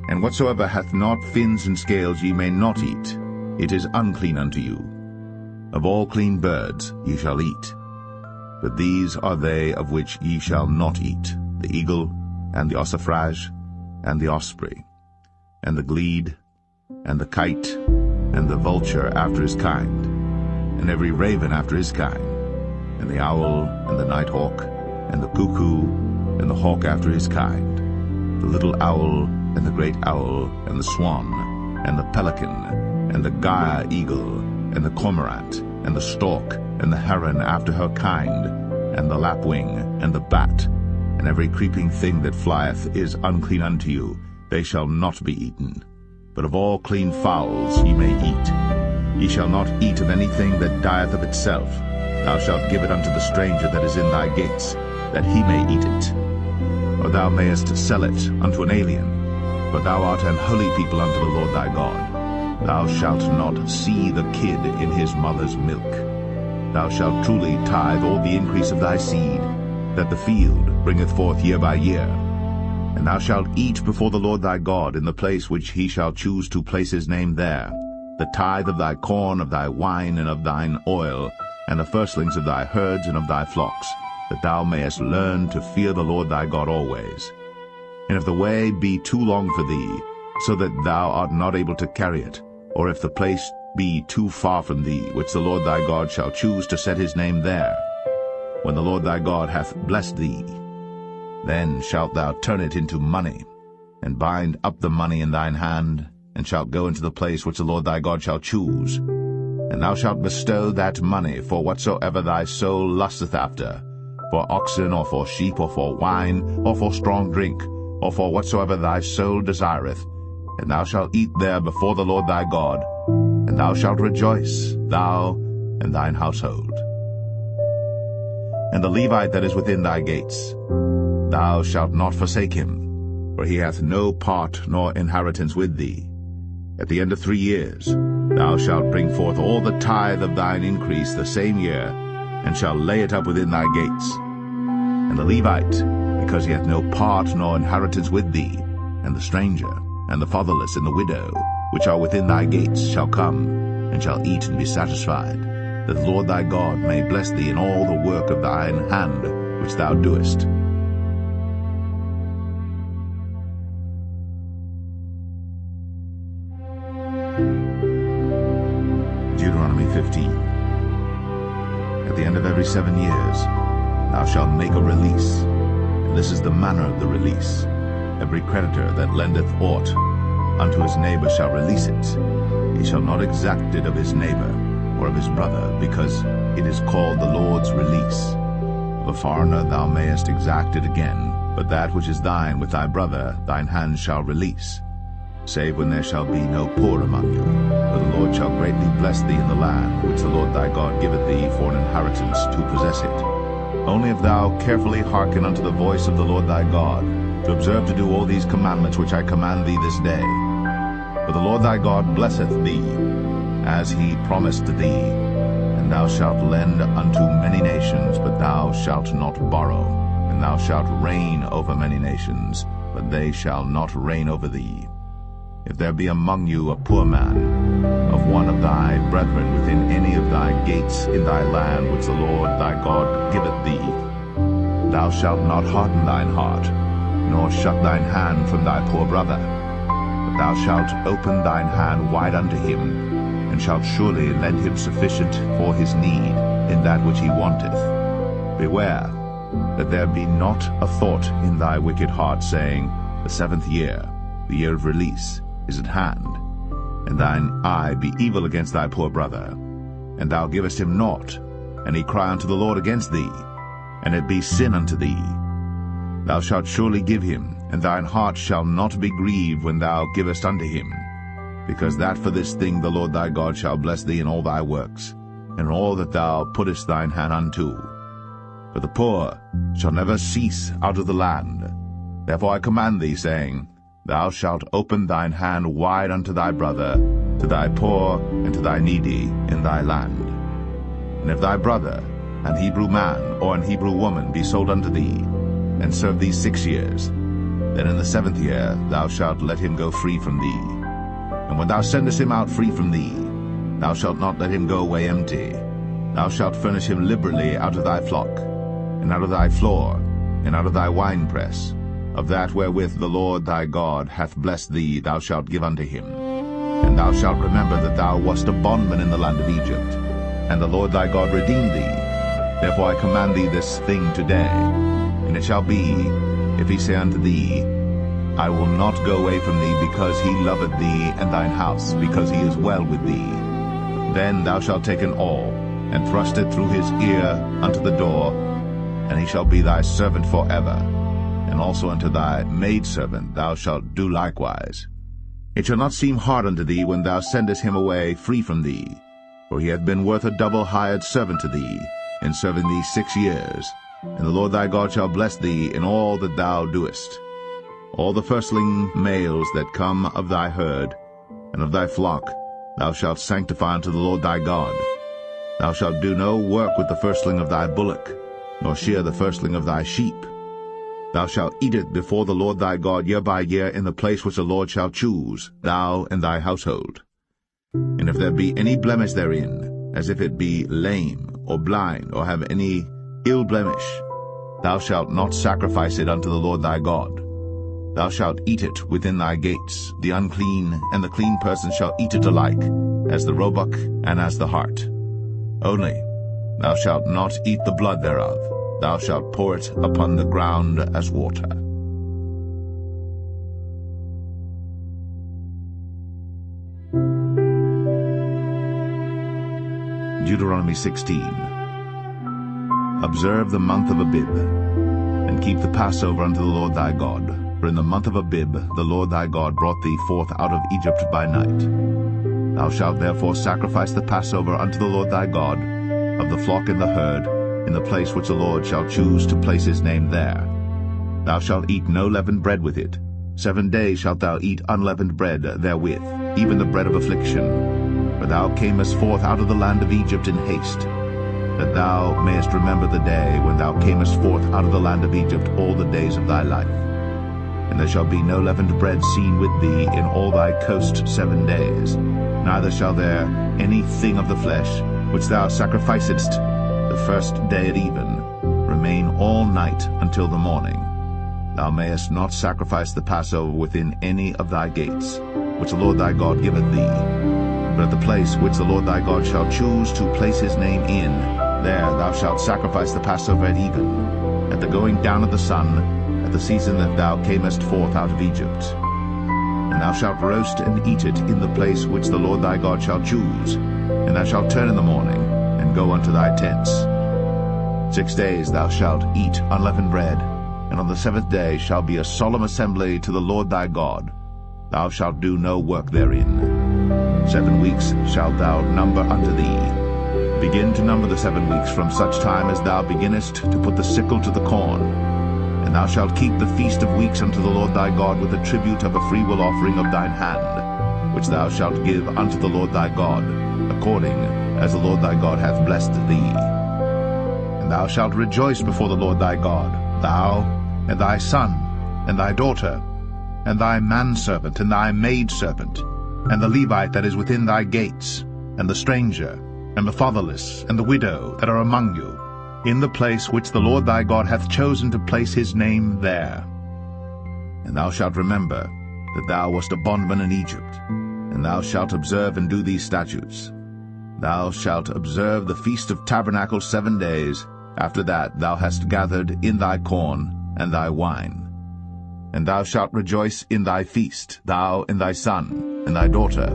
[SPEAKER 1] And whatsoever hath not fins and scales ye may not eat, it is unclean unto you. Of all clean birds ye shall eat. But these are they of which ye shall not eat, the eagle, and the ossifrage, and the osprey, and the glede, and the kite, and the vulture after his kind, and every raven after his kind, and the owl, and the nighthawk, and the cuckoo, and the hawk after his kind, the little owl, and the great owl, and the swan, and the pelican, and the gier eagle, and the cormorant, and the stork, and the heron after her kind, and the lapwing, and the bat, and every creeping thing that flieth is unclean unto you, they shall not be eaten. But of all clean fowls ye may eat. Ye shall not eat of anything that dieth of itself. Thou shalt give it unto the stranger that is in thy gates, that he may eat it. Or thou mayest sell it unto an alien, for thou art an holy people unto the Lord thy God. Thou shalt not see the kid in his mother's milk. Thou shalt truly tithe all the increase of thy seed, that the field bringeth forth year by year. And thou shalt eat before the Lord thy God in the place which he shall choose to place his name there, the tithe of thy corn, of thy wine, and of thine oil, and the firstlings of thy herds and of thy flocks, that thou mayest learn to fear the Lord thy God always. And if the way be too long for thee, so that thou art not able to carry it, or if the place be too far from thee, which the Lord thy God shall choose to set his name there, when the Lord thy God hath blessed thee, then shalt thou turn it into money, and bind up the money in thine hand, and shalt go into the place which the Lord thy God shall choose. And thou shalt bestow that money for whatsoever thy soul lusteth after, for oxen, or for sheep, or for wine, or for strong drink, or for whatsoever thy soul desireth. And thou shalt eat there before the Lord thy God, and thou shalt rejoice, thou and thine household. And the Levite that is within thy gates, thou shalt not forsake him, for he hath no part nor inheritance with thee. At the end of 3 years thou shalt bring forth all the tithe of thine increase the same year, and shalt lay it up within thy gates. And the Levite, because he hath no part nor inheritance with thee, and the stranger, and the fatherless, and the widow, which are within thy gates, shall come, and shall eat and be satisfied, that the Lord thy God may bless thee in all the work of thine hand which thou doest. Deuteronomy 15. At the end of every 7 years thou shalt make a release, and this is the manner of the release. Every creditor that lendeth aught unto his neighbor shall release it. He shall not exact it of his neighbor or of his brother, because it is called the Lord's release. Of a foreigner thou mayest exact it again, but that which is thine with thy brother thine hand shall release, save when there shall be no poor among you. For the Lord shall greatly bless thee in the land which the Lord thy God giveth thee for an inheritance to possess it. Only if thou carefully hearken unto the voice of the Lord thy God, to observe to do all these commandments which I command thee this day. For the Lord thy God blesseth thee, as he promised thee, and thou shalt lend unto many nations, but thou shalt not borrow, and thou shalt reign over many nations, but they shall not reign over thee. If there be among you a poor man, of one of thy brethren within any of thy gates in thy land which the Lord thy God giveth thee, thou shalt not harden thine heart, nor shut thine hand from thy poor brother, but thou shalt open thine hand wide unto him, and shalt surely lend him sufficient for his need in that which he wanteth. Beware that there be not a thought in thy wicked heart, saying, The 7th year, the year of release, is at hand, and thine eye be evil against thy poor brother, and thou givest him naught, and he cry unto the Lord against thee, and it be sin unto thee. Thou shalt surely give him, and thine heart shall not be grieved when thou givest unto him, because that for this thing the Lord thy God shall bless thee in all thy works, and all that thou puttest thine hand unto. For the poor shall never cease out of the land. Therefore I command thee, saying, thou shalt open thine hand wide unto thy brother, to thy poor and to thy needy in thy land. And if thy brother, an Hebrew man or an Hebrew woman, be sold unto thee, and serve thee 6 years, then in the 7th year thou shalt let him go free from thee. And when thou sendest him out free from thee, thou shalt not let him go away empty. Thou shalt furnish him liberally out of thy flock, and out of thy floor, and out of thy winepress. Of that wherewith the Lord thy God hath blessed thee thou shalt give unto him. And thou shalt remember that thou wast a bondman in the land of Egypt, and the Lord thy God redeemed thee. Therefore I command thee this thing today. And it shall be, if he say unto thee, I will not go away from thee, because he loveth thee and thine house, because he is well with thee, then thou shalt take an awl, and thrust it through his ear unto the door, and he shall be thy servant forever. And also unto thy maidservant thou shalt do likewise. It shall not seem hard unto thee when thou sendest him away free from thee, for he hath been worth a double hired servant to thee, in serving thee 6 years. And the Lord thy God shall bless thee in all that thou doest. All the firstling males that come of thy herd and of thy flock thou shalt sanctify unto the Lord thy God. Thou shalt do no work with the firstling of thy bullock, nor shear the firstling of thy sheep. Thou shalt eat it before the Lord thy God year by year in the place which the Lord shall choose, thou and thy household. And if there be any blemish therein, as if it be lame, or blind, or have any ill blemish, thou shalt not sacrifice it unto the Lord thy God. Thou shalt eat it within thy gates. The unclean and the clean person shall eat it alike, as the roebuck and as the hart. Only thou shalt not eat the blood thereof. Thou shalt pour it upon the ground as water. Deuteronomy 16. Observe the month of Abib, and keep the Passover unto the Lord thy God. For in the month of Abib the Lord thy God brought thee forth out of Egypt by night. Thou shalt therefore sacrifice the Passover unto the Lord thy God, of the flock and the herd, in the place which the Lord shall choose to place his name there. Thou shalt eat no leavened bread with it. 7 days shalt thou eat unleavened bread therewith, even the bread of affliction. For thou camest forth out of the land of Egypt in haste, that thou mayest remember the day when thou camest forth out of the land of Egypt all the days of thy life. And there shall be no leavened bread seen with thee in all thy coast 7 days, neither shall there any thing of the flesh, which thou sacrificedst the first day at even, remain all night until the morning. Thou mayest not sacrifice the Passover within any of thy gates, which the Lord thy God giveth thee. But at the place which the Lord thy God shall choose to place his name in, there thou shalt sacrifice the Passover at even, at the going down of the sun, at the season that thou camest forth out of Egypt. And thou shalt roast and eat it in the place which the Lord thy God shall choose, and thou shalt turn in the morning, and go unto thy tents. 6 days thou shalt eat unleavened bread, and on the 7th day shall be a solemn assembly to the Lord thy God. Thou shalt do no work therein. 7 weeks shalt thou number unto thee. Begin to number the 7 weeks from such time as thou beginnest to put the sickle to the corn. And thou shalt keep the feast of weeks unto the Lord thy God with the tribute of a freewill offering of thine hand, which thou shalt give unto the Lord thy God, according as the Lord thy God hath blessed thee. And thou shalt rejoice before the Lord thy God, thou, and thy son, and thy daughter, and thy manservant, and thy maidservant, and the Levite that is within thy gates, and the stranger, and the fatherless, and the widow that are among you, in the place which the Lord thy God hath chosen to place his name there. And thou shalt remember that thou wast a bondman in Egypt, and thou shalt observe and do these statutes. Thou shalt observe the Feast of Tabernacles 7 days. After that thou hast gathered in thy corn and thy wine. And thou shalt rejoice in thy feast, thou and thy son, and thy daughter,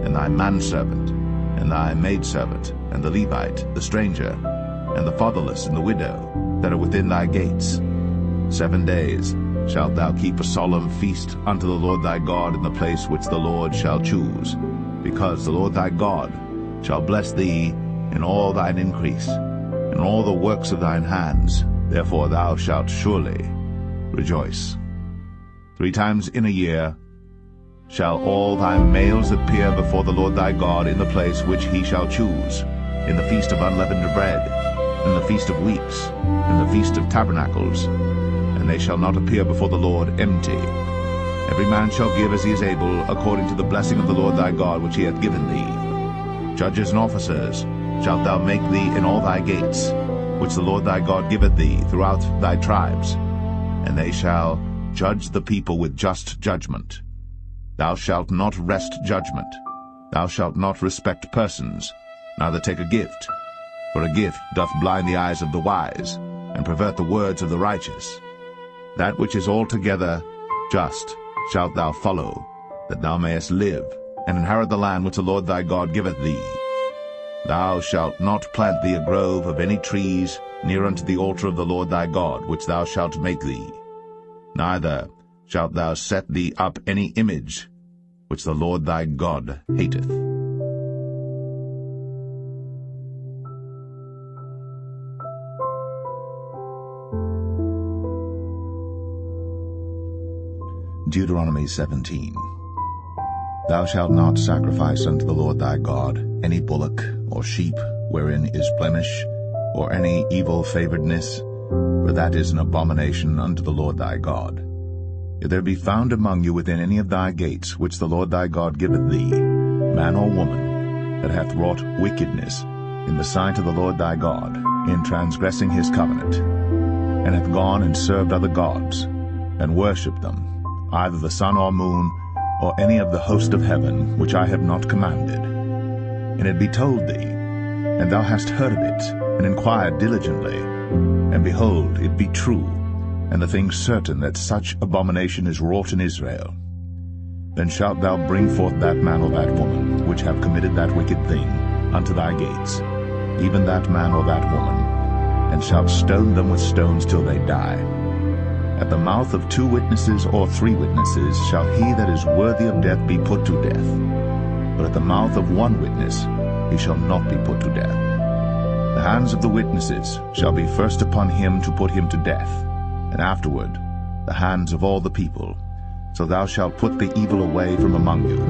[SPEAKER 1] and thy manservant, and thy maidservant, and the Levite, the stranger, and the fatherless, and the widow, that are within thy gates. 7 days shalt thou keep a solemn feast unto the Lord thy God in the place which the Lord shall choose, because the Lord thy God shall bless thee in all thine increase, in all the works of thine hands. Therefore thou shalt surely rejoice. 3 times in a year shall all thy males appear before the Lord thy God in the place which he shall choose, in the feast of unleavened bread, in the feast of weeks, in the feast of tabernacles, and they shall not appear before the Lord empty. Every man shall give as he is able, according to the blessing of the Lord thy God which he hath given thee. Judges and officers shalt thou make thee in all thy gates, which the Lord thy God giveth thee throughout thy tribes, and they shall judge the people with just judgment. Thou shalt not wrest judgment. Thou shalt not respect persons, neither take a gift. For a gift doth blind the eyes of the wise, and pervert the words of the righteous. That which is altogether just shalt thou follow, that thou mayest live, and inherit the land which the Lord thy God giveth thee. Thou shalt not plant thee a grove of any trees near unto the altar of the Lord thy God, which thou shalt make thee. Neither shalt thou set thee up any image, which the Lord thy God hateth. Deuteronomy 17. Thou shalt not sacrifice unto the Lord thy God any bullock or sheep wherein is blemish, or any evil favoredness, for that is an abomination unto the Lord thy God. If there be found among you within any of thy gates which the Lord thy God giveth thee, man or woman, that hath wrought wickedness in the sight of the Lord thy God, in transgressing his covenant, and hath gone and served other gods, and worshipped them, either the sun or moon, or any of the host of heaven, which I have not commanded. And it be told thee, and thou hast heard of it, and inquired diligently, and behold, it be true, and the thing certain that such abomination is wrought in Israel, then shalt thou bring forth that man or that woman, which have committed that wicked thing, unto thy gates, even that man or that woman, and shalt stone them with stones till they die. At the mouth of 2 witnesses or 3 witnesses shall he that is worthy of death be put to death. But at the mouth of 1 witness he shall not be put to death. The hands of the witnesses shall be first upon him to put him to death, and afterward the hands of all the people. So thou shalt put the evil away from among you.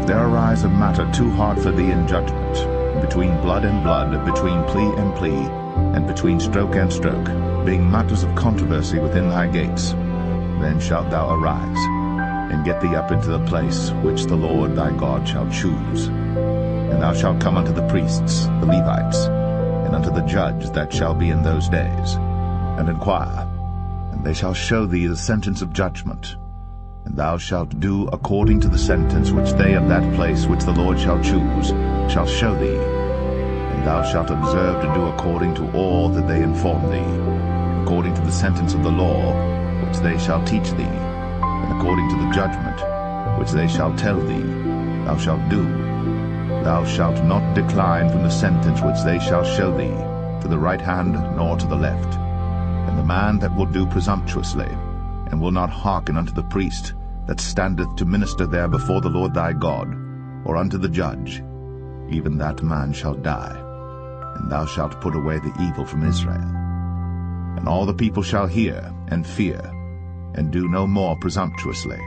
[SPEAKER 1] If there arise a matter too hard for thee in judgment, between blood and blood, between plea and plea, and between stroke and stroke, being matters of controversy within thy gates, then shalt thou arise, and get thee up into the place which the Lord thy God shall choose. And thou shalt come unto the priests, the Levites, and unto the judge that shall be in those days, and inquire, and they shall show thee the sentence of judgment. And thou shalt do according to the sentence which they of that place which the Lord shall choose shall show thee. And thou shalt observe to do according to all that they inform thee, according to the sentence of the law which they shall teach thee, and according to the judgment which they shall tell thee, thou shalt do. Thou shalt not decline from the sentence which they shall show thee, to the right hand nor to the left. And the man that will do presumptuously, and will not hearken unto the priest that standeth to minister there before the Lord thy God, or unto the judge, even that man shall die. And thou shalt put away the evil from Israel. And all the people shall hear and fear, and do no more presumptuously.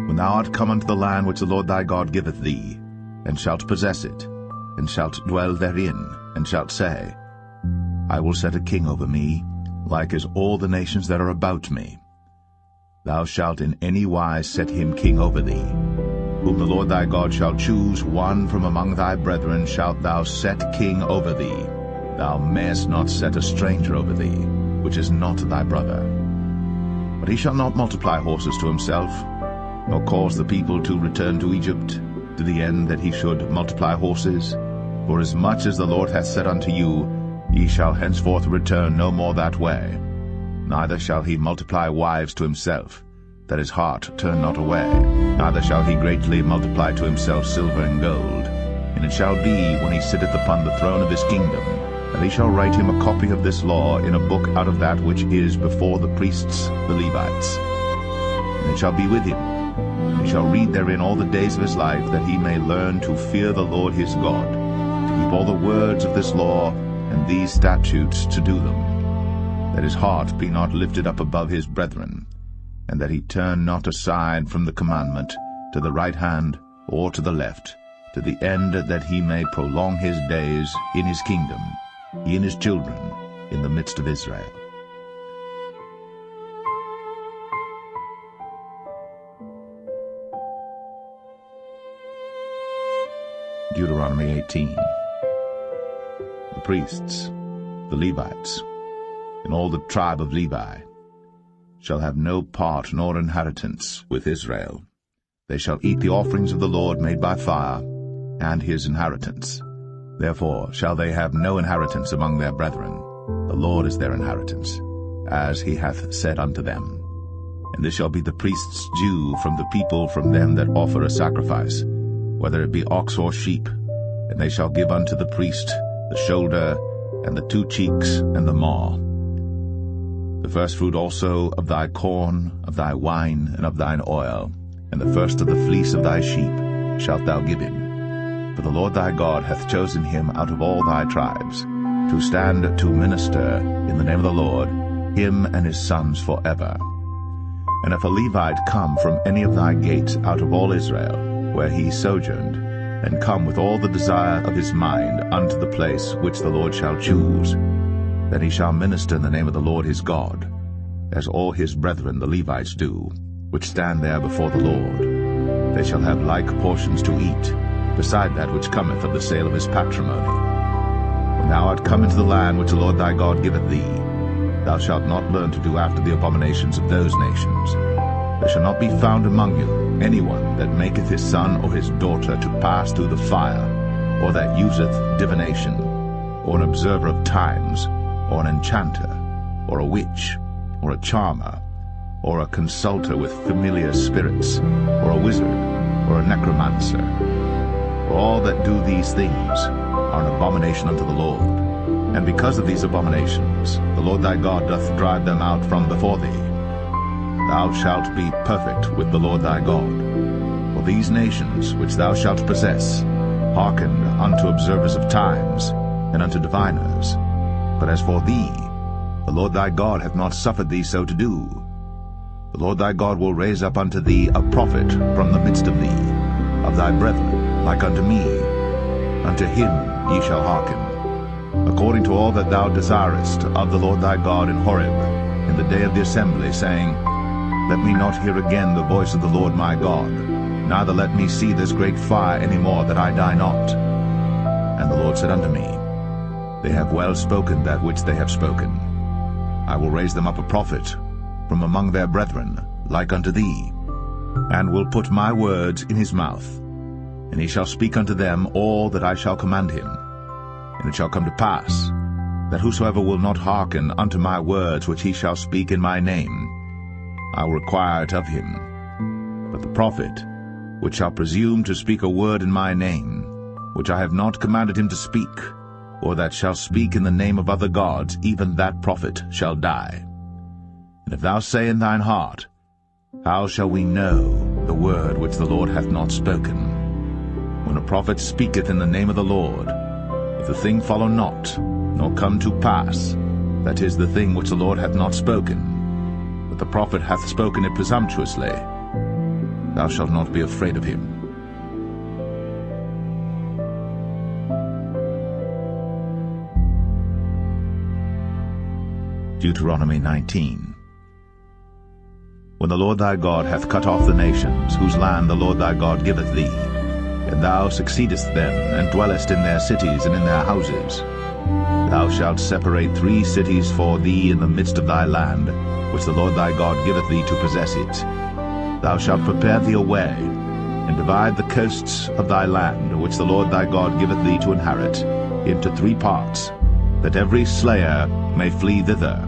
[SPEAKER 1] When thou art come unto the land which the Lord thy God giveth thee, and shalt possess it, and shalt dwell therein, and shalt say, I will set a king over me, like as all the nations that are about me. Thou shalt in any wise set him king over thee. Whom the Lord thy God shall choose, one from among thy brethren shalt thou set king over thee. Thou mayest not set a stranger over thee, which is not thy brother. But he shall not multiply horses to himself, nor cause the people to return to Egypt, to the end that he should multiply horses. For as much as the Lord hath said unto you, ye shall henceforth return no more that way. Neither shall he multiply wives to himself, that his heart turn not away. Neither shall he greatly multiply to himself silver and gold. And it shall be, when he sitteth upon the throne of his kingdom, that he shall write him a copy of this law in a book out of that which is before the priests, the Levites. And it shall be with him, and he shall read therein all the days of his life, that he may learn to fear the Lord his God, to keep all the words of this law and these statutes to do them, that his heart be not lifted up above his brethren, and that he turn not aside from the commandment, to the right hand or to the left, to the end that he may prolong his days in his kingdom, he and his children in the midst of Israel. Deuteronomy 18. The priests, the Levites, and all the tribe of Levi shall have no part nor inheritance with Israel. They shall eat the offerings of the Lord made by fire, and his inheritance. Therefore shall they have no inheritance among their brethren. The Lord is their inheritance, as he hath said unto them. And this shall be the priest's due from the people, from them that offer a sacrifice, whether it be ox or sheep. And they shall give unto the priest the shoulder, and the 2 cheeks, and the maw. The firstfruit also of thy corn, of thy wine, and of thine oil, and the first of the fleece of thy sheep shalt thou give him. For the Lord thy God hath chosen him out of all thy tribes, to stand to minister in the name of the Lord, him and his sons forever. And if a Levite come from any of thy gates out of all Israel, where he sojourned, and come with all the desire of his mind unto the place which the Lord shall choose, then he shall minister in the name of the Lord his God, as all his brethren the Levites do, which stand there before the Lord. They shall have like portions to eat, beside that which cometh of the sale of his patrimony. When thou art come into the land which the Lord thy God giveth thee, thou shalt not learn to do after the abominations of those nations. There shall not be found among you anyone that maketh his son or his daughter to pass through the fire, or that useth divination, or an observer of times, or an enchanter, or a witch, or a charmer, or a consulter with familiar spirits, or a wizard, or a necromancer. For all that do these things are an abomination unto the Lord. And because of these abominations the Lord thy God doth drive them out from before thee. Thou shalt be perfect with the Lord thy God. For these nations which thou shalt possess hearkened unto observers of times, and unto diviners. But as for thee, the Lord thy God hath not suffered thee so to do. The Lord thy God will raise up unto thee a prophet from the midst of thee, of thy brethren, like unto me. Unto him ye shall hearken, according to all that thou desirest of the Lord thy God in Horeb, in the day of the assembly, saying, Let me not hear again the voice of the Lord my God, neither let me see this great fire any more, that I die not. And the Lord said unto me, They have well spoken that which they have spoken. I will raise them up a prophet from among their brethren, like unto thee, and will put my words in his mouth, and he shall speak unto them all that I shall command him. And it shall come to pass, that whosoever will not hearken unto my words which he shall speak in my name, I will require it of him. But the prophet, which shall presume to speak a word in my name, which I have not commanded him to speak, or that shall speak in the name of other gods, even that prophet shall die. And if thou say in thine heart, How shall we know the word which the Lord hath not spoken? When a prophet speaketh in the name of the Lord, if the thing follow not, nor come to pass, that is the thing which the Lord hath not spoken, but the prophet hath spoken it presumptuously, thou shalt not be afraid of him. Deuteronomy 19. When the Lord thy God hath cut off the nations, whose land the Lord thy God giveth thee, and thou succeedest them, and dwellest in their cities and in their houses, thou shalt separate 3 cities for thee in the midst of thy land, which the Lord thy God giveth thee to possess it. Thou shalt prepare thee a way, and divide the coasts of thy land, which the Lord thy God giveth thee to inherit, into 3 parts, that every slayer may flee thither.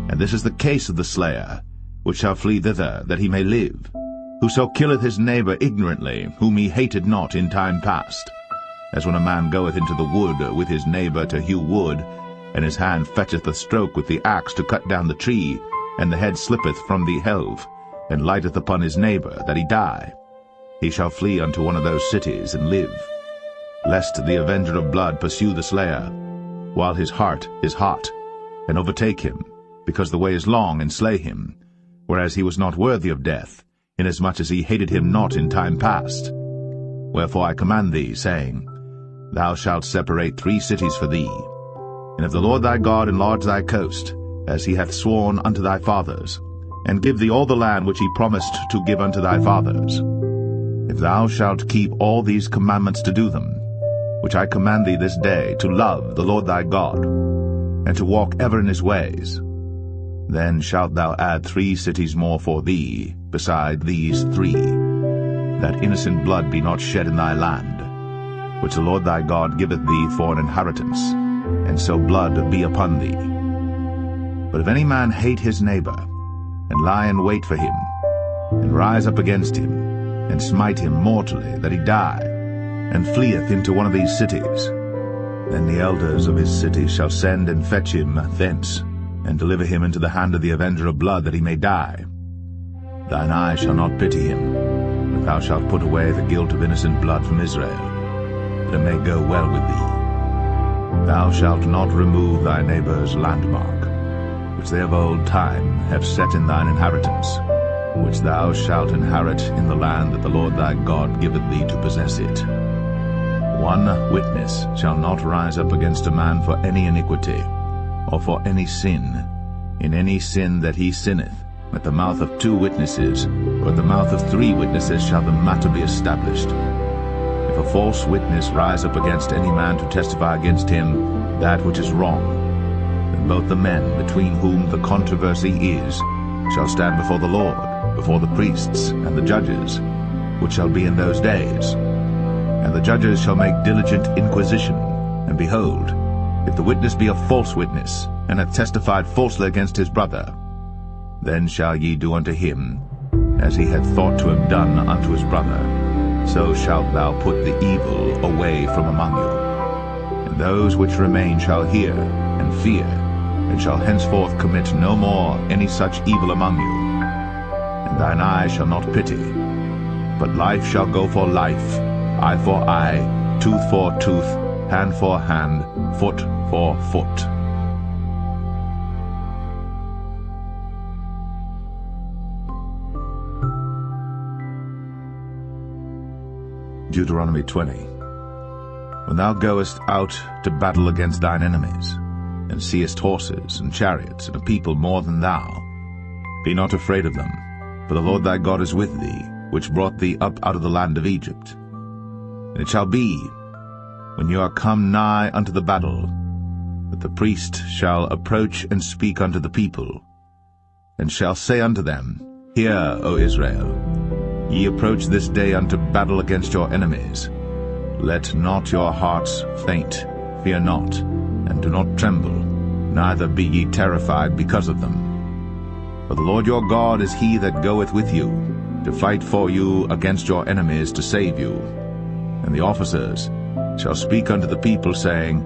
[SPEAKER 1] And this is the case of the slayer, which shall flee thither, that he may live, whoso killeth his neighbor ignorantly, whom he hated not in time past. As when a man goeth into the wood with his neighbor to hew wood, and his hand fetcheth a stroke with the axe to cut down the tree, and the head slippeth from the helve, and lighteth upon his neighbor, that he die. He shall flee unto one of those cities, and live, lest the avenger of blood pursue the slayer, while his heart is hot, and overtake him, because the way is long, and slay him, whereas he was not worthy of death, inasmuch as he hated him not in time past. Wherefore I command thee, saying, Thou shalt separate 3 cities for thee. And if the Lord thy God enlarge thy coast, as he hath sworn unto thy fathers, and give thee all the land which he promised to give unto thy fathers, if thou shalt keep all these commandments to do them, which I command thee this day, to love the Lord thy God, and to walk ever in his ways, then shalt thou add 3 cities more for thee, beside these 3, that innocent blood be not shed in thy land, which the Lord thy God giveth thee for an inheritance, and so blood be upon thee. But if any man hate his neighbor, and lie in wait for him, and rise up against him, and smite him mortally, that he die, and fleeth into one of these cities, then the elders of his city shall send and fetch him thence, and deliver him into the hand of the avenger of blood, that he may die. Thine eye shall not pity him, but thou shalt put away the guilt of innocent blood from Israel, that it may go well with thee. Thou shalt not remove thy neighbor's landmark, which they of old time have set in thine inheritance, which thou shalt inherit in the land that the Lord thy God giveth thee to possess it. 1 witness shall not rise up against a man for any iniquity, or for any sin. In any sin that he sinneth, at the mouth of 2 witnesses, or at the mouth of 3 witnesses shall the matter be established. If a false witness rise up against any man to testify against him that which is wrong, then both the men between whom the controversy is shall stand before the Lord, before the priests and the judges, which shall be in those days. And the judges shall make diligent inquisition, and behold, if the witness be a false witness, and hath testified falsely against his brother, then shall ye do unto him as he hath thought to have done unto his brother. So shalt thou put the evil away from among you. And those which remain shall hear and fear, and shall henceforth commit no more any such evil among you. And thine eye shall not pity, but life shall go for life, eye for eye, tooth for tooth, hand for hand, foot for foot. Deuteronomy 20. When thou goest out to battle against thine enemies, and seest horses and chariots and a people more than thou, be not afraid of them, for the Lord thy God is with thee, which brought thee up out of the land of Egypt. And it shall be, when you are come nigh unto the battle, that the priest shall approach and speak unto the people, and shall say unto them, Hear, O Israel, ye approach this day unto battle against your enemies. Let not your hearts faint, fear not, and do not tremble, neither be ye terrified because of them. For the Lord your God is he that goeth with you, to fight for you against your enemies, to save you. And the officers shall speak unto the people, saying,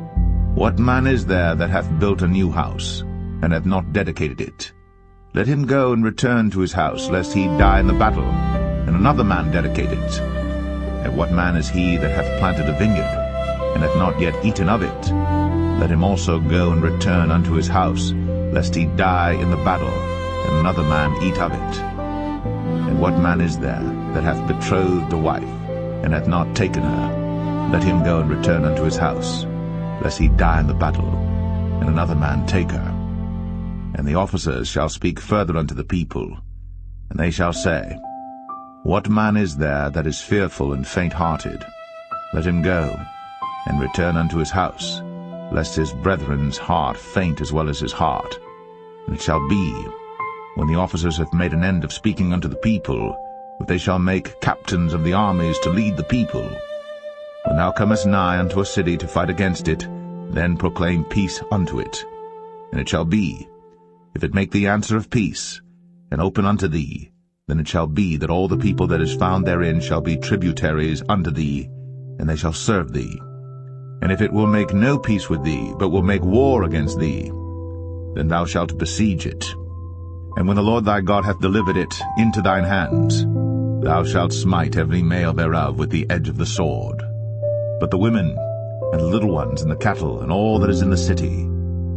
[SPEAKER 1] What man is there that hath built a new house, and hath not dedicated it? Let him go and return to his house, lest he die in the battle, and another man dedicate it. And what man is he that hath planted a vineyard, and hath not yet eaten of it? Let him also go and return unto his house, lest he die in the battle, and another man eat of it. And what man is there that hath betrothed a wife, and hath not taken her? Let him go and return unto his house, lest he die in the battle, and another man take her. And the officers shall speak further unto the people, and they shall say, What man is there that is fearful and faint-hearted? Let him go, and return unto his house, lest his brethren's heart faint as well as his heart. And it shall be, when the officers have made an end of speaking unto the people, that they shall make captains of the armies to lead the people. When thou comest nigh unto a city to fight against it, then proclaim peace unto it. And it shall be, if it make thee answer of peace, and open unto thee, then it shall be that all the people that is found therein shall be tributaries unto thee, and they shall serve thee. And if it will make no peace with thee, but will make war against thee, then thou shalt besiege it. And when the Lord thy God hath delivered it into thine hands, thou shalt smite every male thereof with the edge of the sword. But the women, and the little ones, and the cattle, and all that is in the city,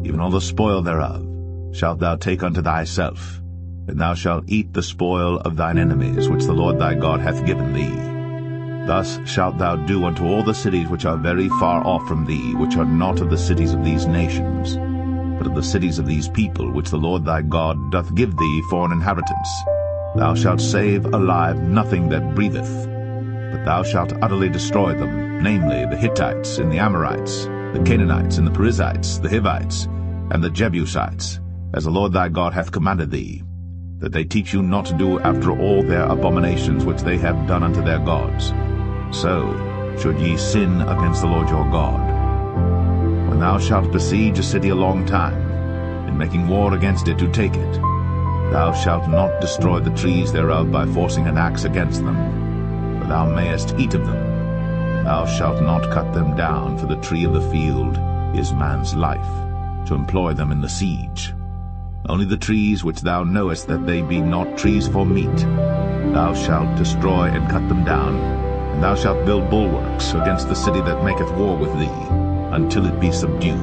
[SPEAKER 1] even all the spoil thereof, shalt thou take unto thyself, and thou shalt eat the spoil of thine enemies, which the Lord thy God hath given thee. Thus shalt thou do unto all the cities which are very far off from thee, which are not of the cities of these nations, but of the cities of these people, which the Lord thy God doth give thee for an inheritance. Thou shalt save alive nothing that breatheth, but thou shalt utterly destroy them, namely the Hittites, and the Amorites, the Canaanites, and the Perizzites, the Hivites, and the Jebusites, as the Lord thy God hath commanded thee, that they teach you not to do after all their abominations which they have done unto their gods. So should ye sin against the Lord your God. When thou shalt besiege a city a long time, in making war against it to take it, thou shalt not destroy the trees thereof by forcing an axe against them, for thou mayest eat of them. Thou shalt not cut them down, for the tree of the field is man's life, to employ them in the siege. Only the trees which thou knowest that they be not trees for meat, thou shalt destroy and cut them down, and thou shalt build bulwarks against the city that maketh war with thee, until it be subdued.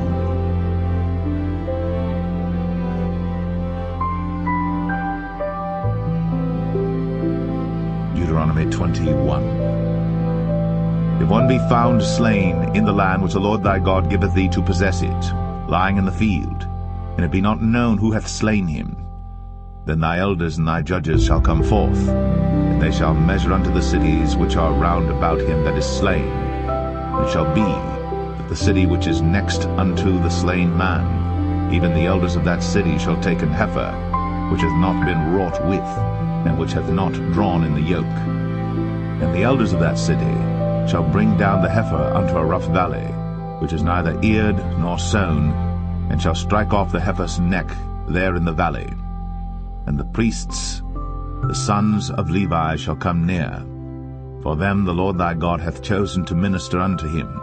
[SPEAKER 1] Deuteronomy 21. If one be found slain in the land which the Lord thy God giveth thee to possess it, lying in the field, and it be not known who hath slain him, then thy elders and thy judges shall come forth, and they shall measure unto the cities which are round about him that is slain. And it shall be that the city which is next unto the slain man, even the elders of that city shall take an heifer, which hath not been wrought with, and which hath not drawn in the yoke. And the elders of that city shall bring down the heifer unto a rough valley, which is neither eared nor sown, and shall strike off the heifer's neck there in the valley. And the priests, the sons of Levi, shall come near. For them the Lord thy God hath chosen to minister unto him,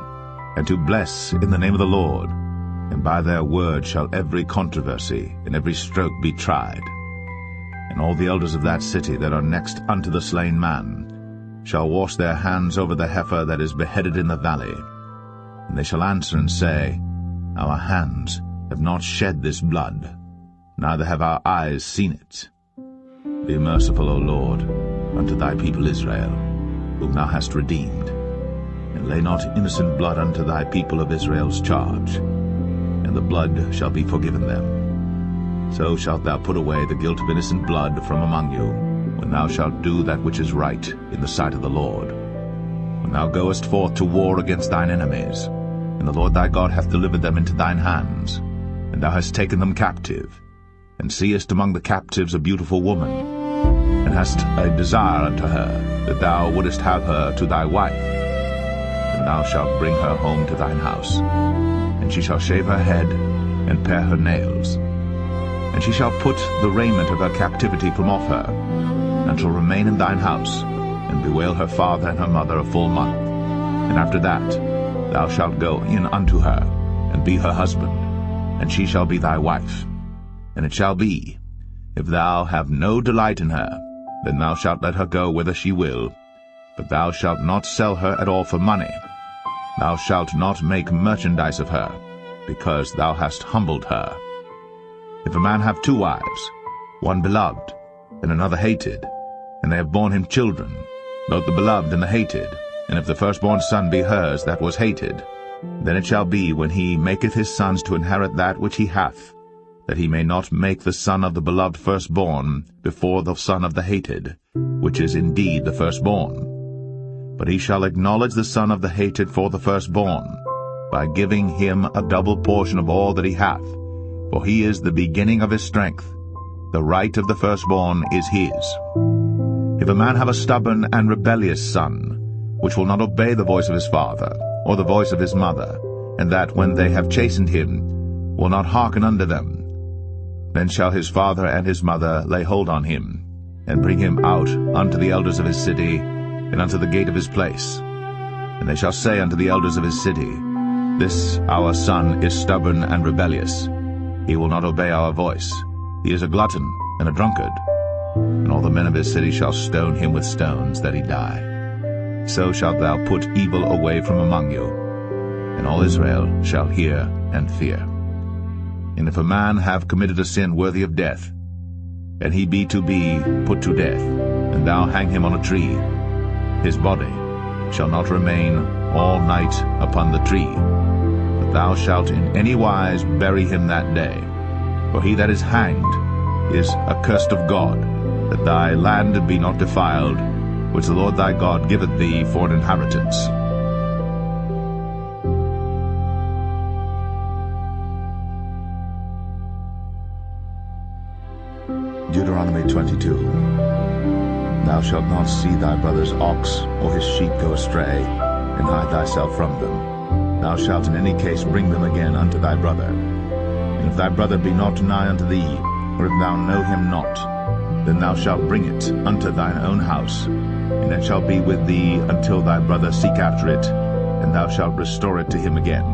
[SPEAKER 1] and to bless in the name of the Lord, and by their word shall every controversy and every stroke be tried. And all the elders of that city that are next unto the slain man shall wash their hands over the heifer that is beheaded in the valley. And they shall answer and say, Our hands have not shed this blood, neither have our eyes seen it. Be merciful, O Lord, unto thy people Israel, whom thou hast redeemed, and lay not innocent blood unto thy people of Israel's charge, and the blood shall be forgiven them. So shalt thou put away the guilt of innocent blood from among you, when thou shalt do that which is right in the sight of the Lord. When thou goest forth to war against thine enemies, and the Lord thy God hath delivered them into thine hands, and thou hast taken them captive, and seest among the captives a beautiful woman, and hast a desire unto her, that thou wouldest have her to thy wife, then thou shalt bring her home to thine house, and she shall shave her head, and pare her nails, and she shall put the raiment of her captivity from off her, and shall remain in thine house, and bewail her father and her mother a full month. And after that thou shalt go in unto her, and be her husband, and she shall be thy wife. And it shall be, if thou have no delight in her, then thou shalt let her go whither she will, but thou shalt not sell her at all for money. Thou shalt not make merchandise of her, because thou hast humbled her. If a man have two wives, one beloved, and another hated, and they have borne him children, both the beloved and the hated, and if the firstborn son be hers that was hated, then it shall be, when he maketh his sons to inherit that which he hath, that he may not make the son of the beloved firstborn before the son of the hated, which is indeed the firstborn. But he shall acknowledge the son of the hated for the firstborn, by giving him a double portion of all that he hath, for he is the beginning of his strength. The right of the firstborn is his. If a man have a stubborn and rebellious son, which will not obey the voice of his father, or the voice of his mother, and that, when they have chastened him, will not hearken unto them, then shall his father and his mother lay hold on him, and bring him out unto the elders of his city, and unto the gate of his place. And they shall say unto the elders of his city, This our son is stubborn and rebellious. He will not obey our voice. He is a glutton and a drunkard. And all the men of his city shall stone him with stones, that he die. So shalt thou put evil away from among you, and all Israel shall hear and fear. And if a man have committed a sin worthy of death, and he be to be put to death, and thou hang him on a tree, his body shall not remain all night upon the tree, but thou shalt in any wise bury him that day. For he that is hanged is accursed of God, that thy land be not defiled, which the Lord thy God giveth thee for an inheritance. Deuteronomy 22. Thou shalt not see thy brother's ox or his sheep go astray, and hide thyself from them. Thou shalt in any case bring them again unto thy brother. And if thy brother be not nigh unto thee, or if thou know him not, then thou shalt bring it unto thine own house, and it shall be with thee until thy brother seek after it, and thou shalt restore it to him again.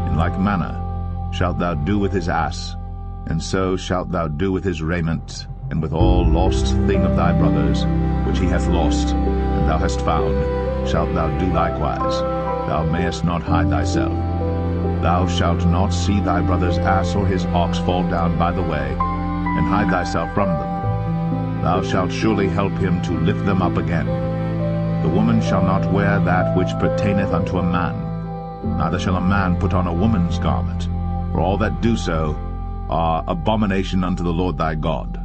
[SPEAKER 1] In like manner shalt thou do with his ass, and so shalt thou do with his raiment, and with all lost thing of thy brother's, which he hath lost, and thou hast found, shalt thou do likewise. Thou mayest not hide thyself. Thou shalt not see thy brother's ass or his ox fall down by the way, and hide thyself from them. Thou shalt surely help him to lift them up again. The woman shall not wear that which pertaineth unto a man, neither shall a man put on a woman's garment, for all that do so are abomination unto the Lord thy God.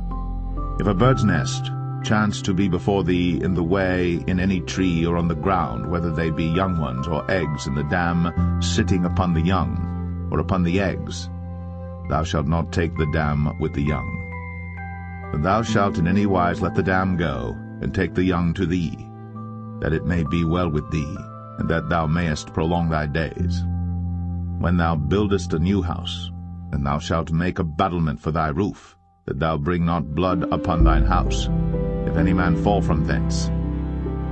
[SPEAKER 1] If a bird's nest chance to be before thee in the way, in any tree or on the ground, whether they be young ones or eggs, and the dam sitting upon the young or upon the eggs, thou shalt not take the dam with the young. But thou shalt in any wise let the dam go, and take the young to thee, that it may be well with thee, and that thou mayest prolong thy days. When thou buildest a new house, and thou shalt make a battlement for thy roof, that thou bring not blood upon thine house, if any man fall from thence.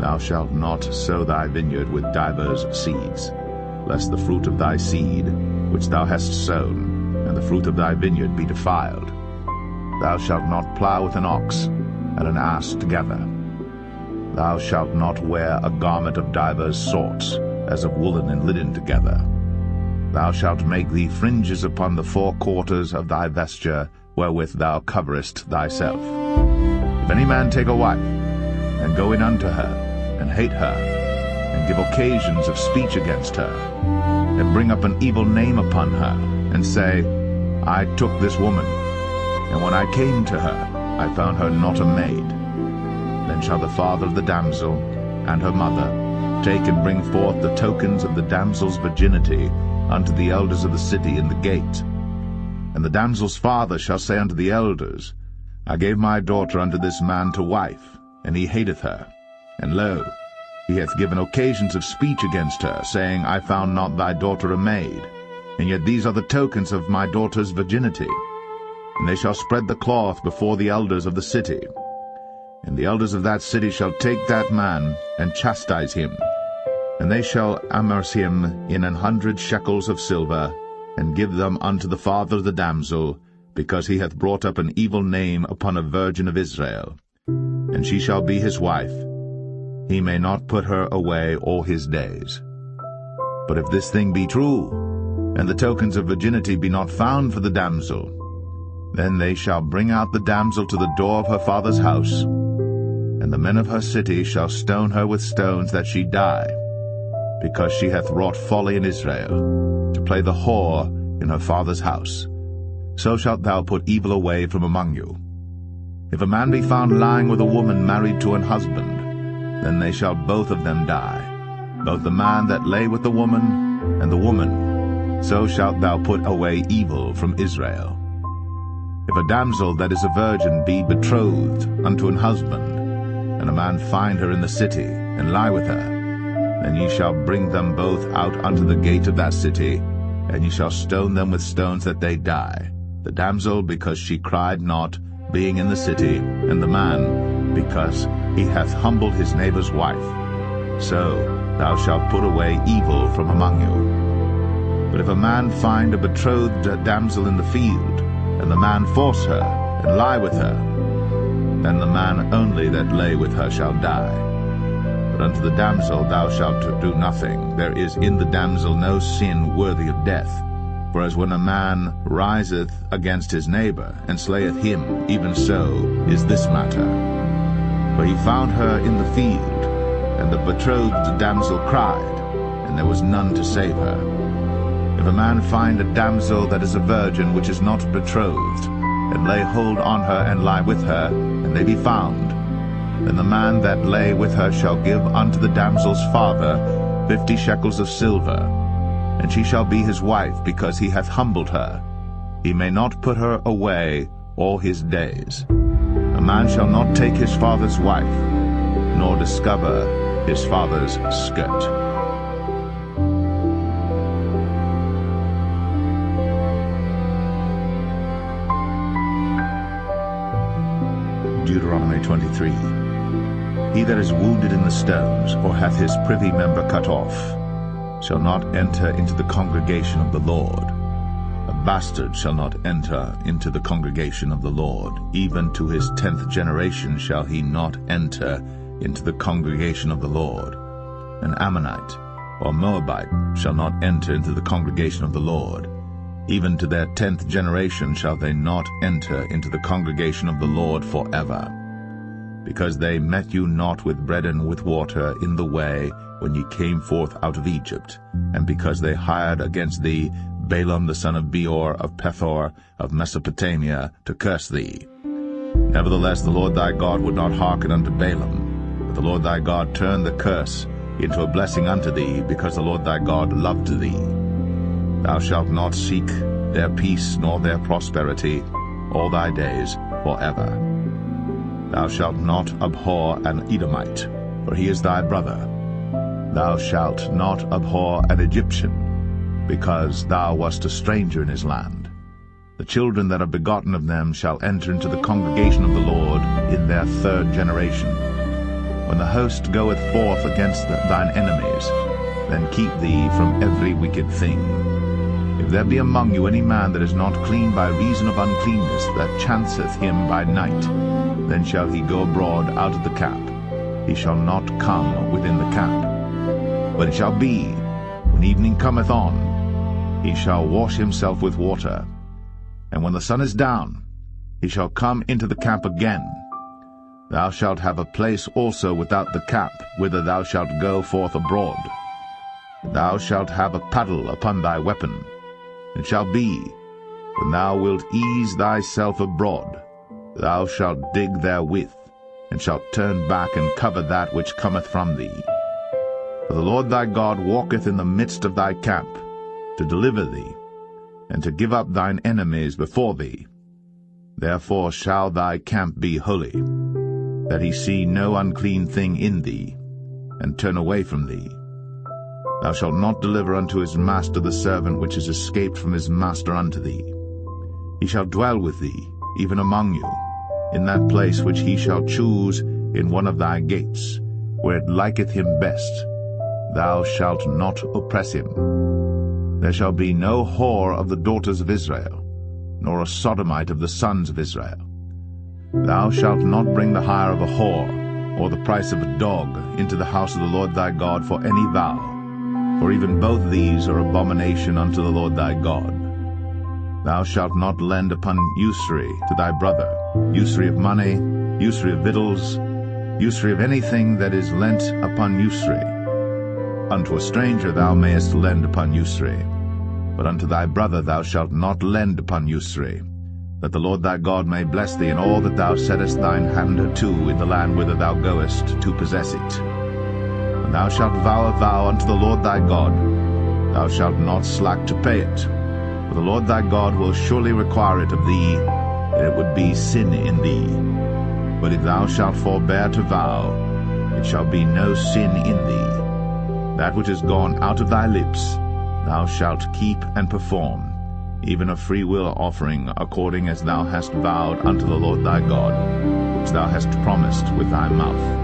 [SPEAKER 1] Thou shalt not sow thy vineyard with divers seeds, lest the fruit of thy seed, which thou hast sown, and the fruit of thy vineyard be defiled. Thou shalt not plow with an ox and an ass together. Thou shalt not wear a garment of divers sorts, as of woolen and linen together. Thou shalt make thee fringes upon the four quarters of thy vesture, wherewith thou coverest thyself. If any man take a wife, and go in unto her, and hate her, and give occasions of speech against her, and bring up an evil name upon her, and say, I took this woman, and when I came to her, I found her not a maid, then shall the father of the damsel and her mother take and bring forth the tokens of the damsel's virginity unto the elders of the city in the gate. And the damsel's father shall say unto the elders, I gave my daughter unto this man to wife, and he hateth her. And lo, he hath given occasions of speech against her, saying, I found not thy daughter a maid. And yet these are the tokens of my daughter's virginity. And they shall spread the cloth before the elders of the city. And the elders of that city shall take that man, and chastise him. And they shall amerce him in 100 shekels of silver, and give them unto the father of the damsel, because he hath brought up an evil name upon a virgin of Israel. And she shall be his wife. He may not put her away all his days. But if this thing be true, and the tokens of virginity be not found for the damsel, then they shall bring out the damsel to the door of her father's house, and the men of her city shall stone her with stones that she die, because she hath wrought folly in Israel, to play the whore in her father's house. So shalt thou put evil away from among you. If a man be found lying with a woman married to an husband, then they shall both of them die, both the man that lay with the woman, and the woman. So shalt thou put away evil from Israel. If a damsel that is a virgin be betrothed unto an husband, and a man find her in the city, and lie with her, then ye shall bring them both out unto the gate of that city, and ye shall stone them with stones that they die, the damsel because she cried not, being in the city, and the man because he hath humbled his neighbor's wife. So thou shalt put away evil from among you. But if a man find a betrothed damsel in the field, and the man force her, and lie with her, then the man only that lay with her shall die. But unto the damsel thou shalt do nothing. There is in the damsel no sin worthy of death. For as when a man riseth against his neighbor, and slayeth him, even so is this matter. For he found her in the field, and the betrothed damsel cried, and there was none to save her. If a man find a damsel that is a virgin, which is not betrothed, and lay hold on her, and lie with her, and they be found, then the man that lay with her shall give unto the damsel's father 50 shekels of silver, and she shall be his wife, because he hath humbled her. He may not put her away all his days. A man shall not take his father's wife, nor discover his father's skirt. Deuteronomy 23. He that is wounded in the stones, or hath his privy member cut off, shall not enter into the congregation of the Lord. A bastard shall not enter into the congregation of the Lord. Even to his 10th generation shall he not enter into the congregation of the Lord. An Ammonite or Moabite shall not enter into the congregation of the Lord. Even to their 10th generation shall they not enter into the congregation of the Lord forever. Because they met you not with bread and with water in the way when ye came forth out of Egypt, and because they hired against thee Balaam the son of Beor of Pethor of Mesopotamia to curse thee. Nevertheless the Lord thy God would not hearken unto Balaam, but the Lord thy God turned the curse into a blessing unto thee, because the Lord thy God loved thee. Thou shalt not seek their peace nor their prosperity all thy days forever. Thou shalt not abhor an Edomite, for he is thy brother. Thou shalt not abhor an Egyptian, because thou wast a stranger in his land. The children that are begotten of them shall enter into the congregation of the Lord in their 3rd generation. When the host goeth forth against thine enemies, then keep thee from every wicked thing. If there be among you any man that is not clean by reason of uncleanness, that chanceth him by night, then shall he go abroad out of the camp. He shall not come within the camp. But it shall be, when evening cometh on, he shall wash himself with water. And when the sun is down, he shall come into the camp again. Thou shalt have a place also without the camp, whither thou shalt go forth abroad. Thou shalt have a paddle upon thy weapon. It shall be, when thou wilt ease thyself abroad, thou shalt dig therewith, and shalt turn back and cover that which cometh from thee. For the Lord thy God walketh in the midst of thy camp, to deliver thee, and to give up thine enemies before thee. Therefore shall thy camp be holy, that he see no unclean thing in thee, and turn away from thee. Thou shalt not deliver unto his master the servant which is escaped from his master unto thee. He shall dwell with thee, even among you, in that place which he shall choose in one of thy gates, where it liketh him best. Thou shalt not oppress him. There shall be no whore of the daughters of Israel, nor a sodomite of the sons of Israel. Thou shalt not bring the hire of a whore, or the price of a dog, into the house of the Lord thy God for any vow, for even both these are abomination unto the Lord thy God. Thou shalt not lend upon usury to thy brother, usury of money, usury of victuals, usury of anything that is lent upon usury. Unto a stranger thou mayest lend upon usury, but unto thy brother thou shalt not lend upon usury, that the Lord thy God may bless thee in all that thou settest thine hand to in the land whither thou goest to possess it. And thou shalt vow a vow unto the Lord thy God. Thou shalt not slack to pay it, for the Lord thy God will surely require it of thee, that it would be sin in thee. But if thou shalt forbear to vow, it shall be no sin in thee. That which is gone out of thy lips thou shalt keep and perform, even a freewill offering, according as thou hast vowed unto the Lord thy God, which thou hast promised with thy mouth.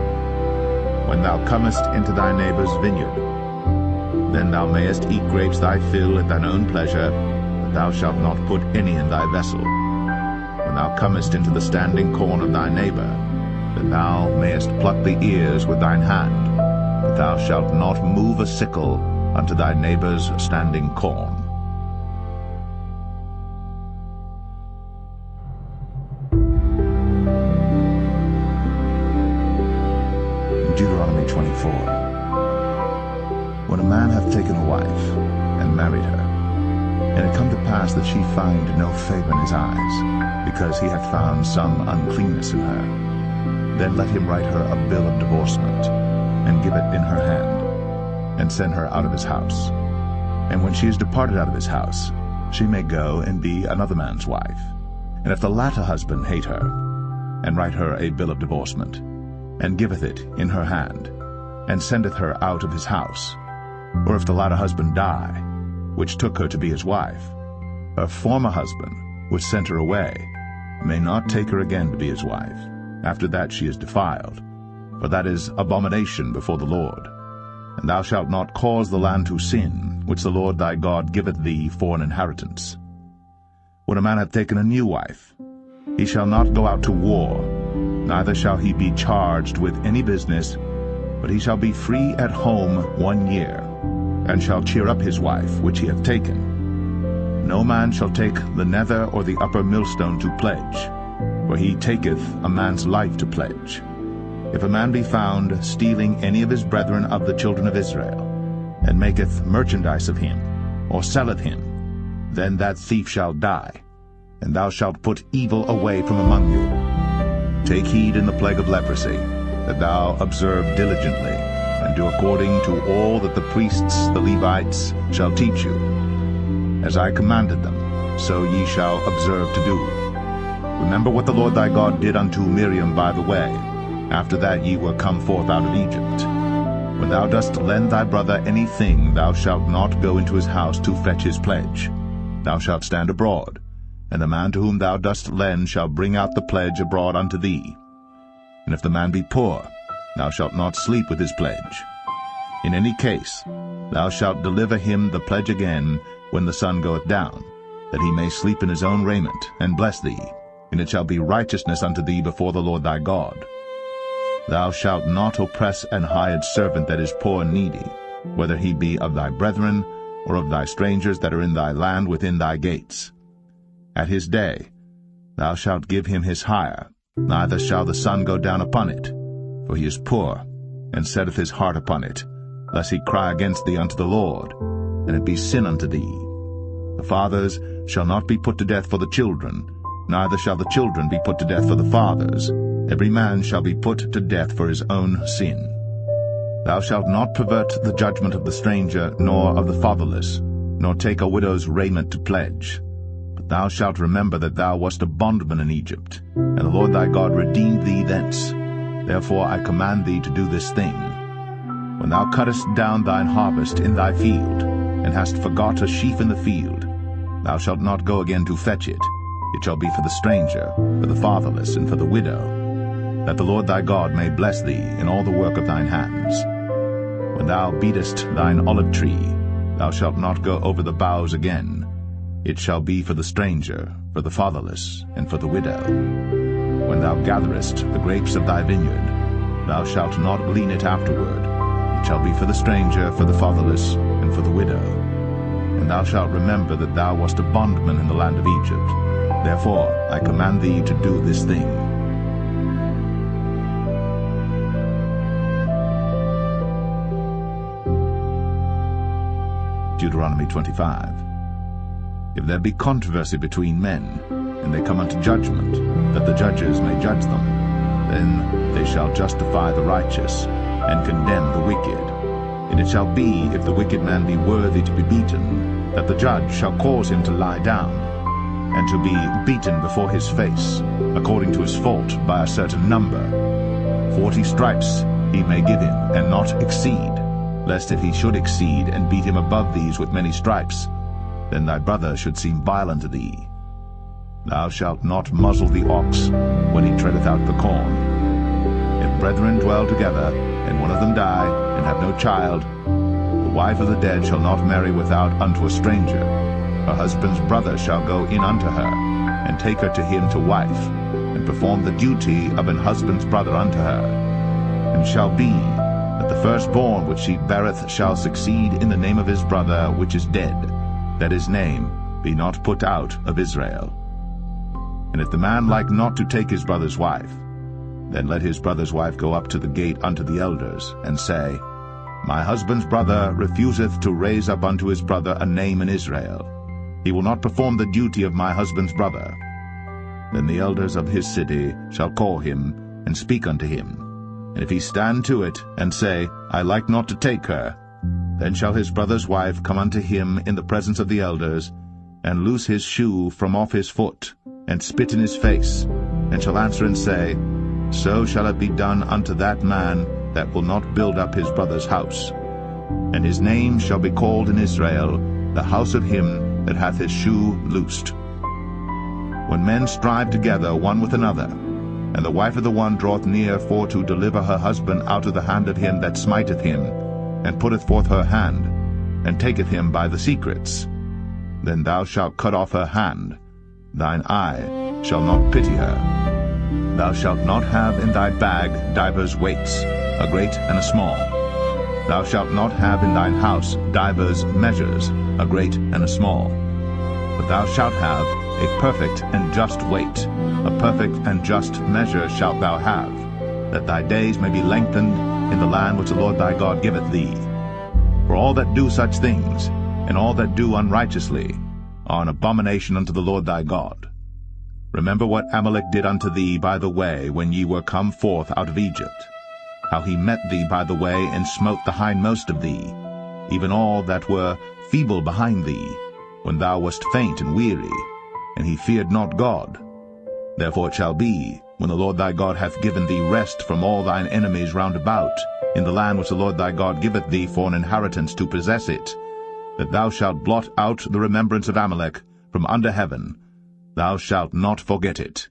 [SPEAKER 1] When thou comest into thy neighbour's vineyard, then thou mayest eat grapes thy fill at thine own pleasure, but thou shalt not put any in thy vessel. When thou comest into the standing corn of thy neighbour, then thou mayest pluck the ears with thine hand, but thou shalt not move a sickle unto thy neighbour's standing corn. 4. When a man hath taken a wife, and married her, and it come to pass that she find no favor in his eyes, because he hath found some uncleanness in her, then let him write her a bill of divorcement, and give it in her hand, and send her out of his house. And when she is departed out of his house, she may go and be another man's wife. And if the latter husband hate her, and write her a bill of divorcement, and giveth it in her hand, and sendeth her out of his house, or if the latter husband die, which took her to be his wife, her former husband, which sent her away, may not take her again to be his wife, after that she is defiled, for that is abomination before the Lord. And thou shalt not cause the land to sin, which the Lord thy God giveth thee for an inheritance. When a man hath taken a new wife, he shall not go out to war, neither shall he be charged with any business, but he shall be free at home 1 year, and shall cheer up his wife which he hath taken. No man shall take the nether or the upper millstone to pledge, for he taketh a man's life to pledge. If a man be found stealing any of his brethren of the children of Israel, and maketh merchandise of him, or selleth him, then that thief shall die, and thou shalt put evil away from among you. Take heed in the plague of leprosy, that thou observe diligently, and do according to all that the priests, the Levites, shall teach you. As I commanded them, so ye shall observe to do. Remember what the Lord thy God did unto Miriam by the way, after that ye were come forth out of Egypt. When thou dost lend thy brother anything, thou shalt not go into his house to fetch his pledge. Thou shalt stand abroad, and the man to whom thou dost lend shall bring out the pledge abroad unto thee. And if the man be poor, thou shalt not sleep with his pledge. In any case, thou shalt deliver him the pledge again when the sun goeth down, that he may sleep in his own raiment, and bless thee, and it shall be righteousness unto thee before the Lord thy God. Thou shalt not oppress an hired servant that is poor and needy, whether he be of thy brethren, or of thy strangers that are in thy land within thy gates. At his day thou shalt give him his hire, neither shall the sun go down upon it, for he is poor, and setteth his heart upon it, lest he cry against thee unto the Lord, and it be sin unto thee. The fathers shall not be put to death for the children, neither shall the children be put to death for the fathers. Every man shall be put to death for his own sin. Thou shalt not pervert the judgment of the stranger, nor of the fatherless, nor take a widow's raiment to pledge. But thou shalt remember that thou wast a bondman in Egypt, and the Lord thy God redeemed thee thence. Therefore I command thee to do this thing. When thou cuttest down thine harvest in thy field, and hast forgot a sheaf in the field, thou shalt not go again to fetch it. It shall be for the stranger, for the fatherless, and for the widow, that the Lord thy God may bless thee in all the work of thine hands. When thou beatest thine olive tree, thou shalt not go over the boughs again. It shall be for the stranger, for the fatherless, and for the widow. When thou gatherest the grapes of thy vineyard, thou shalt not glean it afterward. It shall be for the stranger, for the fatherless, and for the widow. And thou shalt remember that thou wast a bondman in the land of Egypt. Therefore I command thee to do this thing. Deuteronomy 25. If there be controversy between men, and they come unto judgment, that the judges may judge them, then they shall justify the righteous, and condemn the wicked. And it shall be, if the wicked man be worthy to be beaten, that the judge shall cause him to lie down, and to be beaten before his face, according to his fault, by a certain number. 40 stripes he may give him, and not exceed, lest if he should exceed, and beat him above these with many stripes, then thy brother should seem vile unto thee. Thou shalt not muzzle the ox when he treadeth out the corn. If brethren dwell together, and one of them die, and have no child, the wife of the dead shall not marry without unto a stranger. Her husband's brother shall go in unto her, and take her to him to wife, and perform the duty of an husband's brother unto her. And shall be, that the firstborn which she beareth shall succeed in the name of his brother which is dead, that his name be not put out of Israel. And if the man like not to take his brother's wife, Then let his brother's wife go up to the gate unto the elders, and say, My husband's brother refuseth to raise up unto his brother a name in Israel. He will not perform the duty of my husband's brother. Then the elders of his city shall call him, and speak unto him. And if he stand to it, and say, I like not to take her, then shall his brother's wife come unto him in the presence of the elders, and loose his shoe from off his foot, and spit in his face, and shall answer and say, So shall it be done unto that man that will not build up his brother's house. And his name shall be called in Israel, the house of him that hath his shoe loosed. When men strive together one with another, and the wife of the one draweth near for to deliver her husband out of the hand of him that smiteth him, and putteth forth her hand, and taketh him by the secrets, then thou shalt cut off her hand, thine eye shall not pity her. Thou shalt not have in thy bag divers weights, a great and a small. Thou shalt not have in thine house divers measures, a great and a small. But thou shalt have a perfect and just weight, a perfect and just measure shalt thou have, that thy days may be lengthened in the land which the Lord thy God giveth thee. For all that do such things, and all that do unrighteously, are an abomination unto the Lord thy God. Remember what Amalek did unto thee by the way when ye were come forth out of Egypt, how he met thee by the way, and smote the hindmost of thee, even all that were feeble behind thee, when thou wast faint and weary, and he feared not God. Therefore it shall be, when the Lord thy God hath given thee rest from all thine enemies round about, in the land which the Lord thy God giveth thee for an inheritance to possess it, that thou shalt blot out the remembrance of Amalek from under heaven. Thou shalt not forget it.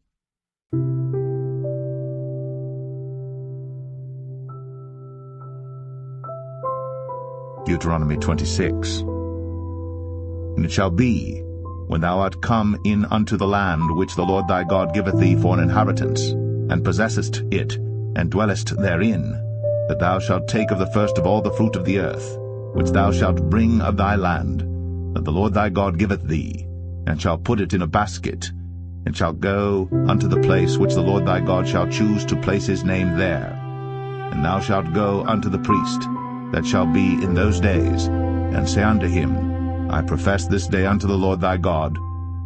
[SPEAKER 1] Deuteronomy 26. And it shall be, when thou art come in unto the land which the Lord thy God giveth thee for an inheritance, and possessest it, and dwellest therein, that thou shalt take of the first of all the fruit of the earth, which thou shalt bring of thy land, that the Lord thy God giveth thee, and shalt put it in a basket, and shalt go unto the place which the Lord thy God shall choose to place his name there. And thou shalt go unto the priest that shall be in those days, and say unto him, I profess this day unto the Lord thy God,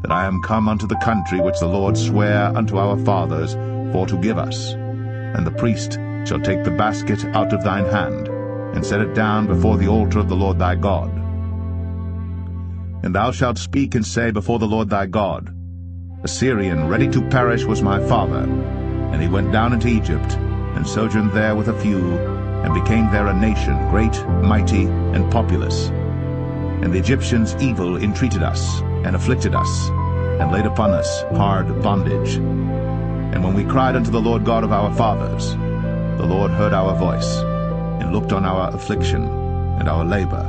[SPEAKER 1] that I am come unto the country which the Lord sware unto our fathers for to give us. And the priest shall take the basket out of thine hand, and set it down before the altar of the Lord thy God. And thou shalt speak and say before the Lord thy God, A Syrian ready to perish was my father, and he went down into Egypt, and sojourned there with a few, and became there a nation, great, mighty, and populous. And the Egyptians evil entreated us, and afflicted us, and laid upon us hard bondage. And when we cried unto the Lord God of our fathers, the Lord heard our voice, and looked on our affliction, and our labor,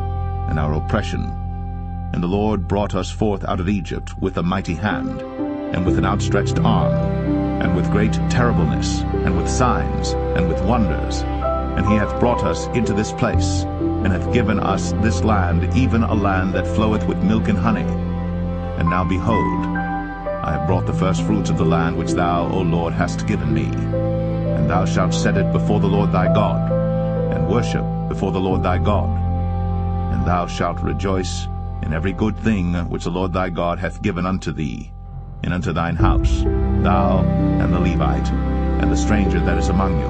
[SPEAKER 1] and our oppression. And the Lord brought us forth out of Egypt with a mighty hand, and with an outstretched arm, and with great terribleness, and with signs, and with wonders. And he hath brought us into this place, and hath given us this land, even a land that floweth with milk and honey. And now behold, I have brought the firstfruits of the land which thou, O Lord, hast given me. And thou shalt set it before the Lord thy God, and worship before the Lord thy God. And thou shalt rejoice in every good thing which the Lord thy God hath given unto thee, and unto thine house, thou, and the Levite, and the stranger that is among you.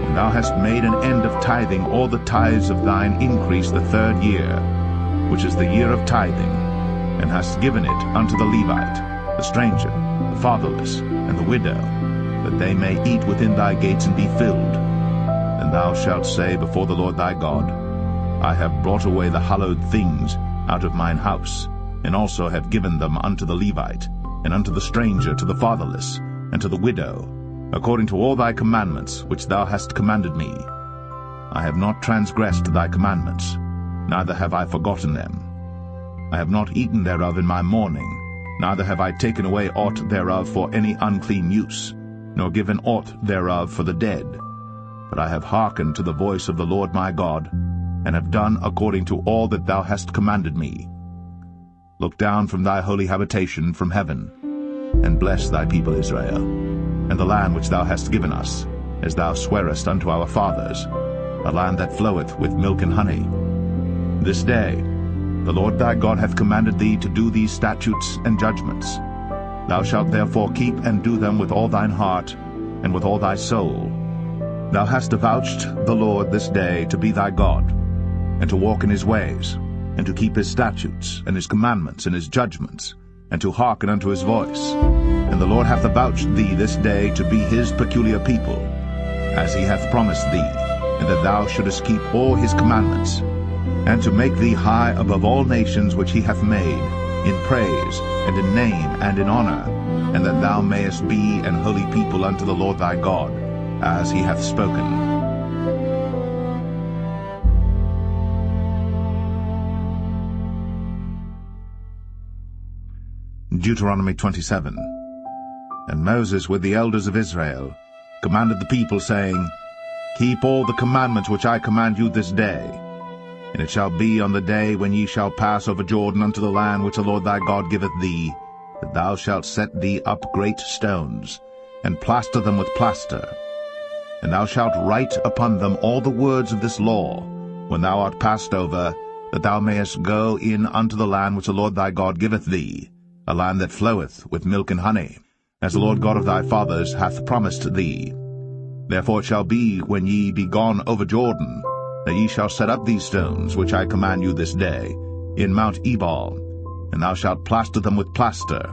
[SPEAKER 1] When thou hast made an end of tithing all the tithes of thine increase the 3rd year, which is the year of tithing, and hast given it unto the Levite, the stranger, the fatherless, and the widow, that they may eat within thy gates and be filled, then thou shalt say before the Lord thy God, I have brought away the hallowed things out of mine house, and also have given them unto the Levite, and unto the stranger, to the fatherless, and to the widow, according to all thy commandments which thou hast commanded me. I have not transgressed thy commandments, neither have I forgotten them. I have not eaten thereof in my mourning, neither have I taken away aught thereof for any unclean use, nor given aught thereof for the dead. But I have hearkened to the voice of the Lord my God, and have done according to all that thou hast commanded me. Look down from thy holy habitation from heaven, and bless thy people Israel, and the land which thou hast given us, as thou swarest unto our fathers, a land that floweth with milk and honey. This day the Lord thy God hath commanded thee to do these statutes and judgments. Thou shalt therefore keep and do them with all thine heart and with all thy soul. Thou hast avouched the Lord this day to be thy God, and to walk in his ways, and to keep his statutes, and his commandments, and his judgments, and to hearken unto his voice. And the Lord hath avouched thee this day to be his peculiar people, as he hath promised thee, and that thou shouldest keep all his commandments, and to make thee high above all nations which he hath made, in praise, and in name, and in honor, and that thou mayest be an holy people unto the Lord thy God, as he hath spoken. Deuteronomy 27. And Moses with the elders of Israel commanded the people, saying, Keep all the commandments which I command you this day. And it shall be on the day when ye shall pass over Jordan unto the land which the Lord thy God giveth thee, that thou shalt set thee up great stones, and plaster them with plaster. And thou shalt write upon them all the words of this law, when thou art passed over, that thou mayest go in unto the land which the Lord thy God giveth thee, a land that floweth with milk and honey, as the Lord God of thy fathers hath promised thee. Therefore it shall be, when ye be gone over Jordan, that ye shall set up these stones, which I command you this day, in Mount Ebal, and thou shalt plaster them with plaster.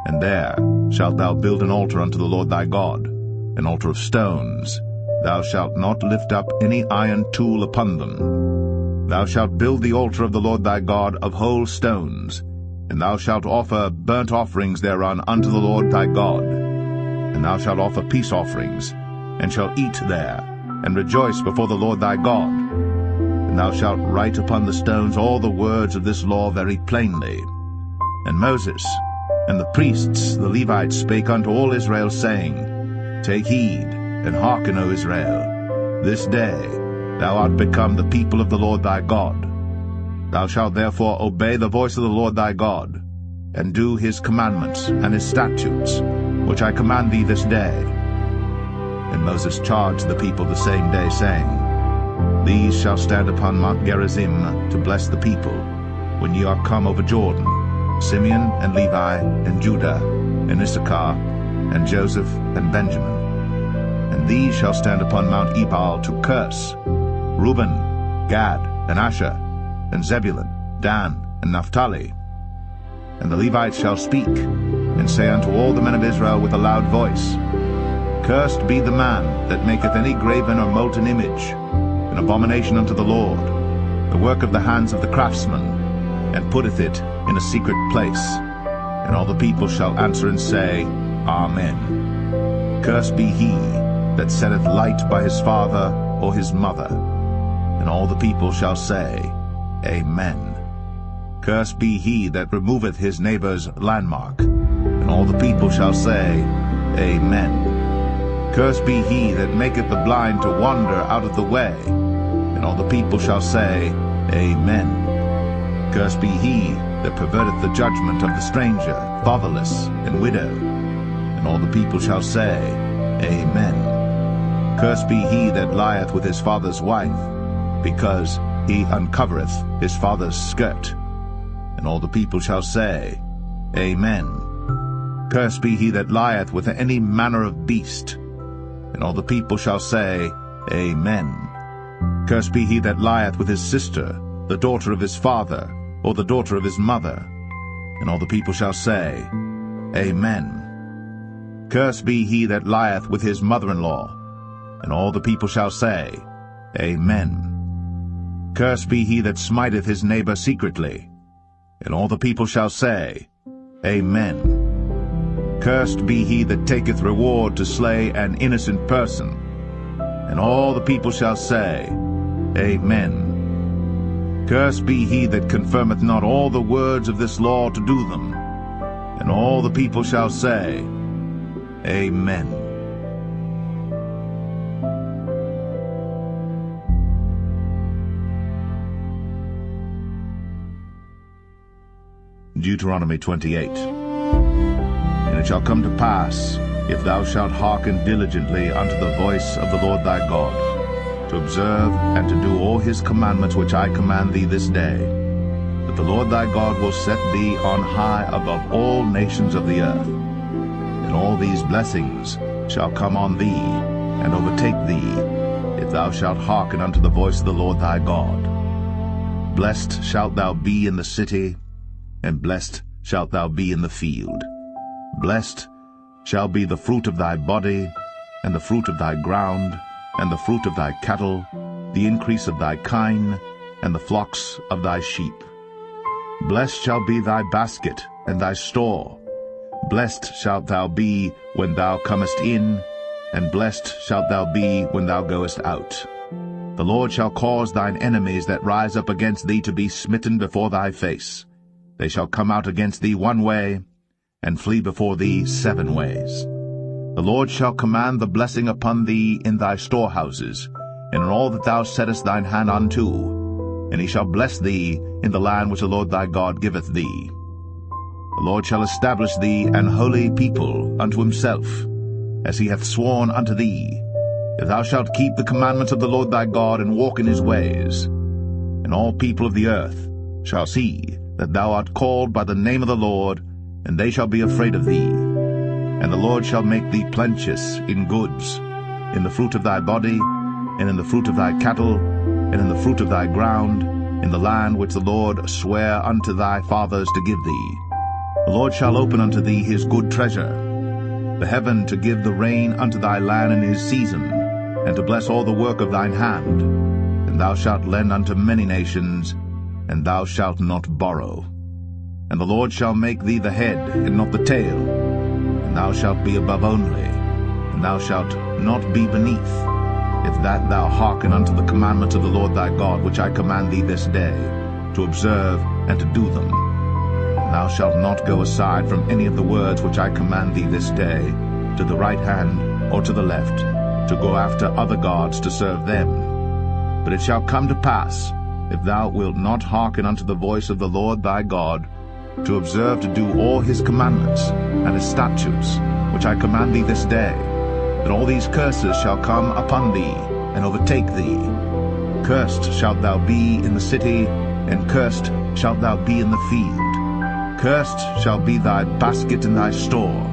[SPEAKER 1] And there shalt thou build an altar unto the Lord thy God, an altar of stones. Thou shalt not lift up any iron tool upon them. Thou shalt build the altar of the Lord thy God of whole stones, and thou shalt offer burnt offerings thereon unto the Lord thy God. And thou shalt offer peace offerings, and shalt eat there, and rejoice before the Lord thy God. And thou shalt write upon the stones all the words of this law very plainly. And Moses and the priests the Levites spake unto all Israel, saying, Take heed, and hearken, O Israel. This day thou art become the people of the Lord thy God. Thou shalt therefore obey the voice of the Lord thy God, and do his commandments and his statutes, which I command thee this day. And Moses charged the people the same day, saying, These shall stand upon Mount Gerizim to bless the people, when ye are come over Jordan, Simeon and Levi and Judah and Issachar and Joseph and Benjamin. And these shall stand upon Mount Ebal to curse, Reuben, Gad, and Asher, and Zebulun, Dan, and Naphtali. And the Levites shall speak, and say unto all the men of Israel with a loud voice, Cursed be the man that maketh any graven or molten image, an abomination unto the Lord, the work of the hands of the craftsman, and putteth it in a secret place. And all the people shall answer and say, Amen. Cursed be he that setteth light by his father or his mother. And all the people shall say, Amen. Cursed be he that removeth his neighbor's landmark. And all the people shall say, Amen. Cursed be he that maketh the blind to wander out of the way. And all the people shall say, Amen. Cursed be he that perverteth the judgment of the stranger, fatherless, and widow. And all the people shall say, Amen. Cursed be he that lieth with his father's wife, because he uncovereth his father's skirt. And all the people shall say, Amen. Cursed be he that lieth with any manner of beast. And all the people shall say, Amen. Cursed be he that lieth with his sister, the daughter of his father, or the daughter of his mother. And all the people shall say, Amen. Cursed be he that lieth with his mother-in-law. And all the people shall say, Amen. Cursed be he that smiteth his neighbor secretly. And all the people shall say, Amen. Cursed be he that taketh reward to slay an innocent person. And all the people shall say, Amen. Cursed be he that confirmeth not all the words of this law to do them. And all the people shall say, Amen. Deuteronomy 28. And it shall come to pass, if thou shalt hearken diligently unto the voice of the Lord thy God, to observe and to do all his commandments which I command thee this day, that the Lord thy God will set thee on high above all nations of the earth. And all these blessings shall come on thee, and overtake thee, if thou shalt hearken unto the voice of the Lord thy God. Blessed shalt thou be in the city, and blessed shalt thou be in the field. Blessed shall be the fruit of thy body, and the fruit of thy ground, and the fruit of thy cattle, the increase of thy kine, and the flocks of thy sheep. Blessed shall be thy basket and thy store. Blessed shalt thou be when thou comest in, and blessed shalt thou be when thou goest out. The Lord shall cause thine enemies that rise up against thee to be smitten before thy face. They shall come out against thee one way, and flee before thee 7 ways. The Lord shall command the blessing upon thee in thy storehouses, and in all that thou settest thine hand unto, and he shall bless thee in the land which the Lord thy God giveth thee. The Lord shall establish thee an holy people unto himself, as he hath sworn unto thee, if thou shalt keep the commandments of the Lord thy God, and walk in his ways. And all people of the earth shall see that thou art called by the name of the Lord, and they shall be afraid of thee. And the Lord shall make thee plenteous in goods, in the fruit of thy body, and in the fruit of thy cattle, and in the fruit of thy ground, in the land which the Lord sware unto thy fathers to give thee. The Lord shall open unto thee his good treasure, the heaven to give the rain unto thy land in his season, and to bless all the work of thine hand. And thou shalt lend unto many nations, and thou shalt not borrow. And the Lord shall make thee the head, and not the tail, and thou shalt be above only, and thou shalt not be beneath, if that thou hearken unto the commandments of the Lord thy God, which I command thee this day, to observe and to do them. And thou shalt not go aside from any of the words which I command thee this day, to the right hand or to the left, to go after other gods to serve them. But it shall come to pass, if thou wilt not hearken unto the voice of the Lord thy God, to observe to do all his commandments and his statutes, which I command thee this day, that all these curses shall come upon thee, and overtake thee. Cursed shalt thou be in the city, and cursed shalt thou be in the field. Cursed shall be thy basket and thy store.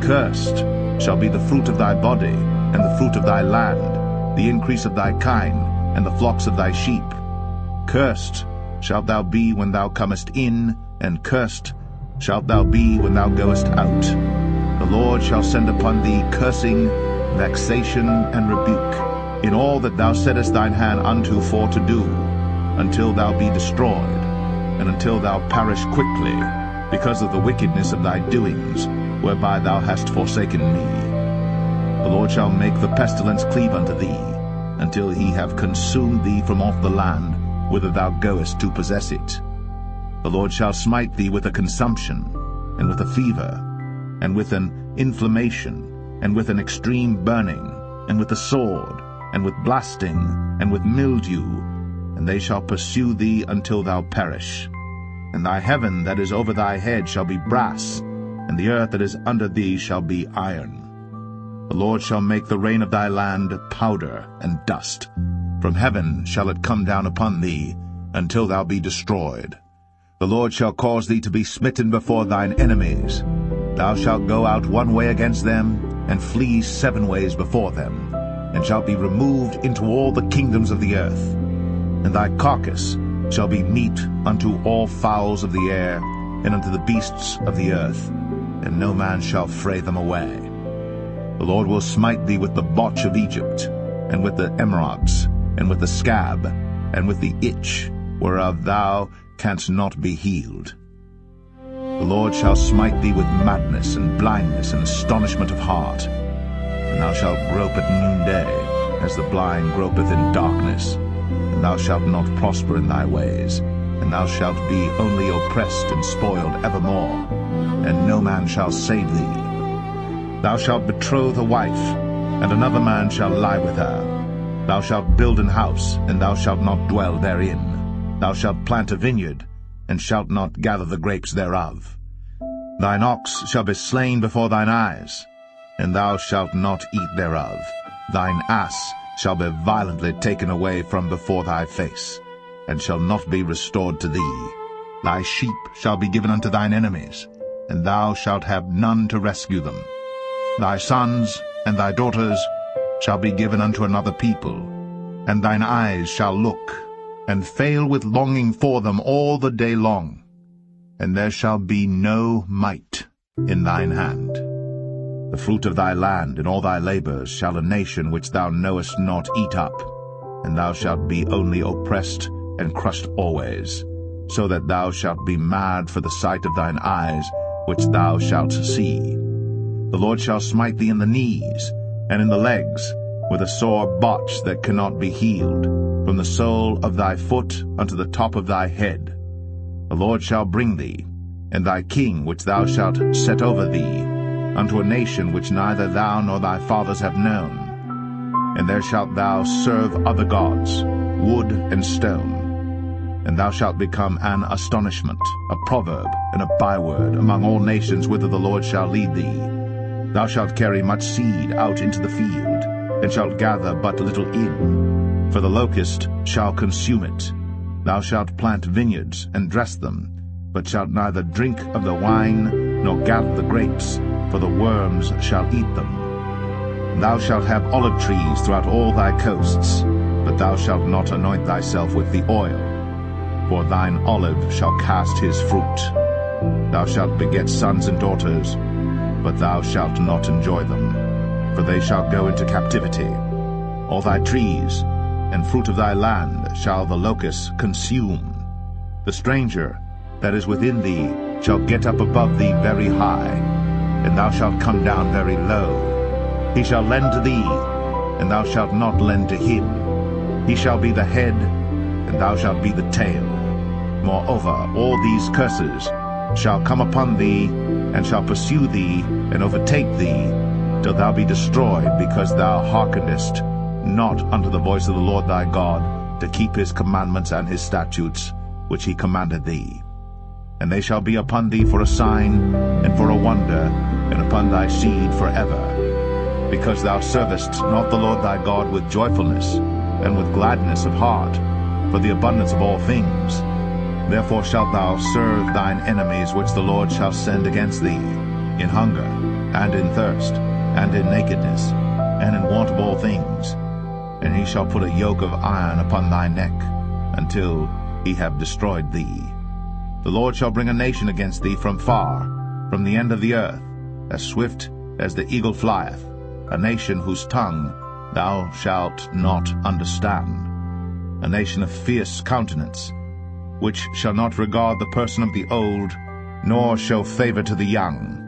[SPEAKER 1] Cursed shall be the fruit of thy body, and the fruit of thy land, the increase of thy kine, and the flocks of thy sheep. Cursed shalt thou be when thou comest in, and cursed shalt thou be when thou goest out. The Lord shall send upon thee cursing, vexation, and rebuke, in all that thou settest thine hand unto for to do, until thou be destroyed, and until thou perish quickly, because of the wickedness of thy doings, whereby thou hast forsaken me. The Lord shall make the pestilence cleave unto thee, until he have consumed thee from off the land, whither thou goest to possess it. The Lord shall smite thee with a consumption, and with a fever, and with an inflammation, and with an extreme burning, and with a sword, and with blasting, and with mildew, and they shall pursue thee until thou perish. And thy heaven that is over thy head shall be brass, and the earth that is under thee shall be iron. The Lord shall make the rain of thy land powder and dust. From heaven shall it come down upon thee, until thou be destroyed. The Lord shall cause thee to be smitten before thine enemies. Thou shalt go out one way against them, and flee 7 ways before them, and shalt be removed into all the kingdoms of the earth. And thy carcass shall be meat unto all fowls of the air, and unto the beasts of the earth, and no man shall fray them away. The Lord will smite thee with the botch of Egypt, and with the emerods, and with the scab, and with the itch, whereof thou canst not be healed. The Lord shall smite thee with madness, and blindness, and astonishment of heart. And thou shalt grope at noonday, as the blind gropeth in darkness. And thou shalt not prosper in thy ways, and thou shalt be only oppressed and spoiled evermore, and no man shall save thee. Thou shalt betroth a wife, and another man shall lie with her. Thou shalt build an house, and thou shalt not dwell therein. Thou shalt plant a vineyard, and shalt not gather the grapes thereof. Thine ox shall be slain before thine eyes. and thou shalt not eat thereof. Thine ass shall be violently taken away from before thy face, and shall not be restored to thee. Thy sheep shall be given unto thine enemies, and thou shalt have none to rescue them. Thy sons and thy daughters shall be given unto another people, and thine eyes shall look, and fail with longing for them all the day long. And there shall be no might in thine hand. The fruit of thy land and all thy labors shall a nation which thou knowest not eat up, and thou shalt be only oppressed and crushed always, so that thou shalt be mad for the sight of thine eyes, which thou shalt see. The Lord shall smite thee in the knees, and in the legs, with a sore botch that cannot be healed, from the sole of thy foot unto the top of thy head. The Lord shall bring thee, and thy king which thou shalt set over thee, unto a nation which neither thou nor thy fathers have known. And there shalt thou serve other gods, wood and stone. And thou shalt become an astonishment, a proverb, and a byword among all nations whither the Lord shall lead thee. Thou shalt carry much seed out into the field, and shalt gather but little in, for the locust shall consume it. Thou shalt plant vineyards and dress them, but shalt neither drink of the wine nor gather the grapes, for the worms shall eat them. Thou shalt have olive trees throughout all thy coasts, but thou shalt not anoint thyself with the oil, for thine olive shall cast his fruit. Thou shalt beget sons and daughters, but thou shalt not enjoy them, for they shall go into captivity. All thy trees and fruit of thy land shall the locusts consume. The stranger that is within thee shall get up above thee very high, and thou shalt come down very low. He shall lend to thee, and thou shalt not lend to him. He shall be the head, and thou shalt be the tail. Moreover, all these curses shall come upon thee, and shall pursue thee, and overtake thee, till thou be destroyed, because thou hearkenest not unto the voice of the Lord thy God, to keep his commandments and his statutes, which he commanded thee. And they shall be upon thee for a sign, and for a wonder, and upon thy seed forever, because thou servest not the Lord thy God with joyfulness, and with gladness of heart, for the abundance of all things. Therefore shalt thou serve thine enemies which the Lord shall send against thee, in hunger, and in thirst, and in nakedness, and in want of all things. And he shall put a yoke of iron upon thy neck, until he have destroyed thee. The Lord shall bring a nation against thee from far, from the end of the earth, as swift as the eagle flieth, a nation whose tongue thou shalt not understand, a nation of fierce countenance, which shall not regard the person of the old, nor show favor to the young.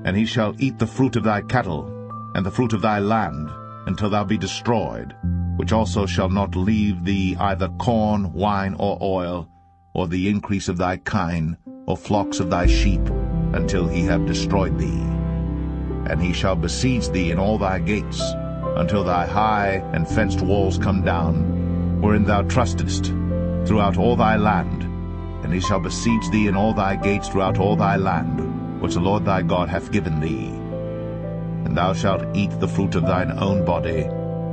[SPEAKER 1] And he shall eat the fruit of thy cattle, and the fruit of thy land, until thou be destroyed, which also shall not leave thee either corn, wine, or oil, or the increase of thy kine, or flocks of thy sheep, until he have destroyed thee. And he shall besiege thee in all thy gates, until thy high and fenced walls come down, wherein thou trustest, throughout all thy land. And he shall besiege thee in all thy gates throughout all thy land, which the Lord thy God hath given thee. And thou shalt eat the fruit of thine own body,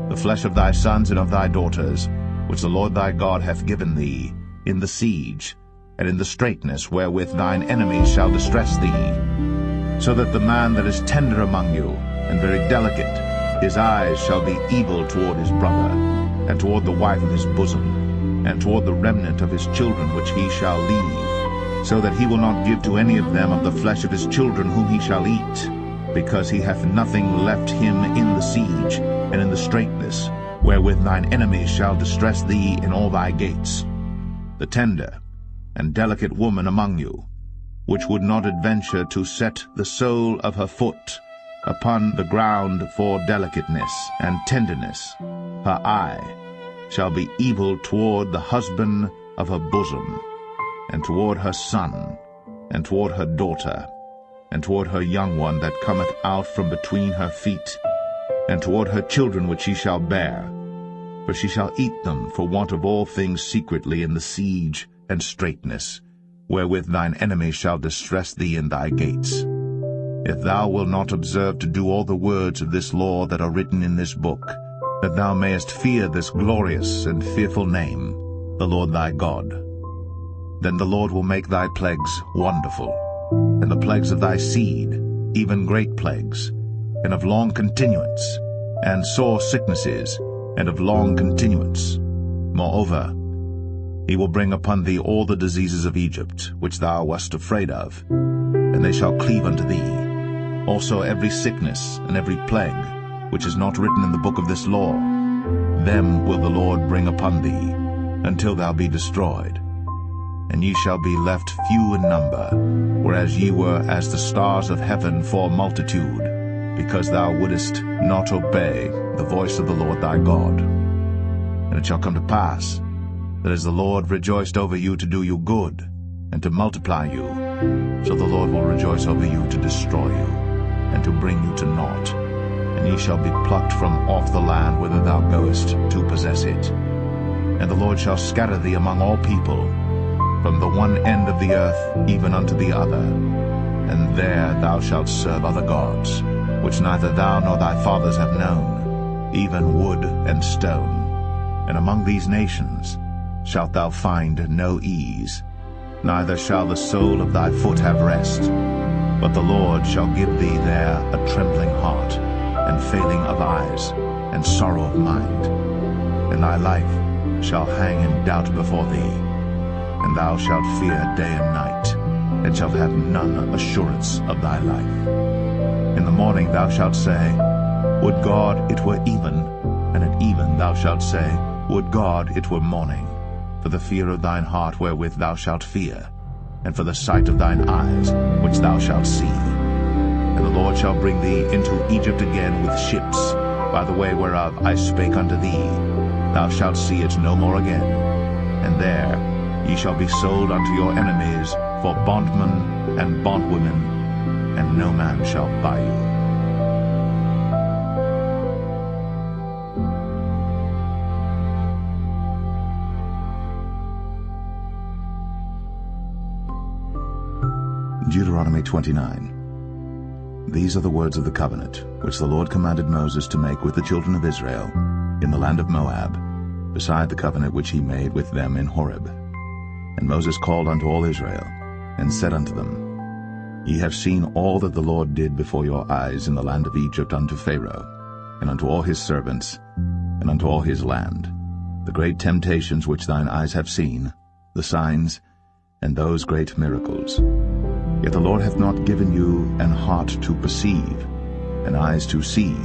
[SPEAKER 1] the flesh of thy sons and of thy daughters, which the Lord thy God hath given thee, in the siege, and in the straitness wherewith thine enemies shall distress thee. So that the man that is tender among you, and very delicate, his eyes shall be evil toward his brother, and toward the wife of his bosom, and toward the remnant of his children which he shall leave, so that he will not give to any of them of the flesh of his children whom he shall eat, because he hath nothing left him in the siege, and in the straitness, wherewith thine enemies shall distress thee in all thy gates. The tender and delicate woman among you, which would not adventure to set the sole of her foot upon the ground for delicateness and tenderness, her eye shall be evil toward the husband of her bosom, and toward her son, and toward her daughter, and toward her young one that cometh out from between her feet, and toward her children which she shall bear. For she shall eat them for want of all things secretly in the siege and straitness, wherewith thine enemies shall distress thee in thy gates. if thou wilt not observe to do all the words of this law that are written in this book, that thou mayest fear this glorious and fearful name, the Lord thy God. Then the Lord will make thy plagues wonderful, and the plagues of thy seed, even great plagues, and of long continuance, and sore sicknesses, and of long continuance. Moreover, he will bring upon thee all the diseases of Egypt, which thou wast afraid of, and they shall cleave unto thee. Also every sickness and every plague, which is not written in the book of this law, them will the Lord bring upon thee, until thou be destroyed. And ye shall be left few in number, whereas ye were as the stars of heaven for multitude, because thou wouldest not obey the voice of the Lord thy God. And it shall come to pass, that as the Lord rejoiced over you to do you good, and to multiply you, so the Lord will rejoice over you to destroy you, and to bring you to naught. And ye shall be plucked from off the land whither thou goest to possess it. And the Lord shall scatter thee among all people, from the one end of the earth even unto the other. And there thou shalt serve other gods, which neither thou nor thy fathers have known, even wood and stone. And among these nations shalt thou find no ease, neither shall the sole of thy foot have rest. But the Lord shall give thee there a trembling heart, and failing of eyes, and sorrow of mind. And thy life shall hang in doubt before thee, and thou shalt fear day and night, and shalt have none assurance of thy life. In the morning thou shalt say, Would God it were even, and at even thou shalt say, Would God it were morning, for the fear of thine heart wherewith thou shalt fear, and for the sight of thine eyes which thou shalt see. And the Lord shall bring thee into Egypt again with ships, by the way whereof I spake unto thee. Thou shalt see it no more again. And there ye shall be sold unto your enemies for bondmen and bondwomen, and no man shall buy you. Deuteronomy 29. These are the words of the covenant, which the Lord commanded Moses to make with the children of Israel in the land of Moab, beside the covenant which he made with them in Horeb. And Moses called unto all Israel, and said unto them, Ye have seen all that the Lord did before your eyes in the land of Egypt unto Pharaoh, and unto all his servants, and unto all his land, the great temptations which thine eyes have seen, the signs, and those great miracles. Yet the Lord hath not given you an heart to perceive, and eyes to see,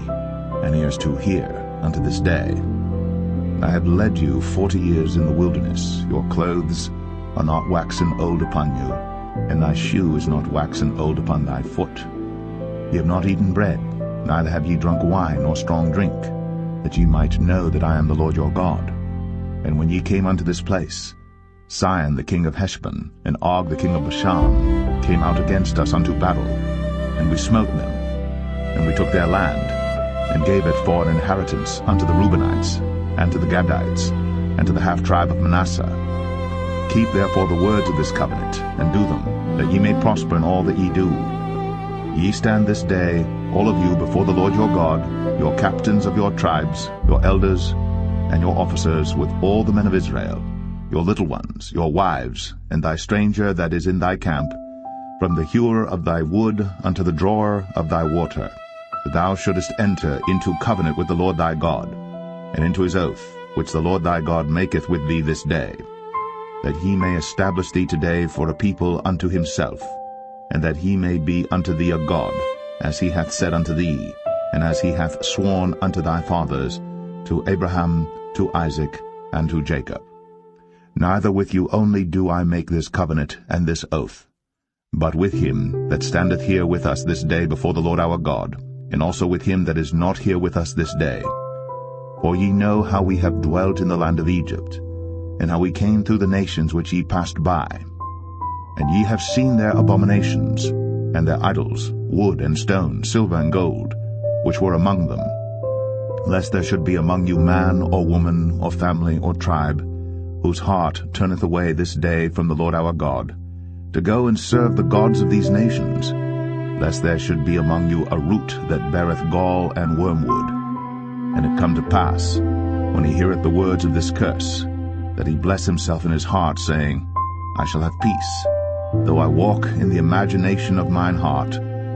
[SPEAKER 1] and ears to hear, unto this day. I have led you 40 years in the wilderness. Your clothes are not waxen old upon you, and thy shoe is not waxen old upon thy foot. Ye have not eaten bread, neither have ye drunk wine nor strong drink, that ye might know that I am the Lord your God. And when ye came unto this place, Sihon the king of Heshbon, and Og the king of Bashan, came out against us unto battle, and we smote them. And we took their land, and gave it for an inheritance unto the Reubenites, and to the Gadites, and to the half-tribe of Manasseh. Keep therefore the words of this covenant, and do them, that ye may prosper in all that ye do. Ye stand this day, all of you, before the Lord your God, your captains of your tribes, your elders, and your officers, with all the men of Israel, your little ones, your wives, and thy stranger that is in thy camp, from the hewer of thy wood unto the drawer of thy water, that thou shouldest enter into covenant with the Lord thy God, and into his oath, which the Lord thy God maketh with thee this day, that he may establish thee today for a people unto himself, and that he may be unto thee a God, as he hath said unto thee, and as he hath sworn unto thy fathers, to Abraham, to Isaac, and to Jacob. Neither with you only do I make this covenant and this oath, but with him that standeth here with us this day before the Lord our God, and also with him that is not here with us this day. For ye know how we have dwelt in the land of Egypt, and how we came through the nations which ye passed by. And ye have seen their abominations, and their idols, wood and stone, silver and gold, which were among them, lest there should be among you man or woman or family or tribe, whose heart turneth away this day from the Lord our God, to go and serve the gods of these nations. lest there should be among you a root that beareth gall and wormwood. And it come to pass, when he heareth the words of this curse, that he bless himself in his heart, saying, I shall have peace, though I walk in the imagination of mine heart,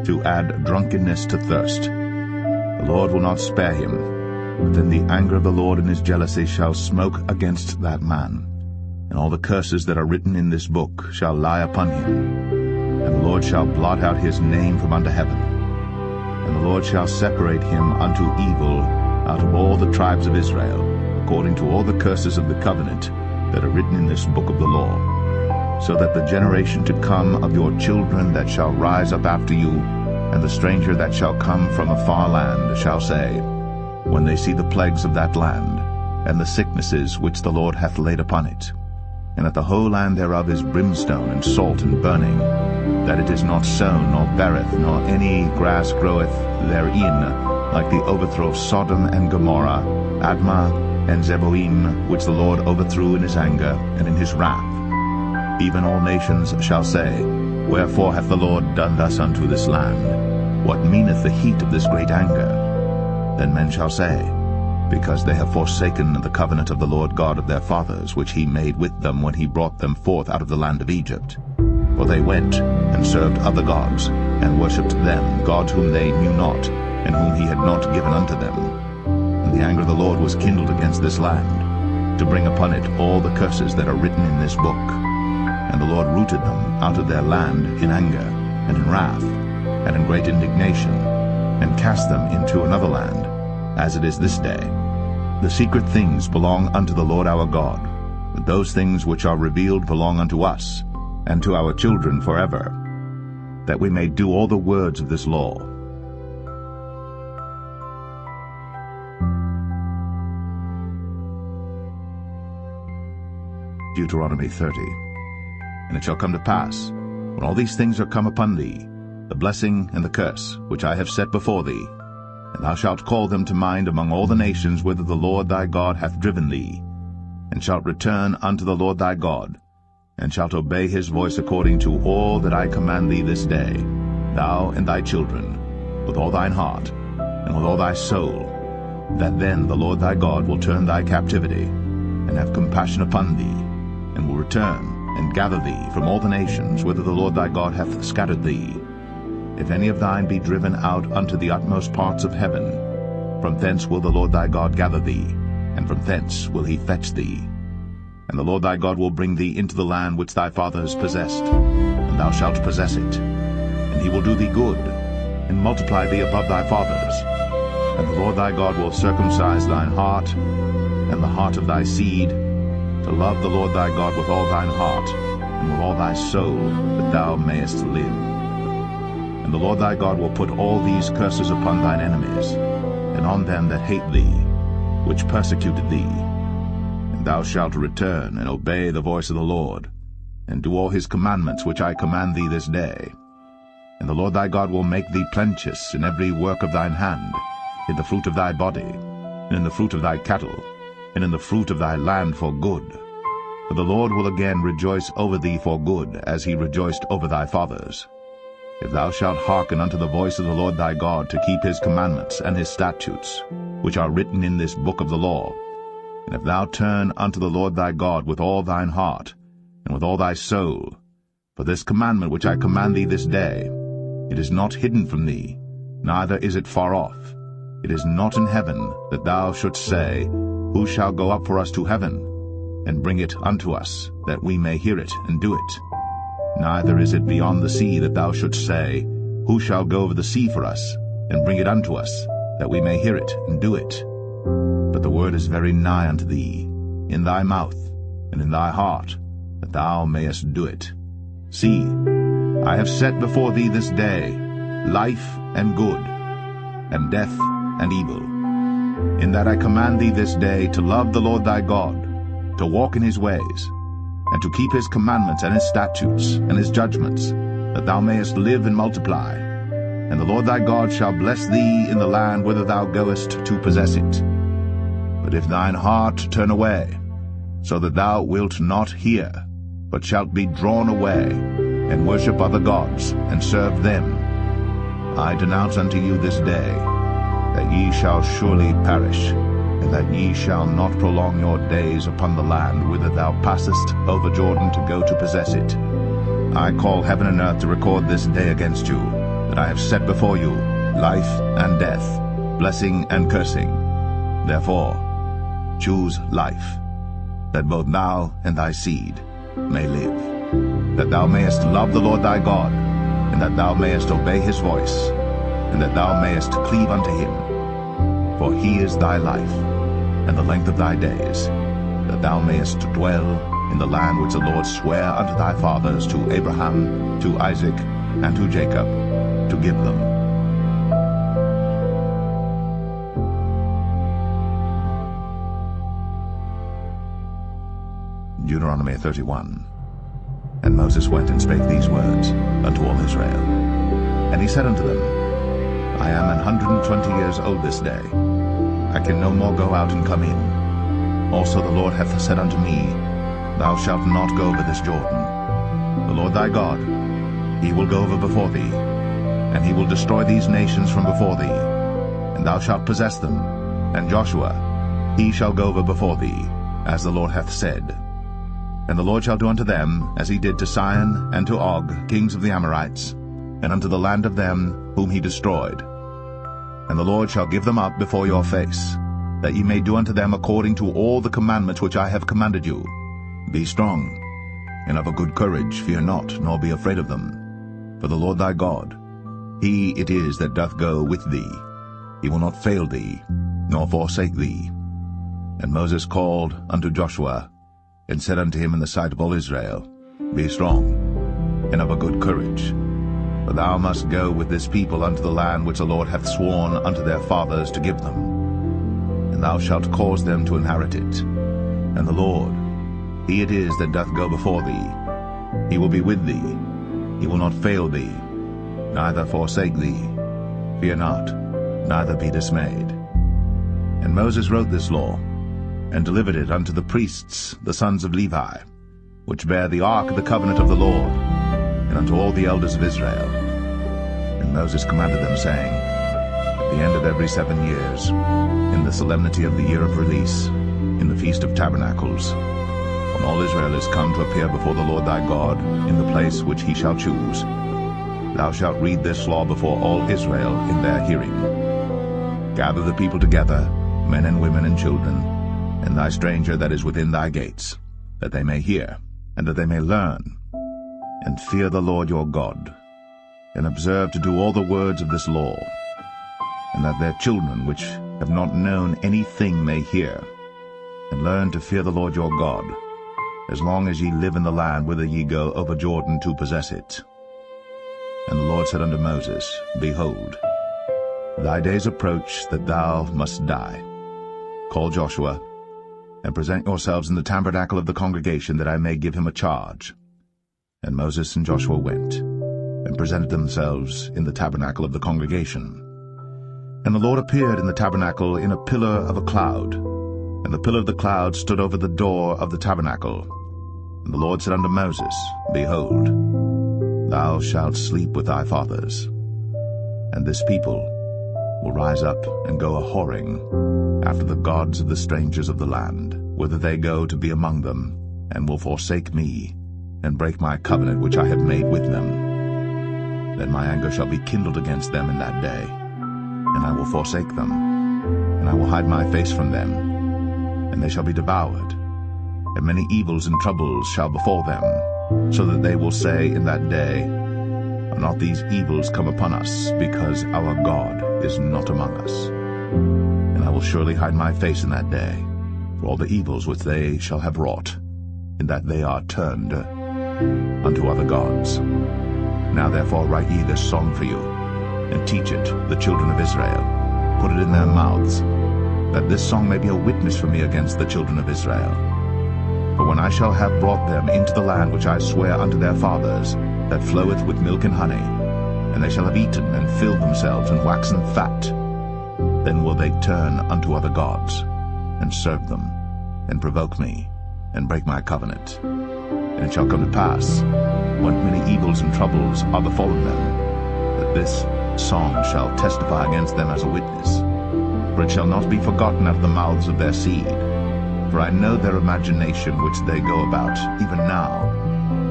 [SPEAKER 1] to add drunkenness to thirst. The Lord will not spare him, but then the anger of the Lord in his jealousy shall smoke against that man, and all the curses that are written in this book shall lie upon him. And the Lord shall blot out his name from under heaven. And the Lord shall separate him unto evil out of all the tribes of Israel, according to all the curses of the covenant that are written in this book of the law, so that the generation to come of your children that shall rise up after you, and the stranger that shall come from a far land, shall say, when they see the plagues of that land, and the sicknesses which the Lord hath laid upon it, and that the whole land thereof is brimstone and salt and burning, that it is not sown, nor beareth, nor any grass groweth therein, like the overthrow of Sodom and Gomorrah, Admah, and Zeboim, which the Lord overthrew in his anger and in his wrath. Even all nations shall say, Wherefore hath the Lord done thus unto this land? What meaneth the heat of this great anger? Then men shall say, Because they have forsaken the covenant of the Lord God of their fathers, which he made with them when he brought them forth out of the land of Egypt. For they went and served other gods, and worshipped them, gods whom they knew not, and whom he had not given unto them. And the anger of the Lord was kindled against this land, to bring upon it all the curses that are written in this book. And the Lord rooted them out of their land in anger, and in wrath, and in great indignation, and cast them into another land, as it is this day. The secret things belong unto the Lord our God, but those things which are revealed belong unto us, and to our children forever, that we may do all the words of this law. Deuteronomy 30. And it shall come to pass, when all these things are come upon thee, the blessing and the curse, which I have set before thee, and thou shalt call them to mind among all the nations whither the Lord thy God hath driven thee, and shalt return unto the Lord thy God, and shalt obey his voice according to all that I command thee this day, thou and thy children, with all thine heart, and with all thy soul, that then the Lord thy God will turn thy captivity, and have compassion upon thee, and will return and gather thee from all the nations whither the Lord thy God hath scattered thee. If any of thine be driven out unto the utmost parts of heaven, from thence will the Lord thy God gather thee, and from thence will he fetch thee. And the Lord thy God will bring thee into the land which thy fathers possessed, and thou shalt possess it. And he will do thee good, and multiply thee above thy fathers. And the Lord thy God will circumcise thine heart, and the heart of thy seed, to love the Lord thy God with all thine heart, and with all thy soul, that thou mayest live. And the Lord thy God will put all these curses upon thine enemies, and on them that hate thee, which persecuted thee. And thou shalt return and obey the voice of the Lord, and do all his commandments which I command thee this day. And the Lord thy God will make thee plenteous in every work of thine hand, in the fruit of thy body, and in the fruit of thy cattle, and in the fruit of thy land for good. For the Lord will again rejoice over thee for good, as he rejoiced over thy fathers. If thou shalt hearken unto the voice of the Lord thy God, to keep his commandments and his statutes, which are written in this book of the law, and if thou turn unto the Lord thy God with all thine heart, and with all thy soul, for this commandment which I command thee this day, it is not hidden from thee, neither is it far off. It is not in heaven, that thou shouldst say, Who shall go up for us to heaven, and bring it unto us, that we may hear it and do it? Neither is it beyond the sea, that thou shouldst say, Who shall go over the sea for us, and bring it unto us, that we may hear it and do it? But the word is very nigh unto thee, in thy mouth and in thy heart, that thou mayest do it. See, I have set before thee this day life and good, and death and evil. In that I command thee this day to love the Lord thy God, to walk in his ways, and to keep his commandments and his statutes and his judgments, that thou mayest live and multiply. And the Lord thy God shall bless thee in the land whither thou goest to possess it. But if thine heart turn away, so that thou wilt not hear, but shalt be drawn away, and worship other gods, and serve them, I denounce unto you this day, that ye shall surely perish, and that ye shall not prolong your days upon the land whither thou passest over Jordan to go to possess it. I call heaven and earth to record this day against you, that I have set before you life and death, blessing and cursing. Therefore choose life, that both thou and thy seed may live, that thou mayest love the Lord thy God, and that thou mayest obey his voice, and that thou mayest cleave unto him. For he is thy life, and the length of thy days, that thou mayest dwell in the land which the Lord sware unto thy fathers, to Abraham, to Isaac, and to Jacob, to give them. Deuteronomy 31. And Moses went and spake these words unto all Israel. And he said unto them, I am 120 years old this day. I can no more go out and come in. Also the Lord hath said unto me, Thou shalt not go over this Jordan. The Lord thy God, he will go over before thee, and he will destroy these nations from before thee, and thou shalt possess them. And Joshua, he shall go over before thee, as the Lord hath said. And the Lord shall do unto them as he did to Sihon and to Og, kings of the Amorites, and unto the land of them whom he destroyed. And the Lord shall give them up before your face, that ye may do unto them according to all the commandments which I have commanded you. Be strong, and of a good courage, fear not, nor be afraid of them. For the Lord thy God, he it is that doth go with thee. He will not fail thee, nor forsake thee. And Moses called unto Joshua, and said unto him in the sight of all Israel, Be strong, and of a good courage. For thou must go with this people unto the land which the Lord hath sworn unto their fathers to give them. And thou shalt cause them to inherit it. And the Lord, he it is that doth go before thee. He will be with thee. He will not fail thee, neither forsake thee. Fear not, neither be dismayed. And Moses wrote this law, and delivered it unto the priests, the sons of Levi, which bear the ark of the covenant of the Lord, and unto all the elders of Israel. And Moses commanded them, saying, At the end of every 7 years, in the solemnity of the year of release, in the feast of tabernacles, when all Israel is come to appear before the Lord thy God, in the place which he shall choose, thou shalt read this law before all Israel in their hearing. Gather the people together, men and women and children, and thy stranger that is within thy gates, that they may hear, and that they may learn, and fear the Lord your God, and observe to do all the words of this law, and that their children which have not known anything may hear, and learn to fear the Lord your God, as long as ye live in the land whither ye go over Jordan to possess it. And the Lord said unto Moses, Behold, thy days approach that thou must die. Call Joshua, and present yourselves in the tabernacle of the congregation, that I may give him a charge. And Moses and Joshua went, and presented themselves in the tabernacle of the congregation. And the Lord appeared in the tabernacle in a pillar of a cloud, and the pillar of the cloud stood over the door of the tabernacle. And the Lord said unto Moses, Behold, thou shalt sleep with thy fathers, and this people will rise up and go a-whoring after the gods of the strangers of the land, whither they go to be among them, and will forsake me, and break my covenant which I have made with them. Then my anger shall be kindled against them in that day, and I will forsake them, and I will hide my face from them, and they shall be devoured, and many evils and troubles shall befall them, so that they will say in that day, Are not these evils come upon us, because our God is not among us? And I will surely hide my face in that day, for all the evils which they shall have wrought, in that they are turned unto other gods. Now therefore write ye this song for you, and teach it the children of Israel. Put it in their mouths, that this song may be a witness for me against the children of Israel. For when I shall have brought them into the land which I swear unto their fathers, that floweth with milk and honey, and they shall have eaten and filled themselves and waxen fat, then will they turn unto other gods, and serve them, and provoke me, and break my covenant. And it shall come to pass, when many evils and troubles are befallen them, that this Lord's song shall testify against them as a witness. For it shall not be forgotten out of the mouths of their seed. For I know their imagination which they go about, even now,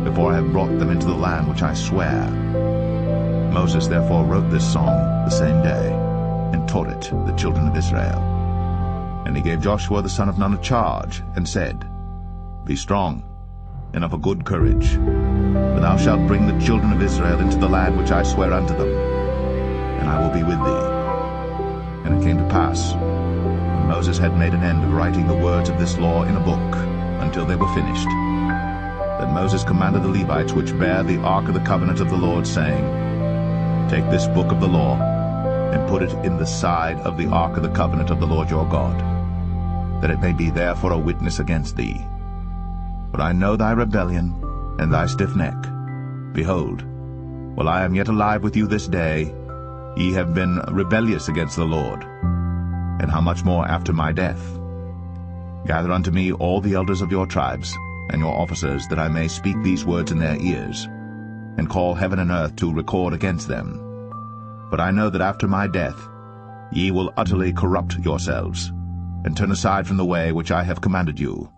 [SPEAKER 1] before I have brought them into the land which I swear. Moses therefore wrote this song the same day, and taught it the children of Israel. And he gave Joshua the son of Nun a charge, and said, Be strong, and of a good courage, for thou shalt bring the children of Israel into the land which I swear unto them, and I will be with thee. And it came to pass, when Moses had made an end of writing the words of this law in a book, until they were finished, that Moses commanded the Levites which bear the ark of the covenant of the Lord, saying, Take this book of the law, and put it in the side of the ark of the covenant of the Lord your God, that it may be there for a witness against thee. For I know thy rebellion and thy stiff neck. Behold, while I am yet alive with you this day, ye have been rebellious against the Lord. And how much more after my death? Gather unto me all the elders of your tribes, and your officers, that I may speak these words in their ears, and call heaven and earth to record against them. But I know that after my death ye will utterly corrupt yourselves, and turn aside from the way which I have commanded you.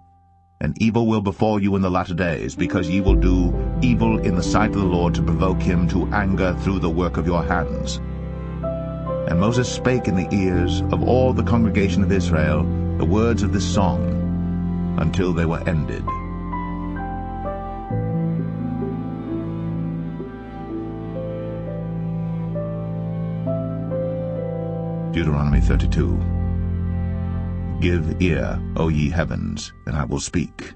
[SPEAKER 1] And evil will befall you in the latter days, because ye will do evil in the sight of the Lord, to provoke him to anger through the work of your hands. And Moses spake in the ears of all the congregation of Israel the words of this song, until they were ended. Deuteronomy 32. Give ear, O ye heavens, and I will speak,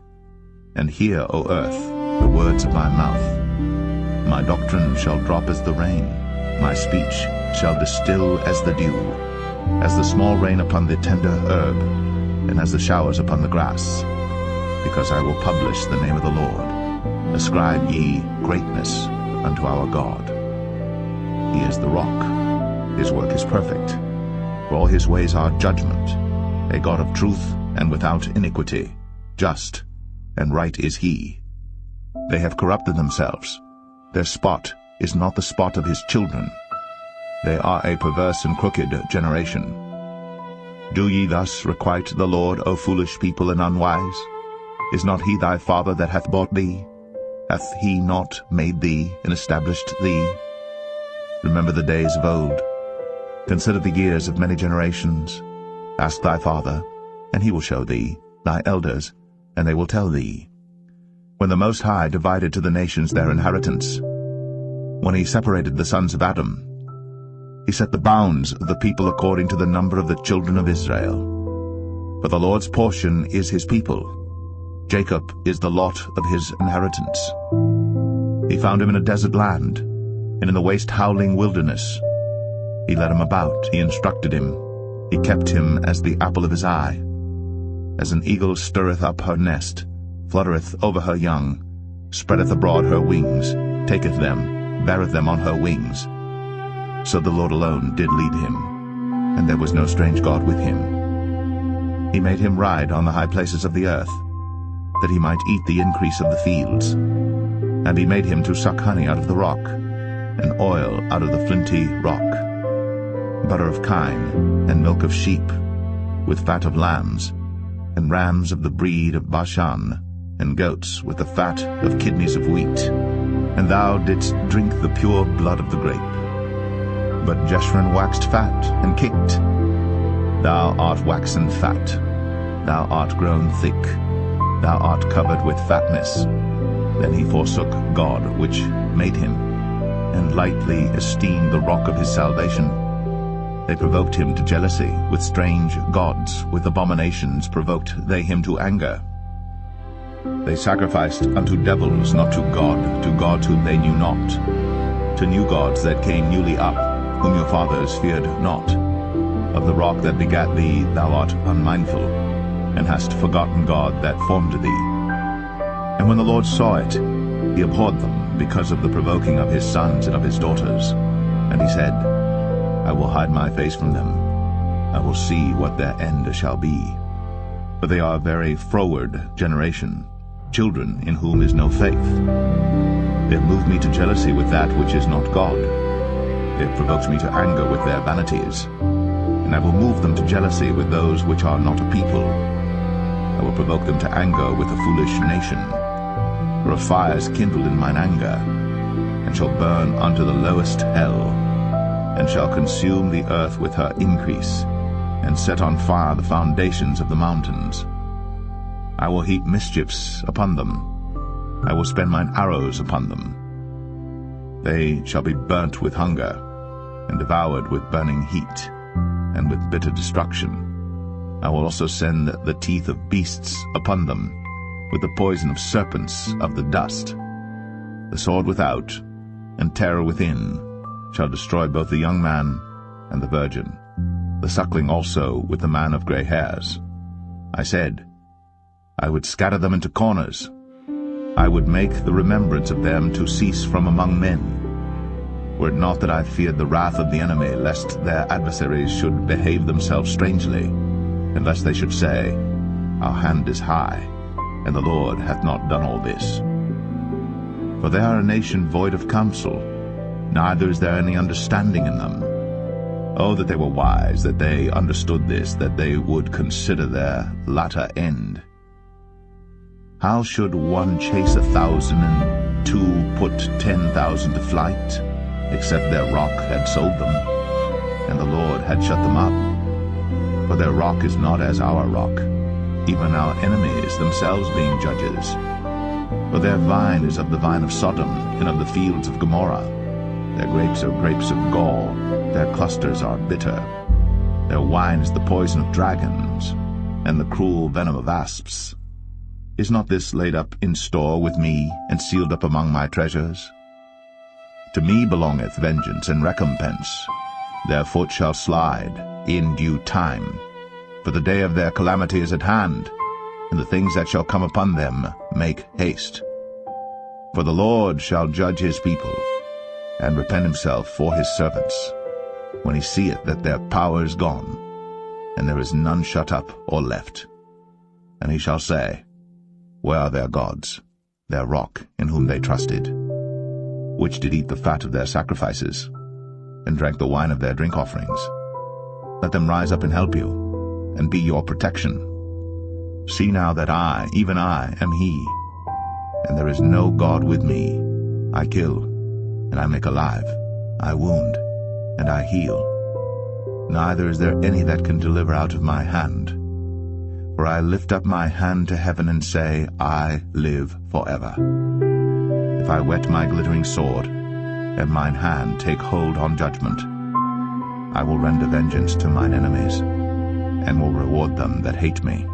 [SPEAKER 1] and hear, O earth, the words of my mouth. My doctrine shall drop as the rain, my speech shall distill as the dew, as the small rain upon the tender herb, and as the showers upon the grass. Because I will publish the name of the Lord. Ascribe ye greatness unto our God. He is the rock, his work is perfect, for all his ways are judgment. A God of truth and without iniquity, just and right is he. They have corrupted themselves. Their spot is not the spot of his children. They are a perverse and crooked generation. Do ye thus requite the Lord, O foolish people and unwise? Is not he thy father that hath bought thee? Hath he not made thee and established thee? Remember the days of old. Consider the years of many generations. Ask thy father, and he will show thee, thy elders, and they will tell thee. When the Most High divided to the nations their inheritance, when he separated the sons of Adam, he set the bounds of the people according to the number of the children of Israel. For the Lord's portion is his people. Jacob is the lot of his inheritance. He found him in a desert land, and in the waste howling wilderness. He led him about, he instructed him. He kept him as the apple of his eye. As an eagle stirreth up her nest, fluttereth over her young, spreadeth abroad her wings, taketh them, beareth them on her wings. So the Lord alone did lead him, and there was no strange God with him. He made him ride on the high places of the earth, that he might eat the increase of the fields. And he made him to suck honey out of the rock, and oil out of the flinty rock, butter of kine, and milk of sheep, with fat of lambs, and rams of the breed of Bashan, and goats with the fat of kidneys of wheat. And thou didst drink the pure blood of the grape. But Jeshurun waxed fat, and kicked. Thou art waxen fat, thou art grown thick, thou art covered with fatness. Then he forsook God which made him, and lightly esteemed the rock of his salvation. They provoked him to jealousy with strange gods, with abominations provoked they him to anger. They sacrificed unto devils, not to gods whom they knew not, to new gods that came newly up, whom your fathers feared not. Of the rock that begat thee thou art unmindful, and hast forgotten God that formed thee. And when the Lord saw it, he abhorred them, because of the provoking of his sons and of his daughters. And he said, I will hide my face from them. I will see what their end shall be. For they are a very froward generation, children in whom is no faith. They have moved me to jealousy with that which is not God. They have provoked me to anger with their vanities, and I will move them to jealousy with those which are not a people. I will provoke them to anger with a foolish nation. For a fire is kindled in mine anger, and shall burn unto the lowest hell, and shall consume the earth with her increase, and set on fire the foundations of the mountains. I will heap mischiefs upon them. I will spend mine arrows upon them. They shall be burnt with hunger, and devoured with burning heat, and with bitter destruction. I will also send the teeth of beasts upon them, with the poison of serpents of the dust. The sword without, and terror within, shall destroy both the young man and the virgin, the suckling also with the man of grey hairs. I said, I would scatter them into corners. I would make the remembrance of them to cease from among men. Were it not that I feared the wrath of the enemy, lest their adversaries should behave themselves strangely, and lest they should say, Our hand is high, and the Lord hath not done all this. For they are a nation void of counsel, neither is there any understanding in them. Oh, that they were wise, that they understood this, that they would consider their latter end. How should one chase 1,000, and two put 10,000 to flight, except their rock had sold them, and the Lord had shut them up? For their rock is not as our rock, even our enemies themselves being judges. For their vine is of the vine of Sodom, and of the fields of Gomorrah. Their grapes are grapes of gall, their clusters are bitter. Their wine is the poison of dragons, and the cruel venom of asps. Is not this laid up in store with me, and sealed up among my treasures? To me belongeth vengeance and recompense. Their foot shall slide in due time. For the day of their calamity is at hand, and the things that shall come upon them make haste. For the Lord shall judge his people, and repent himself for his servants, when he seeth that their power is gone, and there is none shut up or left. And he shall say, Where are their gods, their rock in whom they trusted, which did eat the fat of their sacrifices, and drank the wine of their drink offerings? Let them rise up and help you, and be your protection. See now that I, even I, am he, and there is no God with me. I kill, and I make alive. I wound, and I heal. Neither is there any that can deliver out of my hand. For I lift up my hand to heaven and say, I live forever. If I whet my glittering sword, and mine hand take hold on judgment, I will render vengeance to mine enemies, and will reward them that hate me.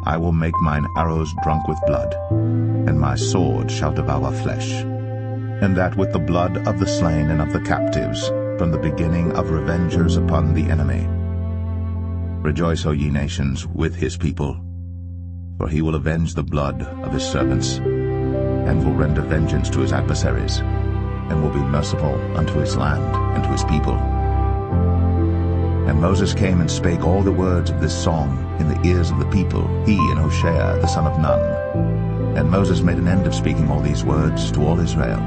[SPEAKER 1] I will make mine arrows drunk with blood, and my sword shall devour flesh, and that with the blood of the slain and of the captives, from the beginning of revengers upon the enemy. Rejoice, O ye nations, with his people, for he will avenge the blood of his servants, and will render vengeance to his adversaries, and will be merciful unto his land and to his people. And Moses came and spake all the words of this song in the ears of the people, he and Hoshea the son of Nun. And Moses made an end of speaking all these words to all Israel.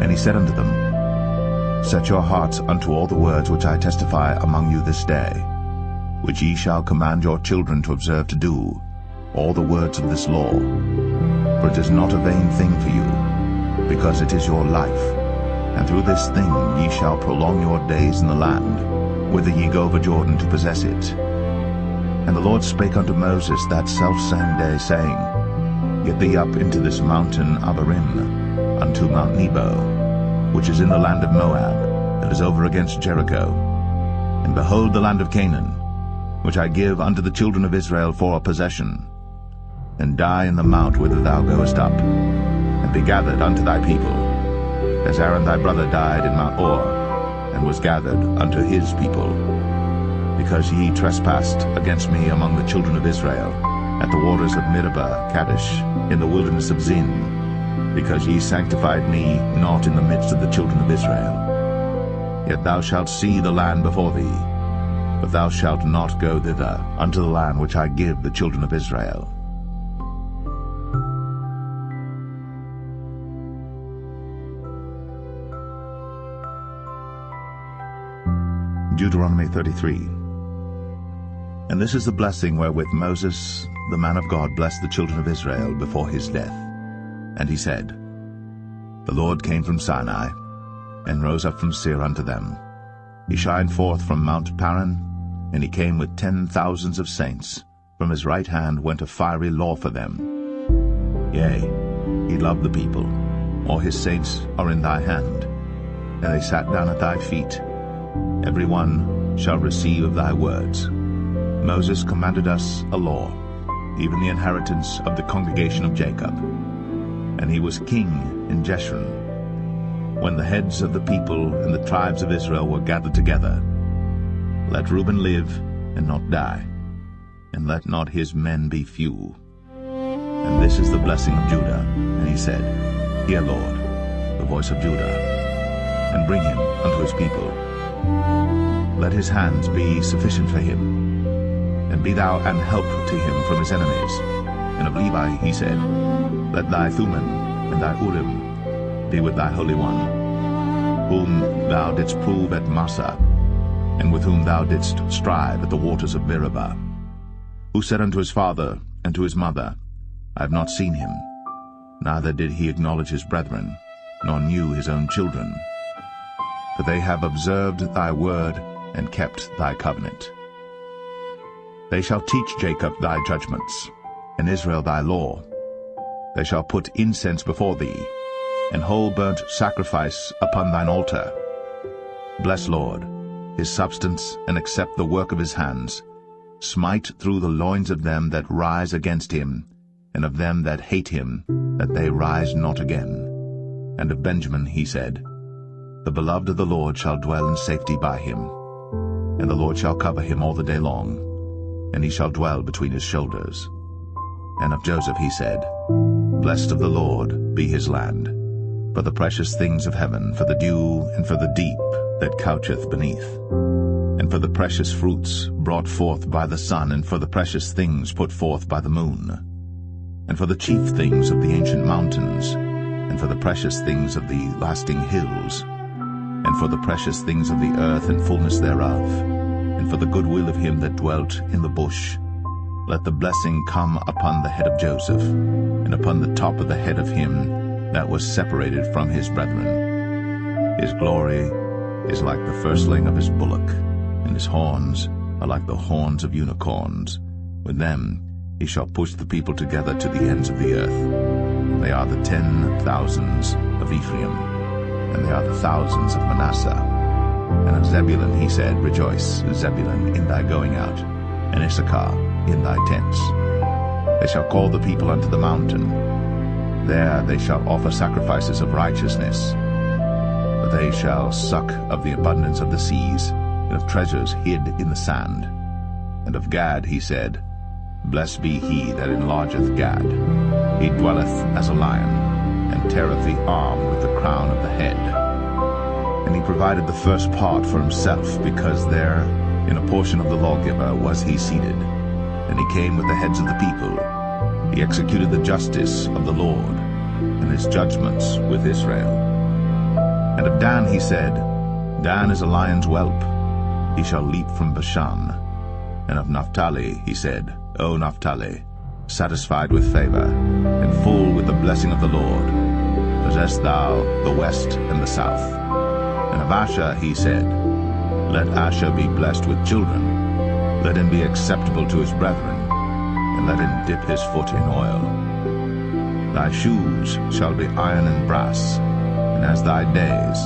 [SPEAKER 1] And he said unto them, Set your hearts unto all the words which I testify among you this day, which ye shall command your children to observe to do, all the words of this law. For it is not a vain thing for you, because it is your life, and through this thing ye shall prolong your days in the land, whither ye go over Jordan to possess it. And the Lord spake unto Moses that selfsame day, saying, Get thee up into this mountain Abarim, unto Mount Nebo, which is in the land of Moab, that is over against Jericho. And behold the land of Canaan, which I give unto the children of Israel for a possession. And die in the mount whither thou goest up, and be gathered unto thy people, as Aaron thy brother died in Mount Or, and was gathered unto his people. Because ye trespassed against me among the children of Israel, at the waters of Meribah Kadesh, in the wilderness of Zin, because ye sanctified me not in the midst of the children of Israel. Yet thou shalt see the land before thee, but thou shalt not go thither unto the land which I give the children of Israel. Deuteronomy 33. And this is the blessing wherewith Moses, the man of God, blessed the children of Israel before his death. And he said, The Lord came from Sinai, and rose up from Seir unto them. He shined forth from Mount Paran, and he came with 10,000s of saints. From his right hand went a fiery law for them. Yea, he loved the people. All his saints are in thy hand, and they sat down at thy feet. Every one shall receive of thy words. Moses commanded us a law, even the inheritance of the congregation of Jacob. And he was king in Jeshurun. When the heads of the people and the tribes of Israel were gathered together, let Reuben live and not die, and let not his men be few. And this is the blessing of Judah. And he said, Hear, Lord, the voice of Judah, and bring him unto his people. Let his hands be sufficient for him, and be thou an help to him from his enemies. And of Levi he said, Let thy Thummim and thy Urim be with thy Holy One, whom thou didst prove at Massah, and with whom thou didst strive at the waters of Meribah, who said unto his father and to his mother, I have not seen him, neither did he acknowledge his brethren, nor knew his own children. For they have observed thy word, and kept thy covenant. They shall teach Jacob thy judgments, and Israel thy law. They shall put incense before thee, and whole burnt sacrifice upon thine altar. Bless, Lord, his substance, and accept the work of his hands. Smite through the loins of them that rise against him, and of them that hate him, that they rise not again. And of Benjamin he said, The beloved of the Lord shall dwell in safety by him, and the Lord shall cover him all the day long, and he shall dwell between his shoulders. And of Joseph he said, Blessed of the Lord be his land, for the precious things of heaven, for the dew, and for the deep that coucheth beneath, and for the precious fruits brought forth by the sun, and for the precious things put forth by the moon, and for the chief things of the ancient mountains, and for the precious things of the lasting hills, and for the precious things of the earth and fullness thereof, and for the goodwill of him that dwelt in the bush. Let the blessing come upon the head of Joseph, and upon the top of the head of him that was separated from his brethren. His glory is like the firstling of his bullock, and his horns are like the horns of unicorns. With them he shall push the people together to the ends of the earth. They are the 10,000s of Ephraim, and they are the thousands of Manasseh. And of Zebulun he said, Rejoice, Zebulun, in thy going out, and Issachar in thy tents. They shall call the people unto the mountain. There they shall offer sacrifices of righteousness. But they shall suck of the abundance of the seas, and of treasures hid in the sand. And of Gad he said, Blessed be he that enlargeth Gad. He dwelleth as a lion, and teareth the arm with the crown of the head. And he provided the first part for himself, because there in a portion of the lawgiver was he seated. And he came with the heads of the people. He executed the justice of the Lord, and his judgments with Israel. And of Dan he said, Dan is a lion's whelp, he shall leap from Bashan. And of Naphtali he said, O Naphtali, satisfied with favor, and full with the blessing of the Lord, possess thou the west and the south. And of Asher he said, Let Asher be blessed with children, let him be acceptable to his brethren, and let him dip his foot in oil. Thy shoes shall be iron and brass, and as thy days,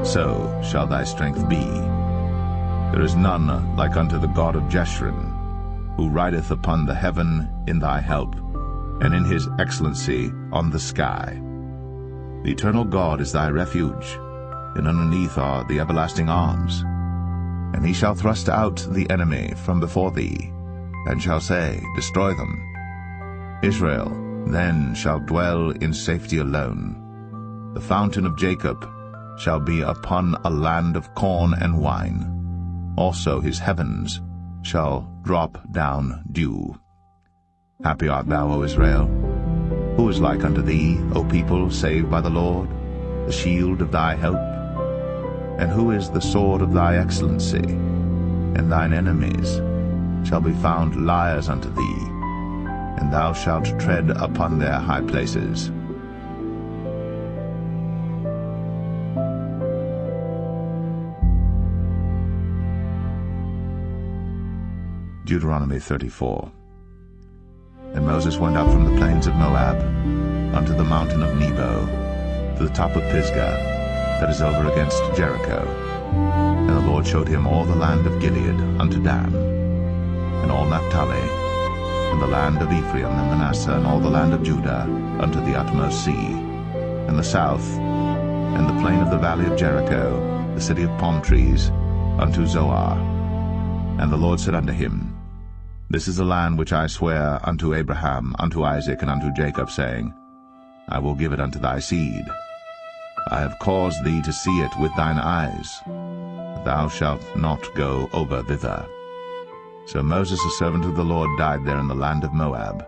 [SPEAKER 1] so shall thy strength be. There is none like unto the God of Jeshurun, who rideth upon the heaven in thy help, and in his excellency on the sky. The eternal God is thy refuge, and underneath are the everlasting arms. And he shall thrust out the enemy from before thee, and shall say, Destroy them. Israel then shall dwell in safety alone. The fountain of Jacob shall be upon a land of corn and wine. Also his heavens shall drop down dew. Happy art thou, O Israel. Who is like unto thee, O people saved by the Lord, the shield of thy help? And who is the sword of thy excellency? And thine enemies shall be found liars unto thee, and thou shalt tread upon their high places. Deuteronomy 34. And Moses went up from the plains of Moab unto the mountain of Nebo, to the top of Pisgah, that is over against Jericho. And the Lord showed him all the land of Gilead unto Dan, and all Naphtali, and the land of Ephraim and Manasseh, and all the land of Judah unto the utmost sea, and the south, and the plain of the valley of Jericho, the city of palm trees, unto Zoar. And the Lord said unto him, This is the land which I swear unto Abraham, unto Isaac, and unto Jacob, saying, I will give it unto thy seed. I have caused thee to see it with thine eyes, but thou shalt not go over thither. So Moses the servant of the Lord died there in the land of Moab,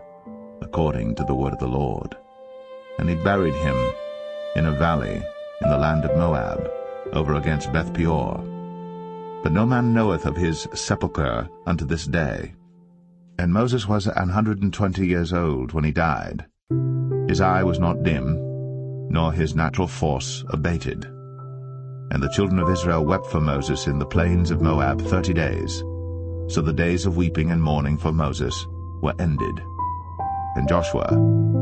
[SPEAKER 1] according to the word of the Lord. And he buried him in a valley in the land of Moab, over against Beth-peor. But no man knoweth of his sepulchre unto this day. And Moses was 120 years old when he died. His eye was not dim, nor his natural force abated. And the children of Israel wept for Moses in the plains of Moab 30 days. So the days of weeping and mourning for Moses were ended. And Joshua,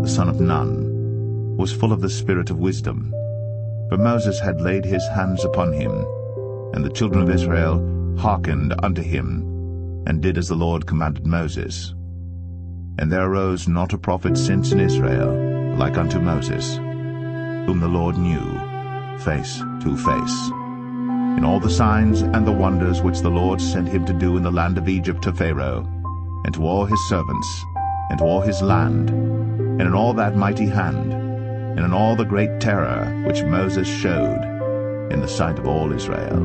[SPEAKER 1] the son of Nun, was full of the spirit of wisdom, for Moses had laid his hands upon him. And the children of Israel hearkened unto him, and did as the Lord commanded Moses. And there arose not a prophet since in Israel like unto Moses, whom the Lord knew face to face. In all the signs and the wonders which the Lord sent him to do in the land of Egypt to Pharaoh, and to all his servants, and to all his land, and in all that mighty hand, and in all the great terror which Moses showed in the sight of all Israel.